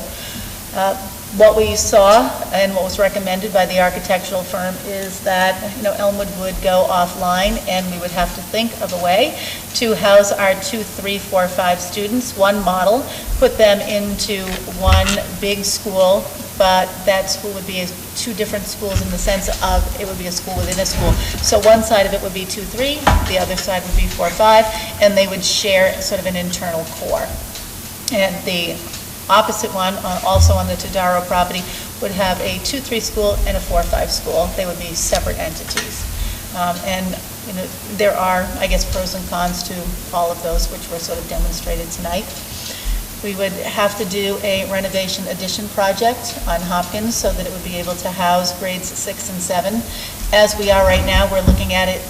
What we saw and what was recommended by the architectural firm is that, Elmwood would go offline, and we would have to think of a way to house our 2, 3, 4, 5 students, one model, put them into one big school, but that school would be 2 different schools in the sense of it would be a school within a school. So one side of it would be 2, 3, the other side would be 4, 5, and they would share sort of an internal core. And the opposite one, also on the Tadaro property, would have a 2-3 school and a 4-5 school. They would be separate entities. And there are, I guess, pros and cons to all of those, which were sort of demonstrated tonight. We would have to do a renovation addition project on Hopkins so that it would be able to house grades 6 and 7. As we are right now, we're looking at it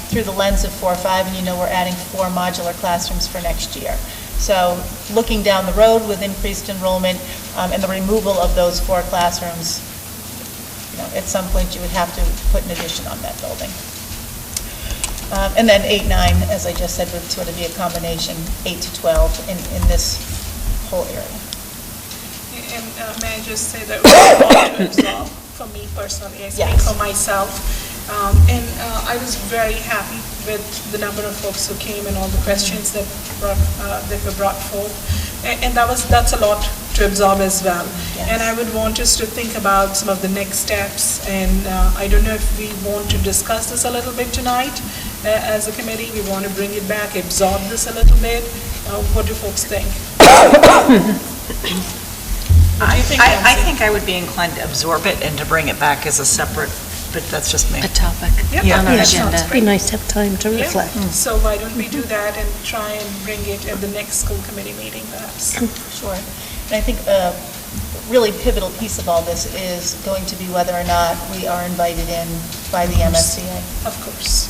through the lens of 4-5, and we're adding 4 modular classrooms for next year. So looking down the road with increased enrollment and the removal of those 4 classrooms, at some point you would have to put an addition on that building. And then 8-9, as I just said, would sort of be a combination, 8-12 in this whole area. And may I just say that we're all to absorb, for me personally, I speak for myself. And I was very happy with the number of folks who came and all the questions that were brought forth. And that's a lot to absorb as well. Yes. And I would want us to think about some of the next steps. And I don't know if we want to discuss this a little bit tonight as a committee. We want to bring it back, absorb this a little bit. What do folks think? I think I would be inclined to absorb it and to bring it back as a separate, but that's just me. A topic. Yeah, on our agenda. It'd be nice to have time to reflect. So why don't we do that and try and bring it at the next school committee meeting, perhaps? Sure. And I think really pivotal piece of all this is going to be whether or not we are invited in by the MSCA. Of course.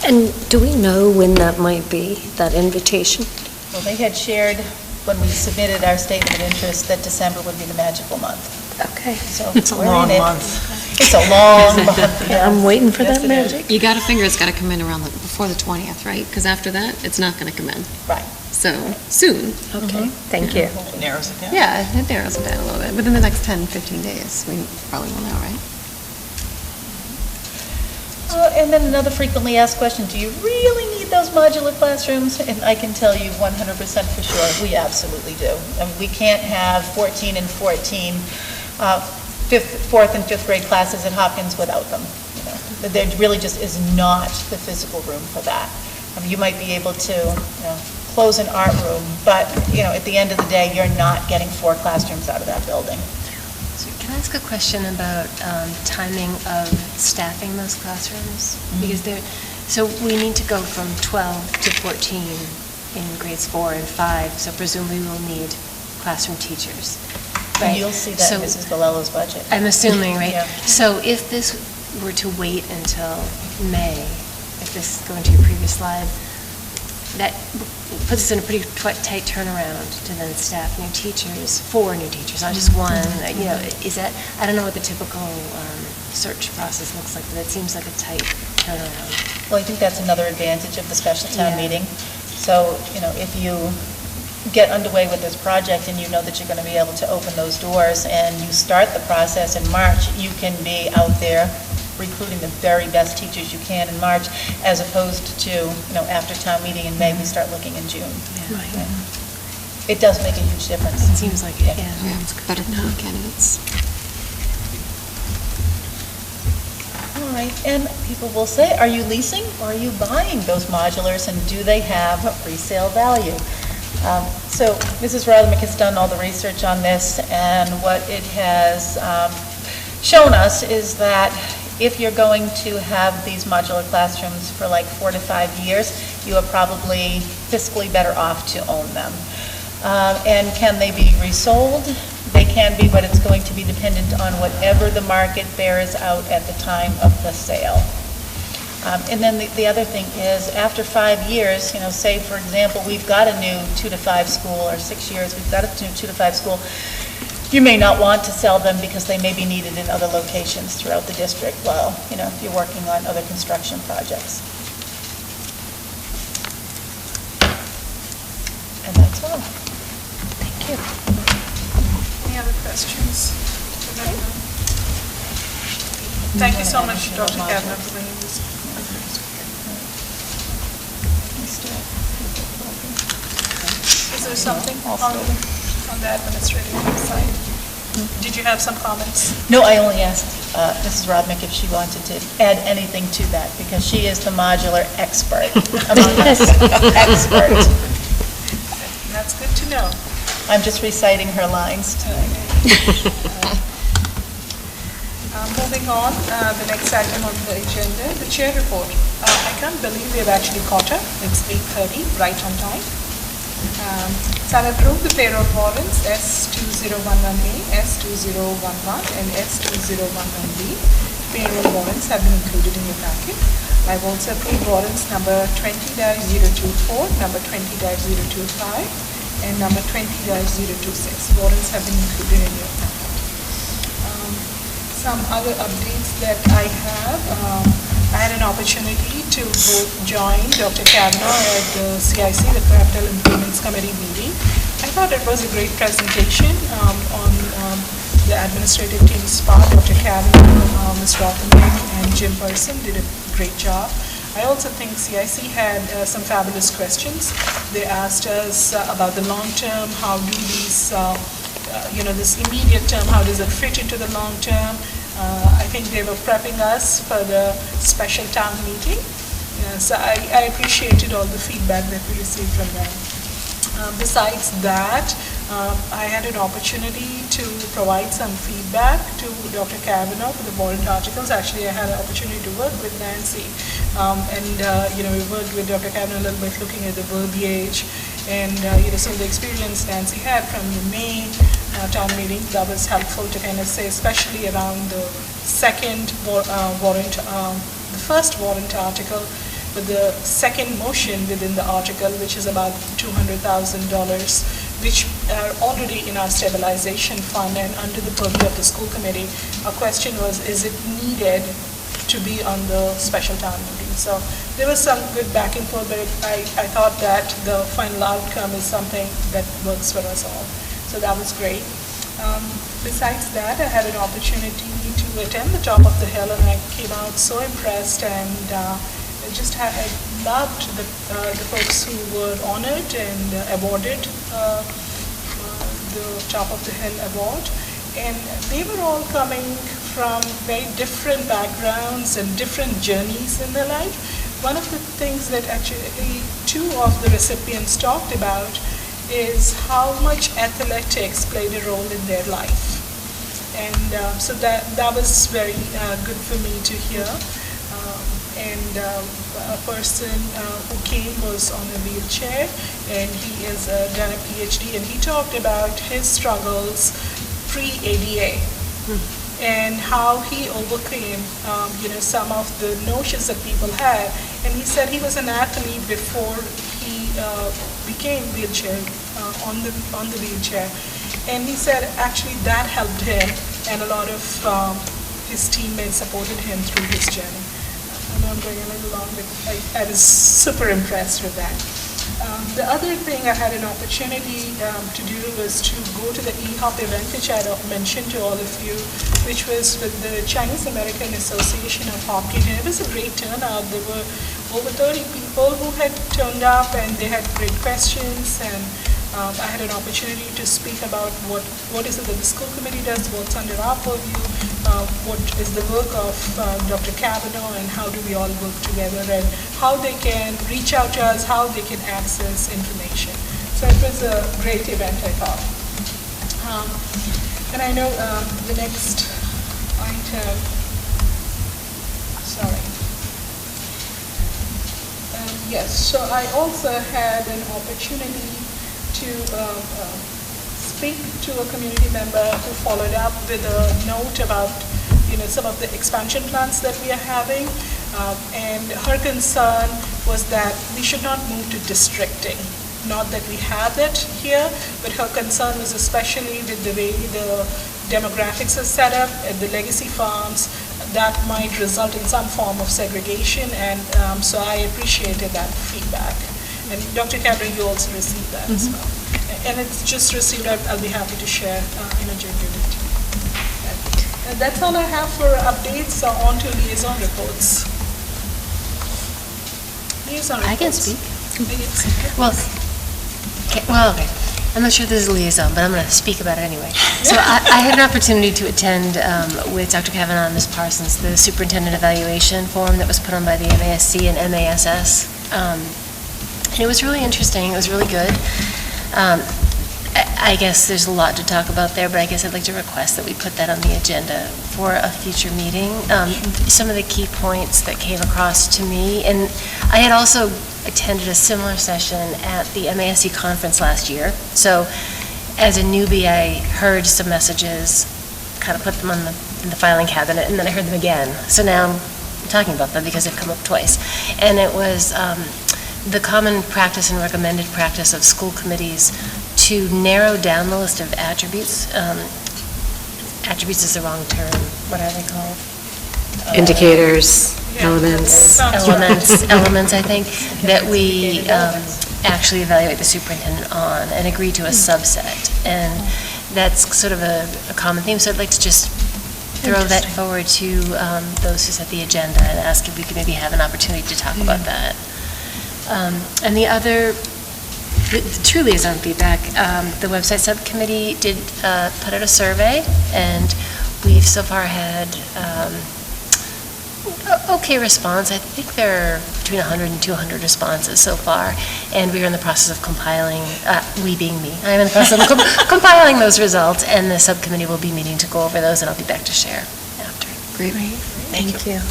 And do we know when that might be, that invitation? Well, they had shared when we submitted our statement of interest that December would be the magical month. Okay. So It's a we're long in it. month. It's a long month, yes. I'm waiting for Yes, that it is. magic. You gotta figure it's gotta come in around before the 20th, right? Because after that, it's not gonna come in. Right. So, soon. Okay, thank you. It narrows it down. Yeah, it narrows it down a little bit. Within the next 10, 15 days, we probably will know, right? And then another frequently asked question, do you really need those modular classrooms? And I can tell you 100% for sure, we absolutely do. I mean, we can't have 14 and 14 fourth and fifth grade classes at Hopkins without them. You know, there really just is not the physical room for that. I mean, you might be able to, close an art room, but, at the end of the day, you're not getting 4 classrooms out of that building. So can I ask a question about timing of staffing those classrooms? Because so we need to go from 12 to 14 in grades 4 and 5, so presumably we'll need classroom teachers. And Right. you'll see that in Mrs. Galello's budget. I'm assuming, right? Yeah. So if this were to wait until May, if this, going to your previous slide, that puts us in a pretty tight turnaround to then staff new teachers, 4 new teachers, not just one. Is that, I don't know what the typical search process looks like, but it seems like a tight turnaround. Well, I think that's another advantage of the special town Yeah. meeting. So, if you get underway with this project and you know that you're going to be able to open those doors and you start the process in March, you can be out there recruiting the very best teachers you can in March, as opposed to, after town meeting in May, we start looking in June. Yeah. It does make a huge difference. It seems like it, yeah. Yeah, it's better candidates. All right, and people will say, are you leasing or are you buying those modulars, and do they have resale value? So Mrs. Rothermick has done all the research on this, and what it has shown us is that if you're going to have these modular classrooms for like 4 to 5 years, you are probably fiscally better off to own them. And can they be resold? They can be, but it's going to be dependent on whatever the market bears out at the time of the sale. And then the other thing is, after 5 years, say, for example, we've got a new 2 to 5 school, or 6 years, we've got a new 2 to 5 school, you may not want to sell them because they may be needed in other locations throughout the district while, if you're working on other construction projects. And that's all. Thank you. Any other questions? Thank you so much, Dr. Kavanaugh, for bringing this. Is there something on the administrative side? Did you have some comments? No, I only asked Mrs. Rodmick if she wanted to add anything to that, because she is the modular expert among us. Expert. That's good to know. I'm just reciting her lines tonight. Moving on, the next item on the agenda, the chair report. I can't believe we have actually caught up. It's 8:30, right on time. So I've approved the payroll warrants S2011A, S2011, and S2011B. Payroll warrants have been included in your packet. I've also approved warrants number 20-024, number 20-025, and number 20-026. Warrants have been included in your packet. Some other updates that I have. I had an opportunity to both join Dr. Kavanaugh at the CIC, the Capital Improvements Committee meeting. I thought it was a great presentation on the administrative team's part. Dr. Kavanaugh, Ms. Rothenberg, and Jim Person did a great job. I also think CIC had some fabulous questions. They asked us about the long term, how do these, this immediate term, how does it fit into the long term? I think they were prepping us for the special town meeting. So I appreciated all the feedback that we received from them. Besides that, I had an opportunity to provide some feedback to Dr. Kavanaugh for the warrant articles. Actually, I had an opportunity to work with Nancy. We worked with Dr. Kavanaugh a little bit looking at the verbiage And, some of the experience Nancy had from the May town meeting, that was helpful to kind of say, especially around the second warrant, the first warrant article, but the second motion within the article, which is about $200,000, which are already in our stabilization fund and under the purview of the school committee. Our question was, is it needed to be on the special town meeting? So there was some good back and forth, but I thought that the final outcome is something that works for us all. So that was great. Besides that, I had an opportunity to attend the top of the hill, and I came out so impressed, and I loved the folks who were honored and awarded the Top of the Hill Award. And they were all coming from very different backgrounds and different journeys in their life. One of the things that actually two of the recipients talked about is how much athletics played a role in their life. And so that was very good for me to hear. A person who came was on a wheelchair, and he has done a PhD, and he talked about his struggles pre-ADA and how he overcame, some of the notions that people had. And he said he was an athlete before he became wheelchair, on the wheelchair. And he said actually that helped him, and a lot of his teammates supported him through his journey. I know I'm going a little long, but I was super impressed with that. The other thing I had an opportunity to do was to go to the EHOP event, which I mentioned to all of you, which was with the Chinese American Association of Hopkins. And it was a great turnout. There were over 30 people who had turned up, and they had great questions, and I had an opportunity to speak about what is it that the school committee does, what's under our purview, what is the work of Dr. Kavanaugh, and how do we all work together, and how they can reach out to us, how they can access information. So it was a great event, I thought. And I know the next item, sorry. Yes, so I also had an opportunity to speak to a community member who followed up with a note about some of the expansion plans that we are having, and her concern was that we should not move to districting. Not that we have it here, but her concern was especially with the way the demographics are set up at the legacy farms, that might result in some form of segregation, and so I appreciated that feedback. And Dr. Cameron, you also received that as well. And it's just received, I'll be happy to share in a general meeting. And that's all I have for updates. On to liaison reports. I can speak. Well, okay. I'm not sure this is a liaison, but I'm going to speak about it anyway. So I had an opportunity to attend with Dr. Kavanaugh and Ms. Parsons the superintendent evaluation forum that was put on by the MASC and MASS. And it was really interesting. It was really good. I guess there's a lot to talk about there, but I guess I'd like to request that we put that on the agenda for a future meeting. Some of the key points that came across to me, and I had also attended a similar session at the MASC conference last year. So as a newbie, I heard some messages, kind of put them in the filing cabinet, and then I heard them again. So now I'm talking about them because they've come up twice. And it was the common practice and recommended practice of school committees to narrow down the list of attributes. Attributes is the wrong term. What are they called? Indicators, elements. Elements, I think, that we actually evaluate the superintendent on and agree to a subset. And that's sort of a common theme. So I'd like to just throw that forward to those who set the agenda and ask if we could maybe have an opportunity to talk about that. And the other, truly is on feedback, the website subcommittee did put out a survey, and we've so far had okay response. I think there are between 100 and 200 responses so far, and we are in the process of compiling, we being me, I'm in the process of compiling those results, and the subcommittee will be meeting to go over those, and I'll be back to share after. Great. Thank you.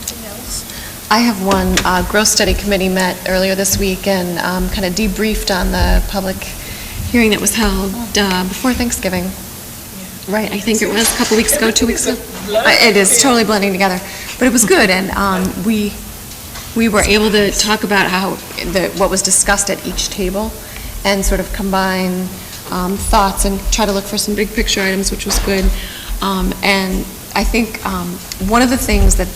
Anything else? I have one. Growth Study Committee met earlier this week and kind of debriefed on the public hearing that was held before Thanksgiving. Right, I think it was a couple weeks ago, 2 weeks ago. It is totally blending together, but it was good, and we were able to talk about how what was discussed at each table and sort of combine thoughts and try to look for some big picture items, which was good. And I think one of the things that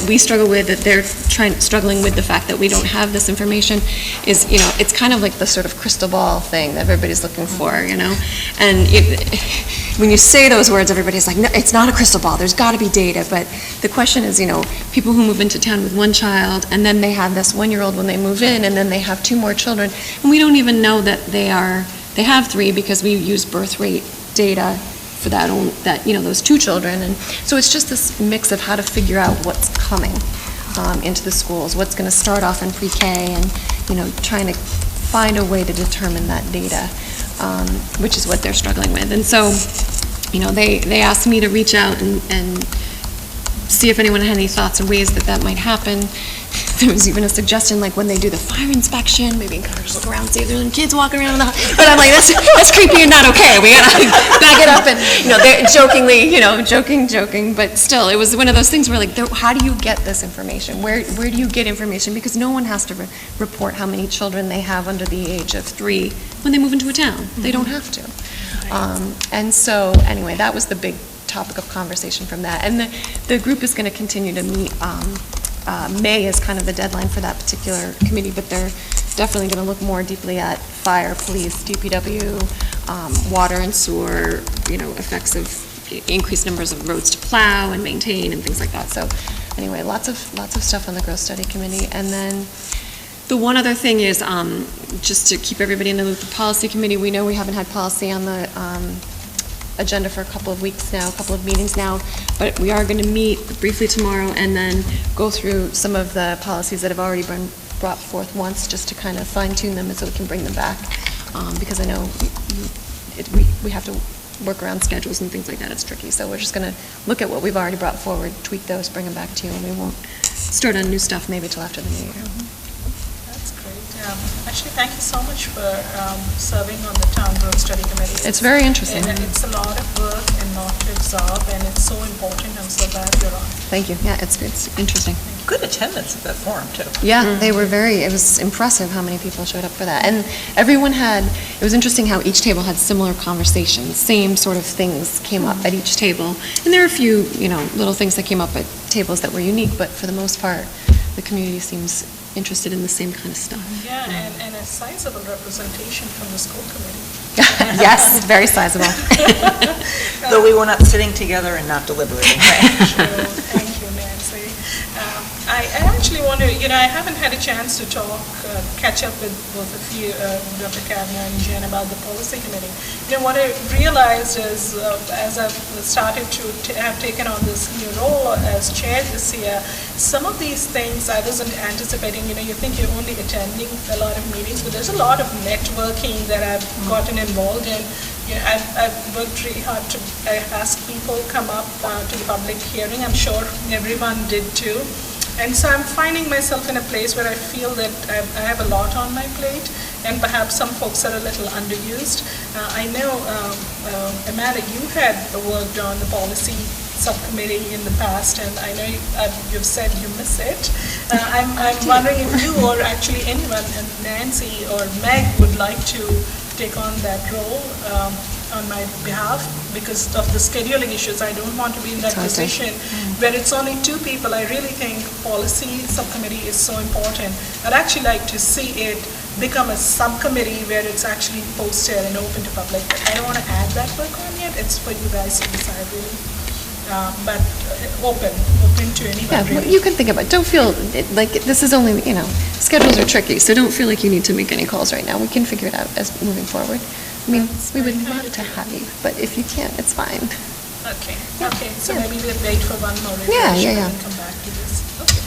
we struggle with, that they're struggling with the fact that we don't have this information is, it's kind of like the sort of crystal ball thing that everybody's looking for, and when you say those words, everybody's like, no, it's not a crystal ball, there's got to be data, but the question is, people who move into town with one child, and then they have this 1-year-old when they move in, and then they have 2 more children, and we don't even know that they have 3 because we use birth rate data for those 2 children, and so it's just this mix of how to figure out what's coming into the schools, what's going to start off in pre-K, and trying to find a way to determine that data, which is what they're struggling with. And so, they asked me to reach out and see if anyone had any thoughts or ways that might happen. There was even a suggestion, like when they do the fire inspection, maybe encourage look around, see if there's any kids walking around in the house. But I'm like, that's creepy and not okay. We gotta back it up, and they're jokingly, joking. But still, it was one of those things where like, how do you get this information? Where do you get information? Because no one has to report how many children they have under the age of 3 when they move into a town. They don't have to. And so, anyway, that was the big topic of conversation from that. And the group is going to continue to meet. May is kind of the deadline for that particular committee, but they're definitely going to look more deeply at fire, police, DPW, water and sewer, effects of increased numbers of roads to plow and maintain and things like that. So anyway, lots of stuff on the Growth Study Committee. And then the one other thing is, just to keep everybody in the loop, the Policy Committee, we know we haven't had policy on the agenda for a couple of weeks now, a couple of meetings now, but we are going to meet briefly tomorrow and then go through some of the policies that have already been brought forth once, just to kind of fine-tune them so we can bring them back, because I know we have to work around schedules and things like that. It's tricky, so we're just going to look at what we've already brought forward, tweak those, bring them back to you, and we won't start on new stuff maybe till after the new year. That's great. Actually, thank you so much for serving on the Town Growth Study Committee. It's very interesting. And it's a lot of work and not to absorb, and it's so important. I'm so glad you're on. Thank you. Yeah, it's interesting. Good attendance at that forum, too. Yeah, they were it was impressive how many people showed up for that. And everyone it was interesting how each table had similar conversations, same sort of things came up at each table. And there are a few, little things that came up at tables that were unique, but for the most part, the community seems interested in the same kind of stuff. Yeah, and a sizable representation from the school committee. Yes, very sizable. Though we were not sitting together and not deliberating. Sure. Thank you, Nancy. I actually want to, I haven't had a chance to catch up with both of you, Dr. Kavanaugh and Jen, about the policy committee. What I realized is, as I've started to have taken on this new role as chair this year, some of these things I wasn't anticipating. You think you're only attending a lot of meetings, but there's a lot of networking that I've gotten involved in. I've worked really hard to ask people come up to the public hearing. I'm sure everyone did too. And so I'm finding myself in a place where I feel that I have a lot on my plate, and perhaps some folks are a little underused. I know, Amanda, you had worked on the policy subcommittee in the past, and I know you've said you miss it. I'm wondering if you or actually anyone, and Nancy or Meg, would like to take on that role on my behalf. Because of the scheduling issues, I don't want to be in that position where it's only 2 people. I really think policy subcommittee is so important. I'd actually like to see it become a subcommittee where it's actually posted and open to public. I don't want to add that work on yet. It's for you guys to decide, really. But open to anyone. Yeah, really. you can think about it. Don't feel like this is only, schedules are tricky, so don't feel like you need to make any calls right now. We can figure it out as moving forward. I mean, we would love to have you, but if you can't, it's fine. Okay, so maybe we'll wait for one more Yeah. and come back to this. Okay.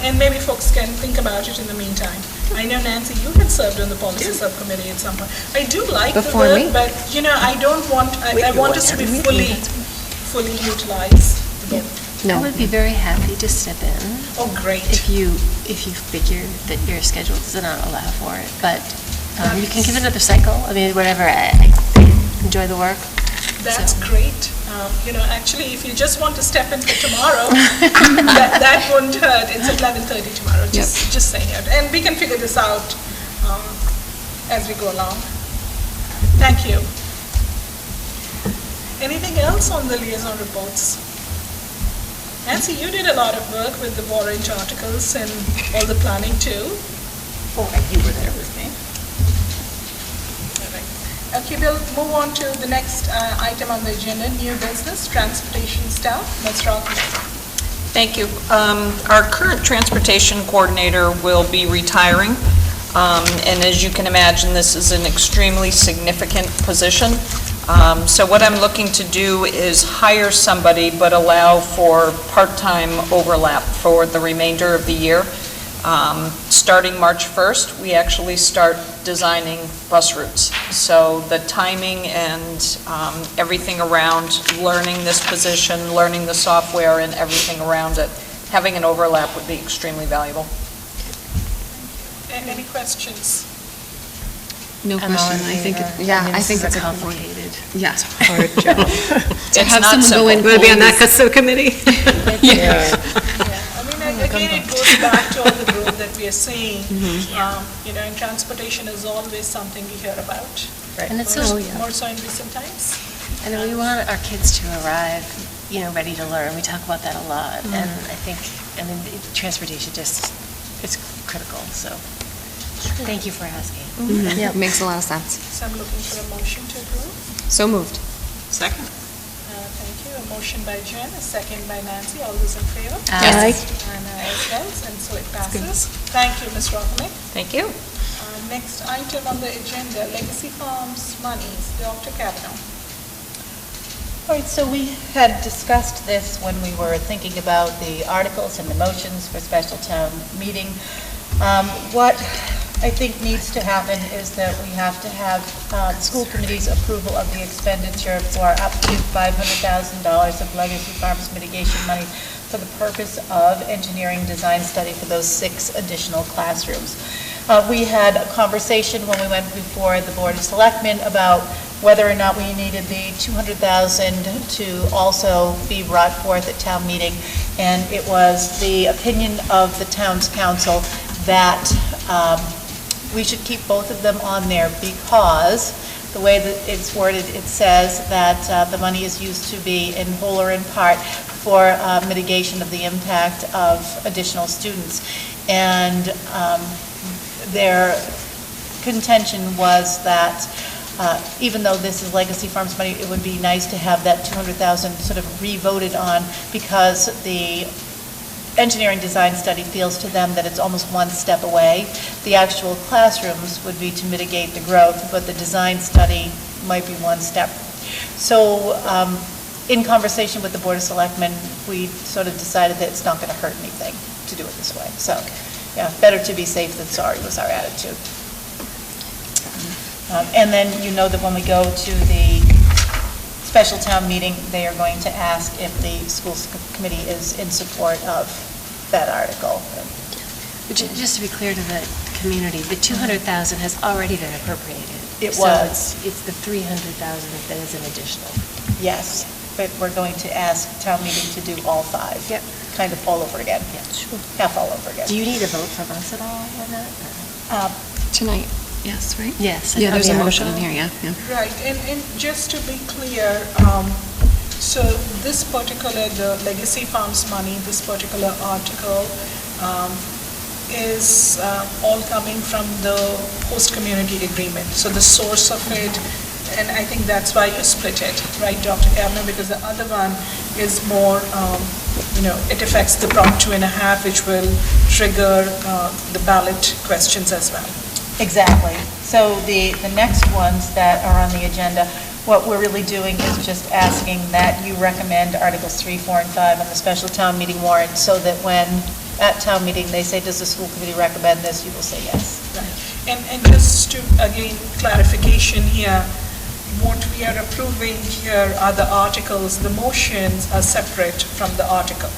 And maybe folks can think about it in the meantime. I know, Nancy, you had served on the policy subcommittee at some point. I do like Before the work, me. but, I don't want, I want us to be fully utilize the board. I would be very happy to step in. Oh, great. If you figure that your schedule does not allow for it, but you can give it another cycle. I mean, whatever, I enjoy the work. That's great. Actually, if you just want to step in for tomorrow, that won't hurt. It's at 11:30 tomorrow, just saying it. And we can figure this out as we go along. Thank you. Anything else on the liaison reports? Nancy, you did a lot of work with the warrant articles and all the planning too. Oh, you were there with me. Okay, we'll move on to the next item on the agenda, new business, transportation staff. Ms. Rothman. Thank you. Our current transportation coordinator will be retiring, and as you can imagine, this is an extremely significant position. So what I'm looking to do is hire somebody, but allow for part-time overlap for the remainder of the year. Starting March 1st, we actually start designing bus routes. So the timing and everything around learning this position, learning the software and everything around it, having an overlap would be extremely valuable. And any questions? No question. I think it's complicated. Yeah. Hard job. To have someone go in, going to be on that subcommittee. Yeah. Again, it goes back to all the growth that we are seeing. And transportation is always something we hear about. Right. And it's more so in recent times. And we want our kids to arrive, ready to learn. We talk about that a lot. And I think, transportation it's critical. So thank you for asking. Yeah, it makes a lot of sense. So I'm looking for a motion to approve. So moved. Second. Thank you. A motion by Jen, a second by Nancy. All those in favor? Aye. And I as well, and so it passes. Thank you, Ms. Rothman. Thank you. Next item on the agenda, Legacy Farms monies. Dr. Kavanaugh. All right, so we had discussed this when we were thinking about the articles and the motions for special town meeting. What I think needs to happen is that we have to have the school committee's approval of the expenditure for up to $500,000 of Legacy Farms mitigation money for the purpose of engineering design study for those 6 additional classrooms. We had a conversation when we went before the Board of Selectmen about whether or not we needed the $200,000 to also be brought forth at town meeting, and it was the opinion of the town's council that we should keep both of them on there because the way that it's worded, it says that the money is used to be in whole or in part for mitigation of the impact of additional students. And their contention was that even though this is Legacy Farms money, it would be nice to have that $200,000 sort of re-voted on because the engineering design study feels to them that it's almost one step away. The actual classrooms would be to mitigate the growth, but the design study might be one step. So in conversation with the Board of Selectmen, we sort of decided that it's not going to hurt anything to do it this way. So, yeah, better to be safe than sorry was our attitude. And then that when we go to the special town meeting, they are going to ask if the school committee is in support of that article. Just to be clear to the community, the $200,000 has already been appropriated. It was. So it's the $300,000 that is an additional. Yes, but we're going to ask town meeting to do all 5. Yep. Kind of all over again. Yeah, sure. Half all over again. Do you need a vote from us at all on that? Tonight, yes, right? Yes. Yeah, there's a motion in here, yeah. Right, and just to be clear, so this particular, the Legacy Farms money, this particular article is all coming from the host community agreement. So the source of it, and I think that's why you split it, right, Dr. Kavanaugh, because the other one is more, it affects the Prop 2.5, which will trigger the ballot questions as well. Exactly. So the next ones that are on the agenda, what we're really doing is just asking that you recommend Articles 3, 4, and 5 on the special town meeting warrant so that when at town meeting they say, does the school committee recommend this, you will say yes. Right. And just to, again, clarification here, what we are approving here are the articles, the motions are separate from the article.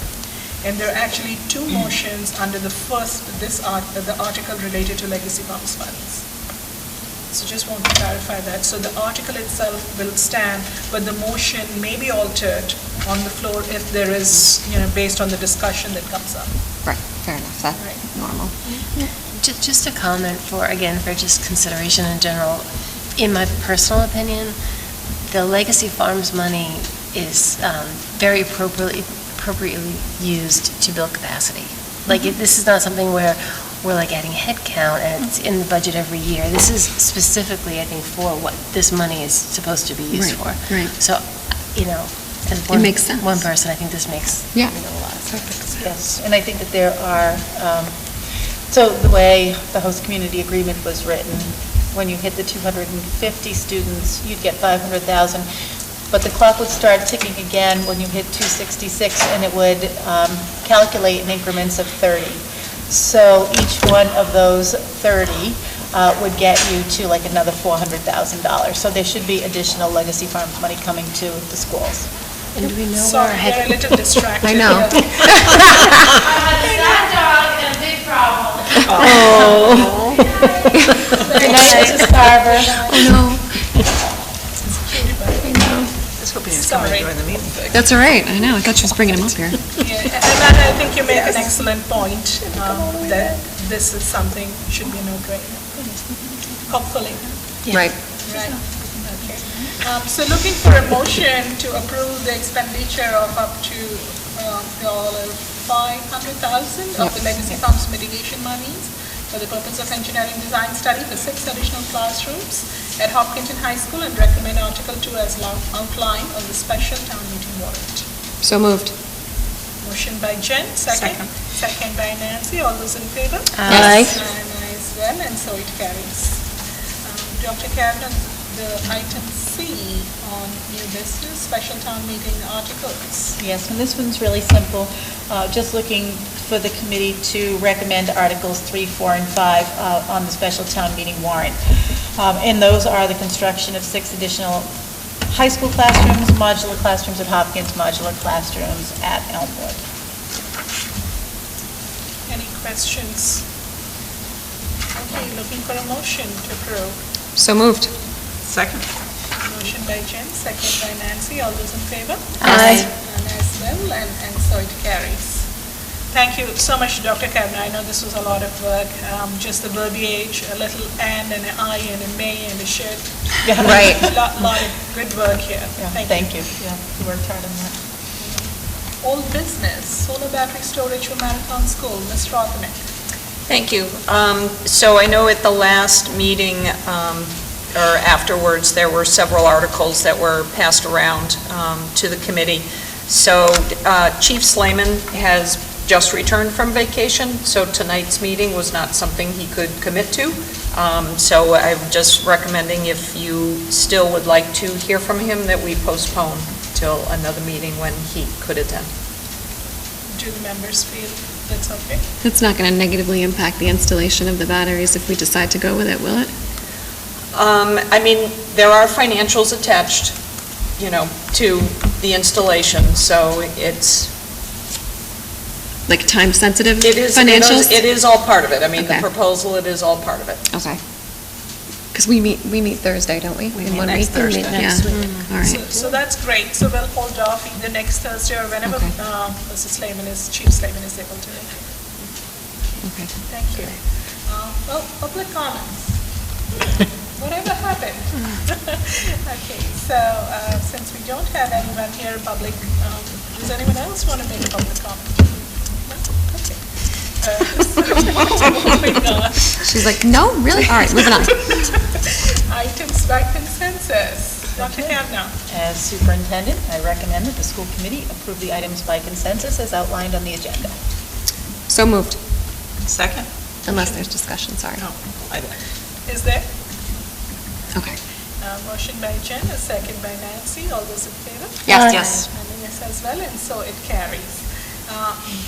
And there are actually two motions under the the article related to legacy bonds funds. So just want to clarify that. So the article itself will stand, but the motion may be altered on the floor if there is, based on the discussion that comes up. Right, fair enough, that's normal. Just a comment for just consideration in general. In my personal opinion, the Legacy Farms money is very appropriately used to build capacity. This is not something where we're adding head count and it's in the budget every year. This is specifically, I think, for what this money is supposed to be used for. Right. So, as It makes sense. one person, I think this makes a lot of sense. Yes, and I think that there are, so the way the host community agreement was written, when you hit the 250 students, you'd get 500,000, but the clock would start ticking again when you hit 266, and it would calculate in increments of 30. So each one of those 30 would get you to another $400,000. So there should be additional Legacy Farms money coming to the schools. And do we know Sorry, we're a little distracted. I know. here. And a big problem. Oh. Good night, Mrs. Carver. Oh, no. Just hoping he's coming Sorry. during the meeting. That's all right, I know, I thought she was bringing him up here. Yeah, and that, I think you make an excellent point, that this is something should be a no-brainer, hopefully. Right. Right, okay. So looking for a motion to approve the expenditure of up to $500,000 of the Legacy Farms mitigation monies for the purpose of engineering design study for 6 additional classrooms at Hopkinton High School, and recommend Article 2 as outlined on the special town meeting warrant. So moved. Motion by Jen, second. Second by Nancy. All those in favor? Aye. And I as well, and so it carries. Dr. Kavanaugh, the item C on new business, special town meeting articles. Yes, and this one's really simple. Just looking for the committee to recommend Articles 3, 4, and 5 on the special town meeting warrant. And those are the construction of 6 additional high school classrooms, modular classrooms at Hopkins, modular classrooms at Elmwood. Any questions? Okay, looking for a motion to approve. So moved. Second. Motion by Jen, second by Nancy. All those in favor? Aye. And as well, and so it carries. Thank you so much, Dr. Kavanaugh. I know this was a lot of work, just the verbiage, a little and an I and a may and a should. Right. Lot of good work here. Thank you. Yeah, you worked hard on that. Old business, solar battery storage for Marathon School. Ms. Rothernick. Thank you. So I know at the last meeting, or afterwards, there were several articles that were passed around to the committee. So Chief Slayman has just returned from vacation, so tonight's meeting was not something he could commit to. So I'm just recommending, if you still would like to hear from him, that we postpone till another meeting when he could attend. Do the members feel that's okay? That's not going to negatively impact the installation of the batteries if we decide to go with it, will it? I mean, there are financials attached, to the installation, so it's... Like time-sensitive It is, financials? it is all part of it. I mean, the Okay. proposal, it is all part of it. Okay. Because we meet Thursday, don't we? We In meet one next week? Thursday. Yeah. All right. So that's great. So we'll hold off either next Thursday or whenever Okay. Chief Slayman is able to make it. Okay. Thank you. Well, public comments. Whatever happened? Okay, so since we don't have anyone here, public, does anyone else want to make a public comment? No? Okay. So moving on. She's like, no, really? All right, moving on. Items by consensus. Dr. Kavanaugh. As superintendent, I recommend that the school committee approve the items by consensus as outlined on the agenda. So moved. Second. Unless there's discussion, sorry. No. Is there? Okay. Motion by Jen, a second by Nancy. All those in favor? Yes. Yes. And a yes as well, and so it carries.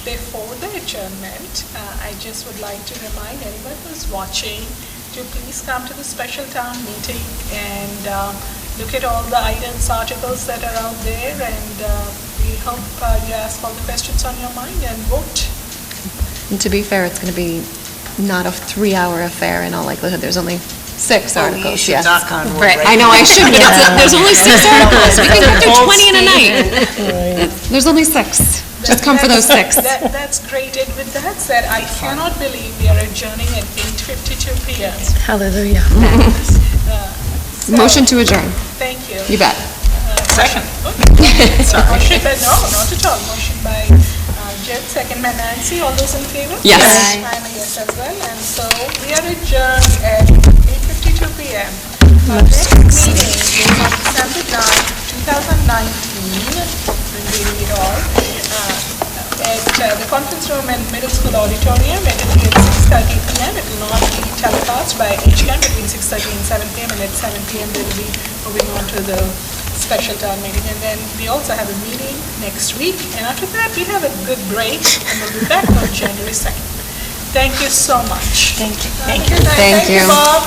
Before the adjournment, I just would like to remind anyone who's watching to please come to the special town meeting and look at all the items, articles that are out there, and we hope you ask all the questions on your mind and vote. And to be fair, it's going to be not a 3-hour affair in all likelihood. There's only 6 articles. You should yes. knock on wood. Right. I know I should, but there's only 6 articles. We can get through 20 in a night. There's only 6. Just come for those 6. That's great. And with that said, I cannot believe we are adjourning at 8:52 p.m. Hallelujah. So, Motion to adjourn. Thank you. You bet. Second. Motion by, no, not at all. Motion by Jet, second by Nancy. All those in favor? Yes. I'm a yes as well. And so we are adjourned at 8:52 p.m. Our next meeting is on December 9, 2019. We're reading it all. At the conference room and middle school auditorium. It will be at 6:30 p.m. It will not be telecast by HCAM between 6:30 and 7 p.m. And at 7 p.m. we'll be moving on to the special town meeting. And then we also have a meeting next week. And after that, we have a good break. And we'll be back on January 2nd. Thank you so much. Thank you. Thank you, Bob.